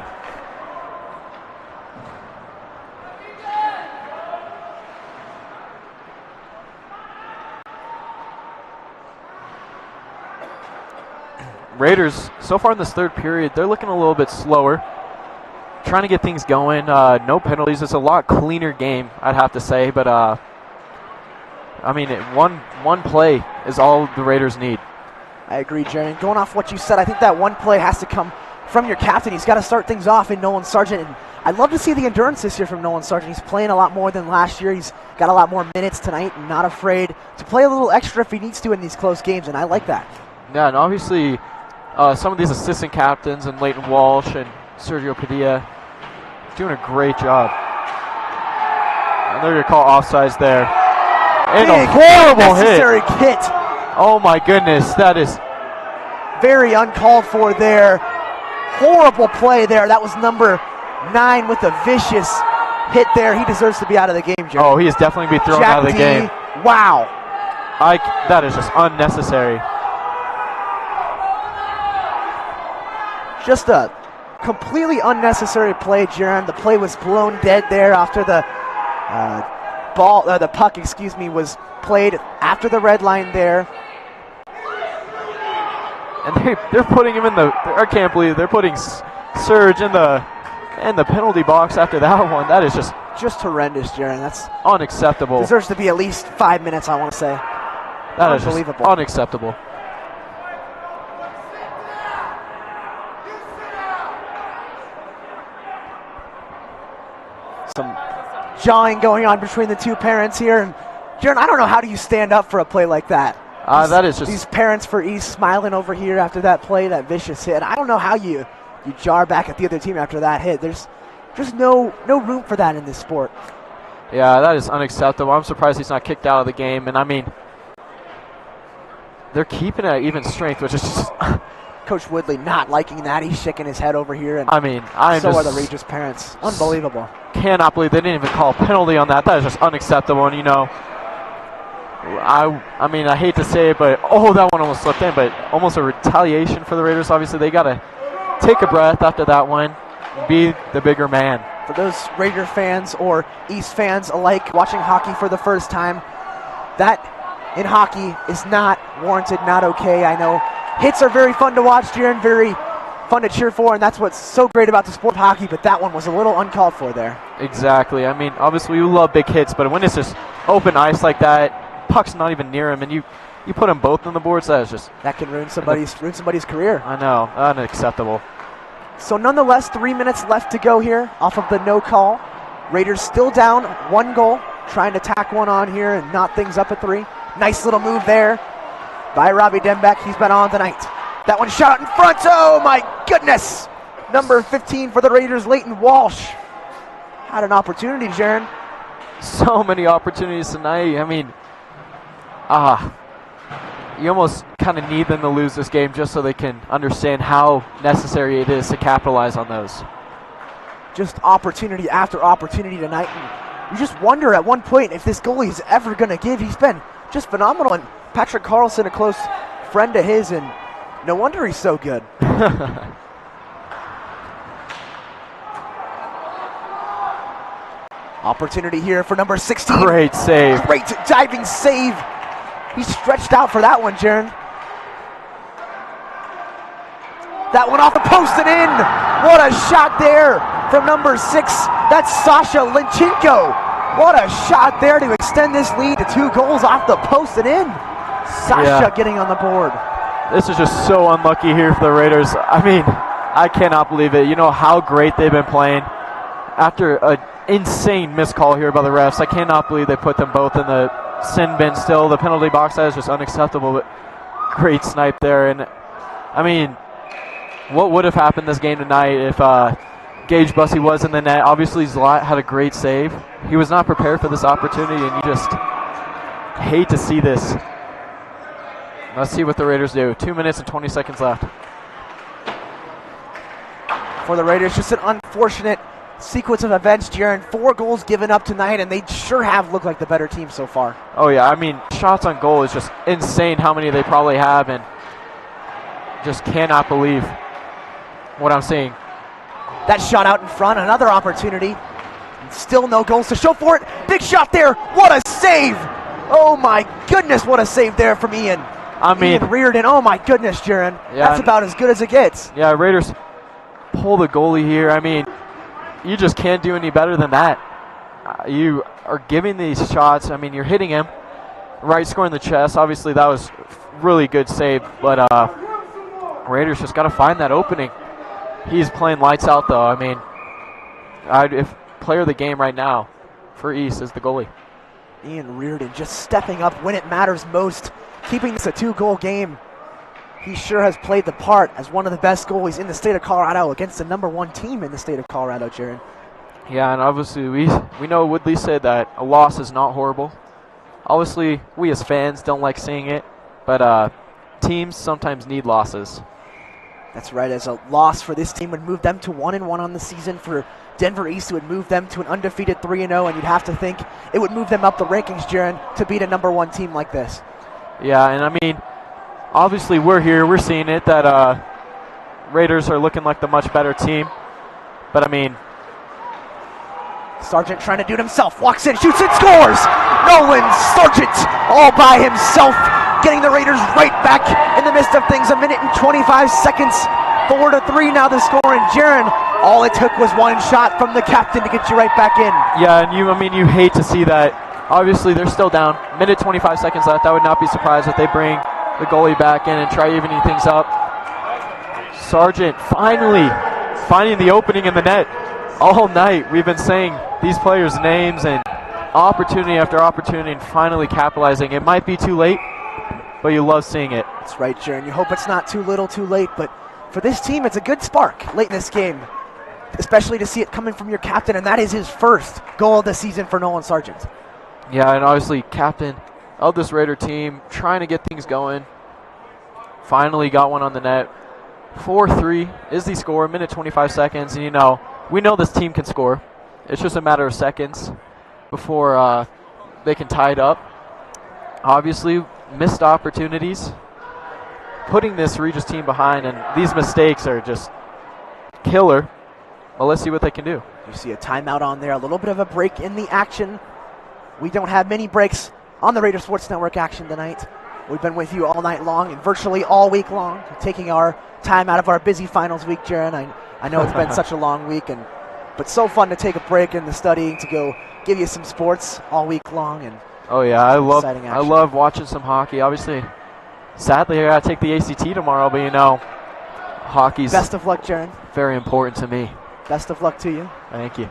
Raiders, so far in this third period, they're looking a little bit slower. Trying to get things going. No penalties. It's a lot cleaner game, I'd have to say. But, one play is all the Raiders need. I agree, Jaron. Going off what you said, I think that one play has to come from your captain. He's got to start things off in Nolan Sargent. And I'd love to see the endurance this year from Nolan Sargent. He's playing a lot more than last year. He's got a lot more minutes tonight and not afraid to play a little extra if he needs to in these close games, and I like that. Yeah, and obviously some of these assistant captains and Leighton Walsh and Sergio Padilla doing a great job. And they're going to call offsides there. And a horrible hit. Oh my goodness, that is very uncalled for there. horrible play there. That was number 9 with a vicious hit there. He deserves to be out of the game, Jerry. Oh, he is definitely be thrown out of the game. Wow. That is just unnecessary. Just a completely unnecessary play, Jaron. The play was blown dead there after the the puck, was played after the red line there. And they're putting him in the. I can't believe they're putting Serge in the penalty box after that one. That is just horrendous, Jaron. That's unacceptable. Deserves to be at least 5 minutes, I want to say. That is unbelievable. Just unacceptable. Some jawing going on between the two parents here, and Jaron, I don't know how do you stand up for a play like that. That is just these parents for East smiling over here after that play, that vicious hit. I don't know how you jar back at the other team after that hit. There's just no room for that in this sport. Yeah, that is unacceptable. I'm surprised he's not kicked out of the game. And I mean, they're keeping it at even strength, which is just Coach Woodley not liking that. He's shaking his head over here, and I mean, so are the Rangers parents. Unbelievable. Cannot believe they didn't even call a penalty on that. That is just unacceptable. And you know, I mean, I hate to say it, but that one almost slipped in. But almost a retaliation for the Raiders. Obviously, they got to take a breath after that one. Be the bigger man. For those Raider fans or East fans alike watching hockey for the first time, that in hockey is not warranted, not okay. I know hits are very fun to watch, Jaron, very fun to cheer for, and that's what's so great about the sport of hockey, but that one was a little uncalled for there. Exactly. I mean, obviously we love big hits, but when it's just open ice like that, puck's not even near him, and you put them both on the boards, that can ruin somebody's career. I know. Unacceptable. So nonetheless, 3 minutes left to go here off of the no call. Raiders still down 1 goal, trying to tack one on here and knot things up at 3. Nice little move there by Robbie Dembeck. He's been on tonight. That one shot in front. Oh my goodness! Number 15 for the Raiders, Leighton Walsh. Had an opportunity, Jaron. So many opportunities tonight. I mean, you almost kind of need them to lose this game just so they can understand how necessary it is to capitalize on those. Just opportunity after opportunity tonight. And you just wonder at one point if this goalie is ever going to give. He's been just phenomenal. And Patrick Carlson, a close friend of his, and no wonder he's so good. Opportunity here for number 16. Great save. Great diving save. He stretched out for that one, Jaron. That one off the post and in. What a shot there from number 6. That's Sasha Linchenko. What a shot there to extend this lead to 2 goals off the post and in. Sasha getting on the board. This is just so unlucky here for the Raiders. I mean, I cannot believe it. You know how great they've been playing. After an insane missed call here by the refs, I cannot believe they put them both in the sin bin still. The penalty box, that is just unacceptable, but great snipe there. And I mean, what would have happened this game tonight if Gage Bussey was in the net? Obviously, Zlot had a great save. He was not prepared for this opportunity, and you just hate to see this. Let's see what the Raiders do. 2 minutes and 20 seconds left. For the Raiders, just an unfortunate sequence of events, Jaron. 4 goals given up tonight, and they sure have looked like the better team so far. Oh, yeah. I mean, shots on goal is just insane how many they probably have, and just cannot believe what I'm seeing. That shot out in front, another opportunity. Still no goals to show for it. Big shot there. What a save. Oh, my goodness, what a save there from Ian. I mean, Ian Reardon. Oh, my goodness, Jaron. Yeah, that's about as good as it gets. Yeah, Raiders pull the goalie here. I mean, you just can't do any better than that. You are giving these shots. I mean, you're hitting him right square in the chest. Obviously, that was really good save, but Raiders just got to find that opening. He's playing lights out, though. I mean, if player of the game right now for East is the goalie. Ian Reardon just stepping up when it matters most, keeping this a 2-goal game. He sure has played the part as one of the best goalies in the state of Colorado against the number 1 team in the state of Colorado, Jaron. Yeah, and obviously we know Woodley said that a loss is not horrible. Obviously, we as fans don't like seeing it, but teams sometimes need losses. That's right, as a loss for this team would move them to 1-1 on the season. For Denver East, it would move them to an undefeated 3-0, and you'd have to think it would move them up the rankings, Jaron, to beat a number 1 team like this. Yeah, and I mean, obviously we're here, we're seeing it, that Raiders are looking like the much better team. But I mean, Sargent trying to do it himself, walks in, shoots and scores! Nolan Sargent all by himself, getting the Raiders right back in the midst of things. 1 minute and 25 seconds, 4-3 now the score. And Jaron, all it took was one shot from the captain to get you right back in. Yeah, and you hate to see that. Obviously, they're still down. 1 minute 25 seconds left. I would not be surprised if they bring the goalie back in and try evening things up. Sargent finally finding the opening in the net. All night we've been saying these players' names and opportunity after opportunity and finally capitalizing. It might be too late, but you love seeing it. That's right, Jaron. You hope it's not too little too late, but for this team, it's a good spark late in this game, especially to see it coming from your captain, and that is his first goal of the season for Nolan Sargent. Yeah, and obviously captain of this Raider team, trying to get things going. Finally got one on the net. 4-3 is the score, 1 minute 25 seconds, and we know this team can score. It's just a matter of seconds before they can tie it up. Obviously, missed opportunities, putting this Regis team behind, and these mistakes are just killer. Well, let's see what they can do. You see a timeout on there, a little bit of a break in the action. We don't have many breaks on the Raider Sports Network action tonight. We've been with you all night long and virtually all week long, taking our time out of our busy finals week, Jaron. I know it's been such a long week, but so fun to take a break in the studying to go give you some sports all week long. And oh yeah, I love watching some hockey. Obviously, sadly, I gotta take the ACT tomorrow, but hockey's best of luck, Jaron. Very important to me. Best of luck to you. Thank you.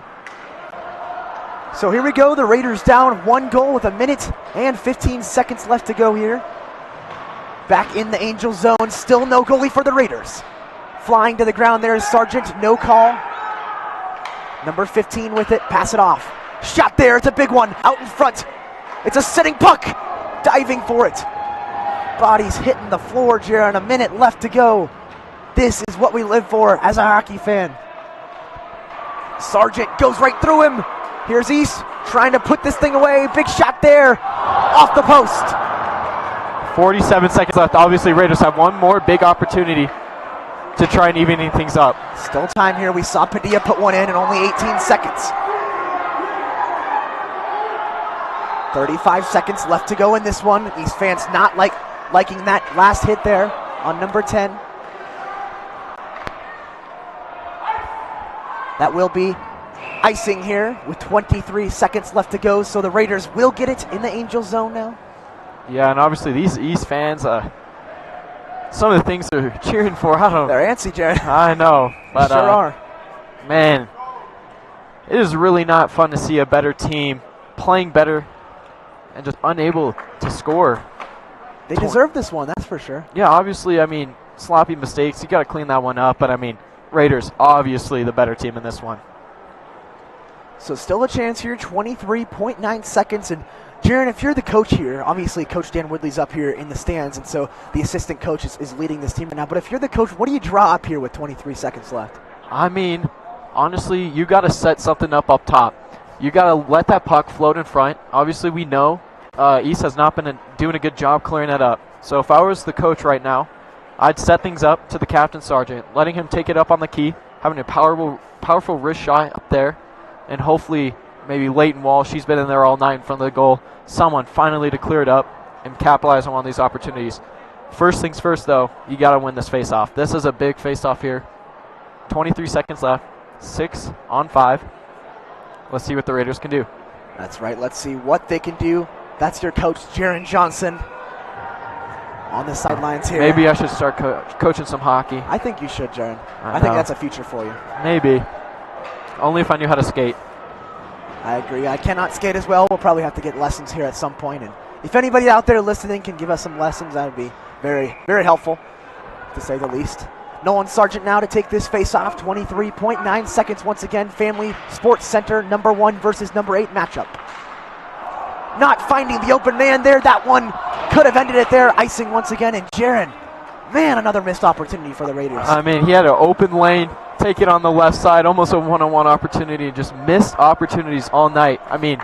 So here we go. The Raiders down 1 goal with 1 minute and 15 seconds left to go here. Back in the Angel zone, still no goalie for the Raiders. Flying to the ground there is Sargent, no call. Number 15 with it, pass it off. Shot there, it's a big one, out in front. It's a sitting puck, diving for it. Bodies hitting the floor, Jaron, 1 minute left to go. This is what we live for as a hockey fan. Sargent goes right through him. Here's East trying to put this thing away. Big shot there, off the post. 47 seconds left. Obviously, Raiders have one more big opportunity to try and even things up. Still time here. We saw Padilla put one in only 18 seconds. 35 seconds left to go in this one. East fans not liking that last hit there on number 10. That will be icing here with 23 seconds left to go, so the Raiders will get it in the Angel zone now. Yeah, and obviously these East fans, some of the things they're cheering for, I don't know. They're antsy, Jared. I know. But, sure are. Man, it is really not fun to see a better team playing better and just unable to score. They deserve this one, that's for sure. Yeah, obviously, sloppy mistakes. You got to clean that one up. But, Raiders, obviously the better team in this one. So still a chance here, 23.9 seconds. And Jaron, if you're the coach here, obviously Coach Dan Woodley's up here in the stands, and so the assistant coach is leading this team right now. But if you're the coach, what do you draw up here with 23 seconds left? Honestly, you got to set something up top. You got to let that puck float in front. Obviously, we know East has not been doing a good job clearing that up. So if I was the coach right now, I'd set things up to the captain, Sargent, letting him take it up on the key, having a powerful wrist shot up there, and hopefully maybe Leighton Wall, she's been in there all night in front of the goal, someone finally to clear it up and capitalize on one of these opportunities. First things first, though, you got to win this face-off. This is a big face-off here. 23 seconds left, 6 on 5. Let's see what the Raiders can do. That's right, let's see what they can do. That's your coach, Jaron Johnson, on the sidelines here. Maybe I should start coaching some hockey. I think you should, Jaron. I think that's a future for you. Maybe. Only if I knew how to skate. I agree. I cannot skate as well. We'll probably have to get lessons here at some point. And if anybody out there listening can give us some lessons, that would be very, very helpful, to say the least. Nolan Sargent now to take this face-off. 23.9 seconds once again. Family Sports Center, number 1 versus number 8 matchup. Not finding the open man there. That one could have ended it there. Icing once again. And Jaron, Man, another missed opportunity for the Raiders. I mean, he had an open lane, take it on the left side, almost a one-on-one opportunity, just missed opportunities all night. I mean,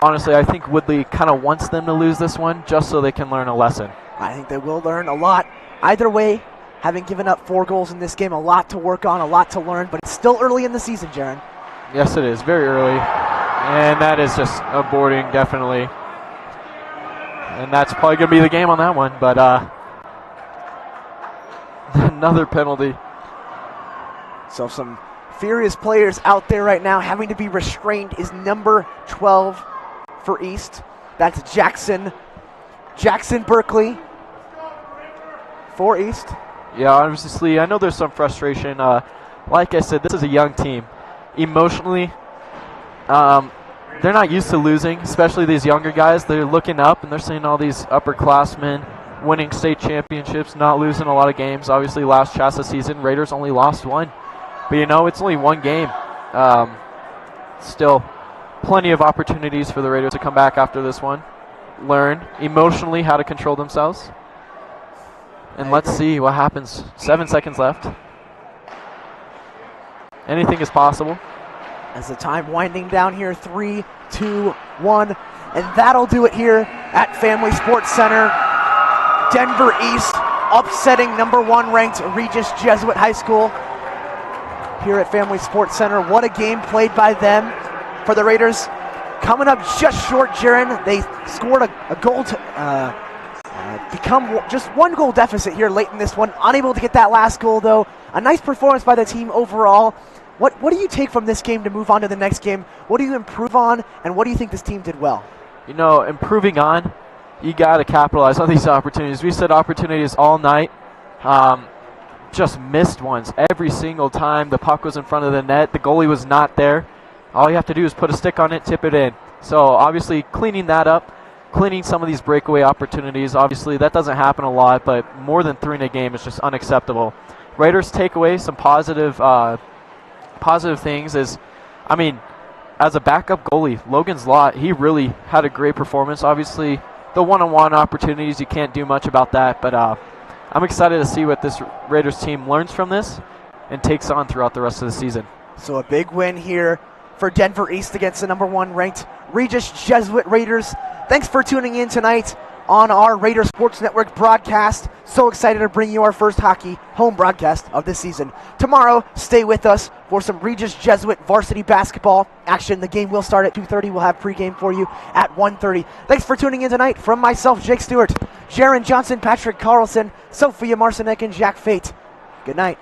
honestly, I think Woodley kind of wants them to lose this one just so they can learn a lesson. I think they will learn a lot. Either way, having given up 4 goals in this game, a lot to work on, a lot to learn, but it's still early in the season, Jaron. Yes, it is. Very early. And that is just a boarding, definitely. And that's probably going to be the game on that one. But another penalty. So some furious players out there right now. Having to be restrained is number 12 for East. That's Jackson Berkeley for East. Yeah, obviously, I know there's some frustration. Like I said, this is a young team. Emotionally, they're not used to losing, especially these younger guys. They're looking up, and they're seeing all these upperclassmen winning state championships, not losing a lot of games. Obviously, last Shasta season, Raiders only lost 1. But, you know, it's only 1 game. Still, plenty of opportunities for the Raiders to come back after this one. Learn emotionally how to control themselves. And let's see what happens. 7 seconds left. Anything is possible. As the time winding down here, 3, 2, 1. And that'll do it here at Family Sports Center. Denver East upsetting number 1 ranked Regis Jesuit High School here at Family Sports Center. What a game played by them. For the Raiders, coming up just short, Jaron. They scored a goal to become just 1 goal deficit here late in this one. Unable to get that last goal, though. A nice performance by the team overall. What do you take from this game to move on to the next game? What do you improve on, and what do you think this team did well? You know, improving on, you got to capitalize on these opportunities. We said opportunities all night. Just missed ones every single time. The puck was in front of the net. The goalie was not there. All you have to do is put a stick on it, tip it in. So obviously cleaning that up, cleaning some of these breakaway opportunities. Obviously that doesn't happen a lot, but more than 3 in a game is just unacceptable. Raiders take away some positive things is, I mean, as a backup goalie, Logan's Lott, he really had a great performance. Obviously, the one-on-one opportunities, you can't do much about that, but I'm excited to see what this Raiders team learns from this and takes on throughout the rest of the season. So a big win here for Denver East against the number 1 ranked Regis Jesuit Raiders. Thanks for tuning in tonight on our Raider Sports Network broadcast. So excited to bring you our first hockey home broadcast of this season. Tomorrow, stay with us for some Regis Jesuit varsity basketball action. The game will start at 2:30. We'll have pregame for you at 1:30. Thanks for tuning in tonight. From myself, Jake Stewart, Jaron Johnson, Patrick Carlson, Sophia Marcinek, and Jack Fate. Good night.